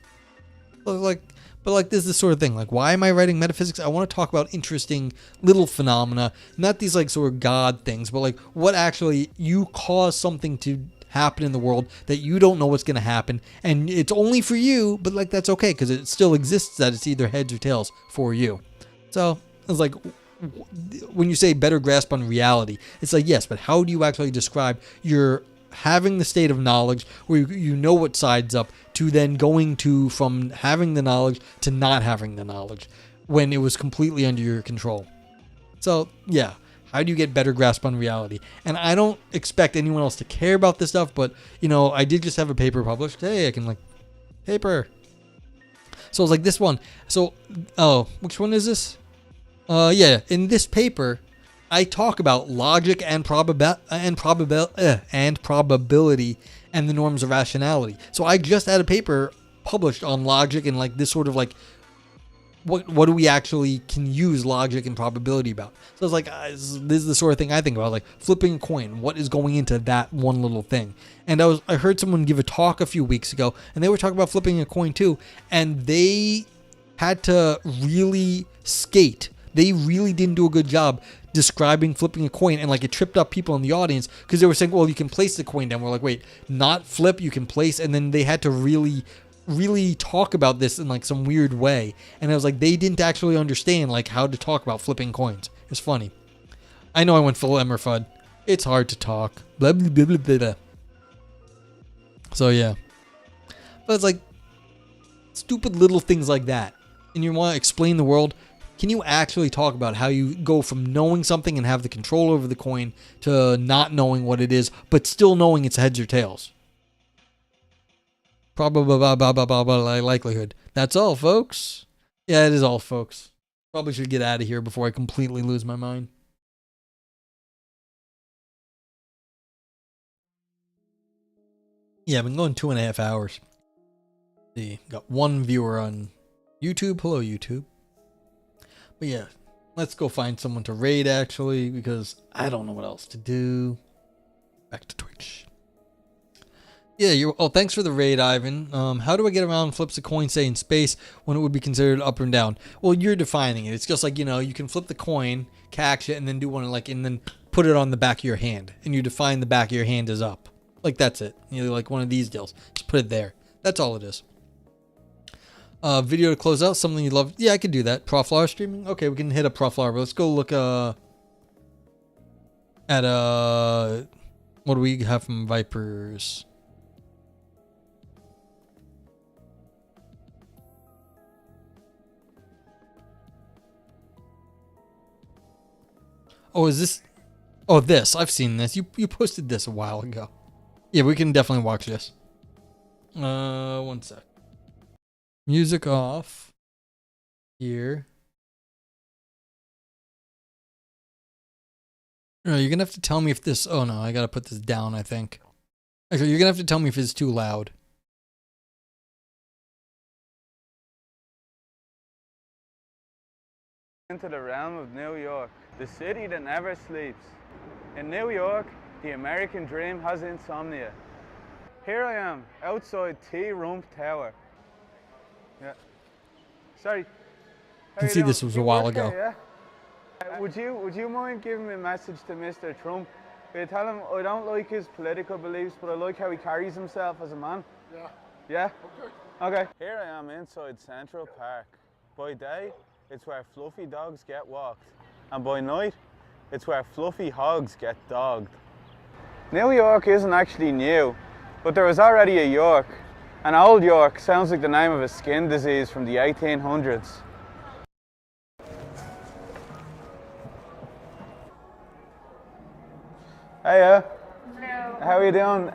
But this is the sort of thing. Like, why am I writing metaphysics? I want to talk about interesting little phenomena, not these like sort of God things, but like what actually you cause something to happen in the world that you don't know what's going to happen, and it's only for you, but like that's okay because it still exists that it's either heads or tails for you. So it's like when you say better grasp on reality, it's like yes, but how do you actually describe your having the state of knowledge where you know what side's up to then going to from having the knowledge to not having the knowledge when it was completely under your control. So yeah, how do you get better grasp on reality? And I don't expect anyone else to care about this stuff, but you know, I did just have a paper published. Hey, I can like paper. So it's like this one. So which one is this? Yeah, in this paper I talk about logic and probability and the norms of rationality. So I just had a paper published on logic and like this sort of like what do we actually can use logic and probability about. So it's like this is the sort of thing I think about, like flipping a coin. What is going into that one little thing? And I heard someone give a talk a few weeks ago, and they were talking about flipping a coin too, and they had to really skate. They really didn't do a good job describing flipping a coin, and like it tripped up people in the audience because they were saying, well, you can place the coin down. We're like, wait, not flip, you can place. And then they had to really talk about this in like some weird way, and I was like, they didn't actually understand like how to talk about flipping coins. It's funny. I know I went full Emmer Fudd. It's hard to talk. Blah, blah, blah, blah, blah, blah. So yeah, but it's like stupid little things like that, and you want to explain the world. Can you actually talk about how you go from knowing something and have the control over the coin to not knowing what it is, but still knowing it's heads or tails? Probably likelihood. That's all, folks. Yeah, it is all, folks. Probably should get out of here before I completely lose my mind. Yeah, I've been going 2.5 hours. See, got one viewer on YouTube. Hello, YouTube. But yeah, let's go find someone to raid actually, because I don't know what else to do. Back to Twitch. Yeah, thanks for the raid, Ivan. How do I get around flips a coin, say in space, when it would be considered up and down? Well, you're defining it. It's just like, you know, you can flip the coin, catch it, and then do one like, and then put it on the back of your hand, and you define the back of your hand as up. Like that's it. You know, like one of these deals. Just put it there. That's all it is. Video to close out, something you love. Yeah, I could do that. Proflar streaming. Okay, we can hit up Proflar. But let's go look at what do we have from Vipers? Oh, is this? Oh, this. I've seen this. You posted this a while ago. Yeah, we can definitely watch this. One sec. Music off. Here. No, you're gonna have to tell me if this. Oh no, I gotta put this down, I think. Actually, you're gonna have to tell me if it's too loud. Into the realm of New York, the city that never sleeps. In New York, the American dream has insomnia. Here I am, outside Tea Room Tower. Yeah. Sorry. I can see this was a while ago. Here, yeah? Would you mind giving me a message to Mr. Trump? Tell him I don't like his political beliefs, but I like how he carries himself as a man. Yeah. Yeah? Okay. Here I am inside Central Park. By day, it's where fluffy dogs get walked. And by night, it's where fluffy hogs get dogged. New York isn't actually new, but there was already a York. And Old York sounds like the name of a skin disease from the 1800s. Hey, Hello. how are you doing?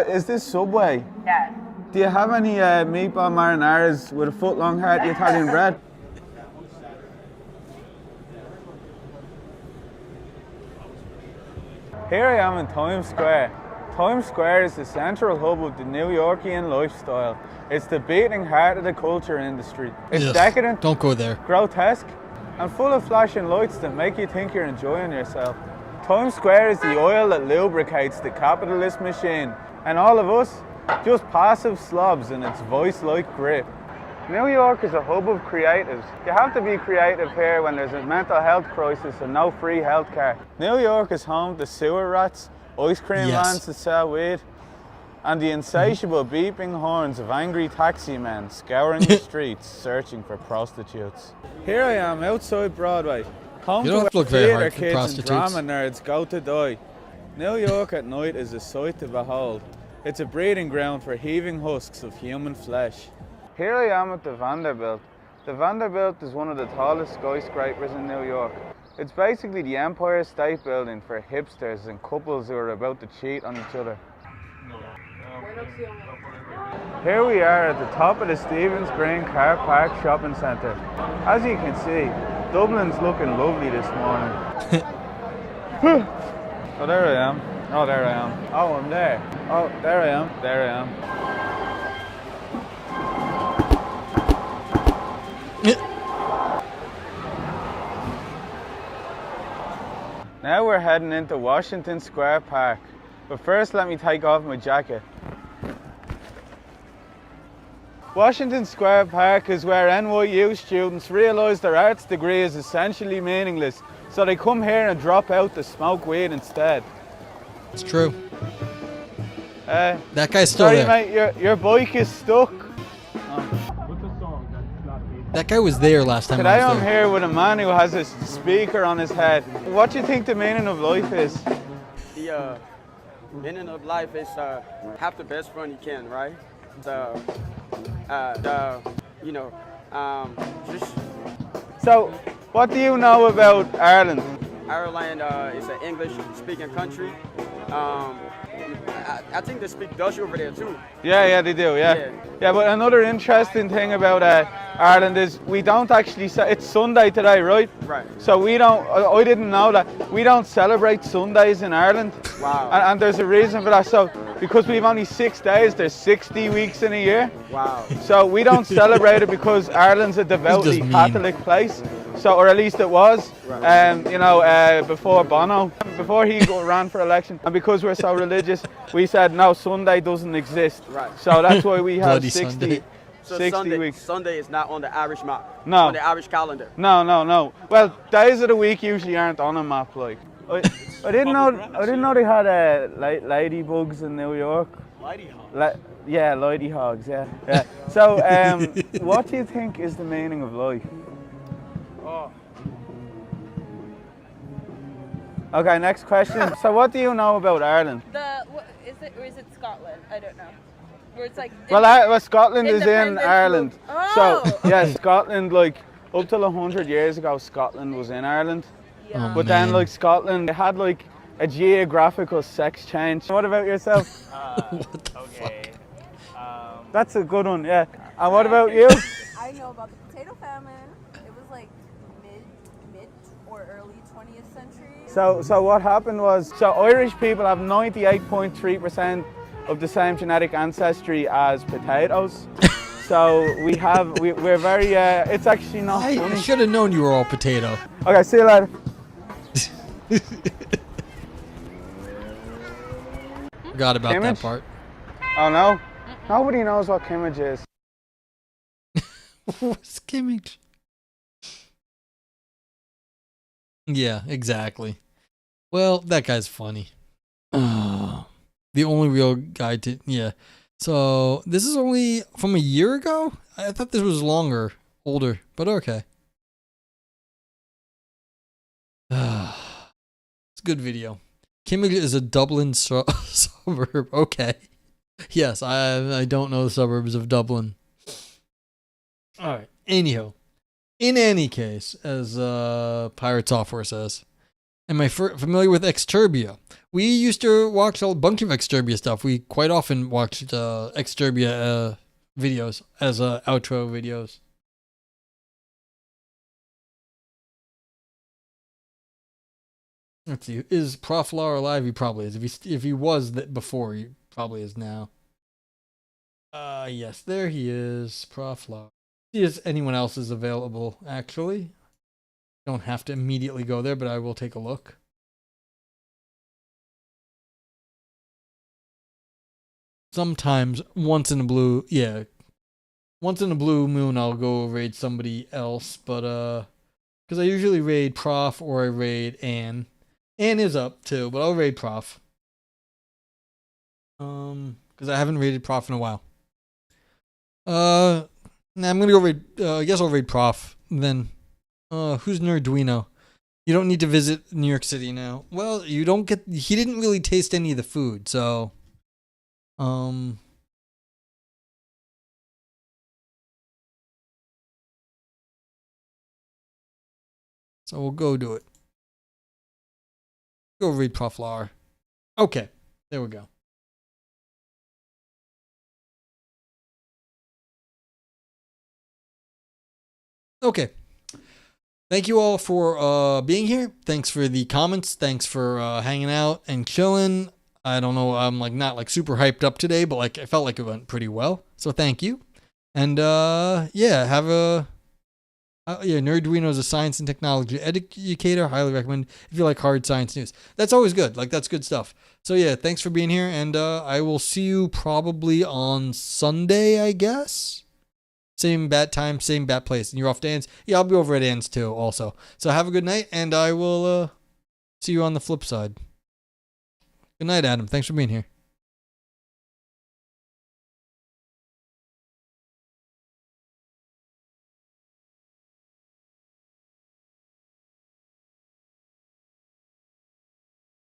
Is this Subway? Yes. Do you have any meatball marinaras with a foot-long heart Italian bread? Here I am in Times Square. Times Square is the central hub of the New Yorkian lifestyle. It's the beating heart of the culture industry. It's Ugh, decadent, don't go there. grotesque, and full of flashing lights that make you think you're enjoying yourself. Times Square is the oil that lubricates the capitalist machine, and all of us, just passive slobs in its voice-like grip. New York is a hub of creatives. You have to be creative here when there's a mental health crisis and no free healthcare. New York is home to sewer rats, ice cream vans that sell weed, and the insatiable beeping horns of angry taxi men scouring the streets searching for prostitutes. Here I am outside Broadway, home You to don't have to where look very theatre hard for kids and prostitutes. drama nerds go to die. New York at night is a sight to behold. It's a breeding ground for heaving husks of human flesh. Here I am at the Vanderbilt. The Vanderbilt is one of the tallest skyscrapers in New York. It's basically the Empire State Building for hipsters and couples who are about to cheat on each other. Here we are at the top of the Stevens Green Car Park Shopping Centre. As you can see, Dublin's looking lovely this morning. Oh, there I am. Oh, there I am. Oh, I'm there. Oh, there I am. There I am. Now we're heading into Washington Square Park. But first, let me take off my jacket. Washington Square Park is where NYU students realise their arts degree is essentially meaningless, so they come here and drop out to smoke weed instead. It's true. That guy's still sorry, there. mate, your bike is stuck. That guy was there last time Today I was I'm there. here with a man who has a speaker on his head. What do you think the meaning of life is? The meaning of life is have the best fun you can, right? Just So, what do you know about Ireland? Ireland is an English-speaking country. I think they speak Dutch over there too. Yeah, they do, yeah. Yeah, but another interesting thing about Ireland is we don't actually, it's Sunday today, right? Right. So we don't, I didn't know that, we don't celebrate Sundays in Ireland. Wow. And there's a reason for that. So, because we've only 6 days, there's 60 weeks in a year. Wow. So we don't celebrate it because Ireland's a devoutly mean. Catholic place. So, or at least it was, before Bono, before he ran for election. And because we're so religious, we said, no, Sunday doesn't exist. Right. So that's why we have Bloody 60, Sunday. So 60 weeks. Sunday is not on the Irish map. No. On the Irish calendar. No. Well, days of the week usually aren't on a map, like. I didn't know they had ladybugs in New York. Lady hog. Yeah, lady hogs, yeah. So, what do you think is the meaning of life? Okay, next question. So what do you know about Ireland? Is it Scotland? I don't know. Where it's like. Well, Scotland is in Independence Ireland. moved- Oh! So, yeah, Scotland, like, up till 100 years ago, Scotland was in Ireland. Yeah. Oh, But then, man. like, Scotland, they had, like, a geographical sex change. What about yourself? What the fuck? That's a good one, yeah. And what about you? I know about the potato famine. It was like mid or early 20th century. So what happened was, Irish people have 98.3% of the same genetic ancestry as potatoes. So we're very, it's actually not I funny. should have known you were all potato. Okay, see you later. Forgot about Kimmage? that part. Oh no? Nobody knows what kimmage is. What's kimmage? Yeah, exactly. Well, that guy's funny. The only real guy to, yeah. So, this is only from a year ago? I thought this was older, but okay. It's a good video. Kimmage is a Dublin suburb. Okay. Yes, I don't know the suburbs of Dublin. All right. Anyhow, in any case, as Pirate Software says, am I familiar with Exturbia? We used to watch a bunch of Exturbia stuff. We quite often watched Exturbia videos as outro videos. Let's see. Is Prof Law alive? He probably is. If he was before, he probably is now. Yes, there he is. Prof Law. See if anyone else is available, actually. Don't have to immediately go there, but I will take a look. Sometimes, once in a blue moon, I'll go raid somebody else, but, because I usually raid Prof or I raid Ann. Ann is up, too, but I'll raid Prof. Because I haven't raided Prof in a while. Nah, I'm gonna go raid, I guess I'll raid Prof, then, who's Nerduino? You don't need to visit New York City now. Well, he didn't really taste any of the food, so... So we'll go do it. Go read Prof Lar. Okay, there we go. Okay. Thank you all for being here. Thanks for the comments. Thanks for hanging out and chilling. I don't know, I'm like not like super hyped up today, but like I felt like it went pretty well. So thank you. And yeah, have a Nerduino is a science and technology educator. Highly recommend if you like hard science news. That's always good. Like that's good stuff. So yeah, thanks for being here, and I will see you probably on Sunday, I guess. Same bat time, same bat place. And you're off to Ann's. Yeah, I'll be over at Ann's too, also. So have a good night, and I will see you on the flip side. Good night, Adam. Thanks for being here.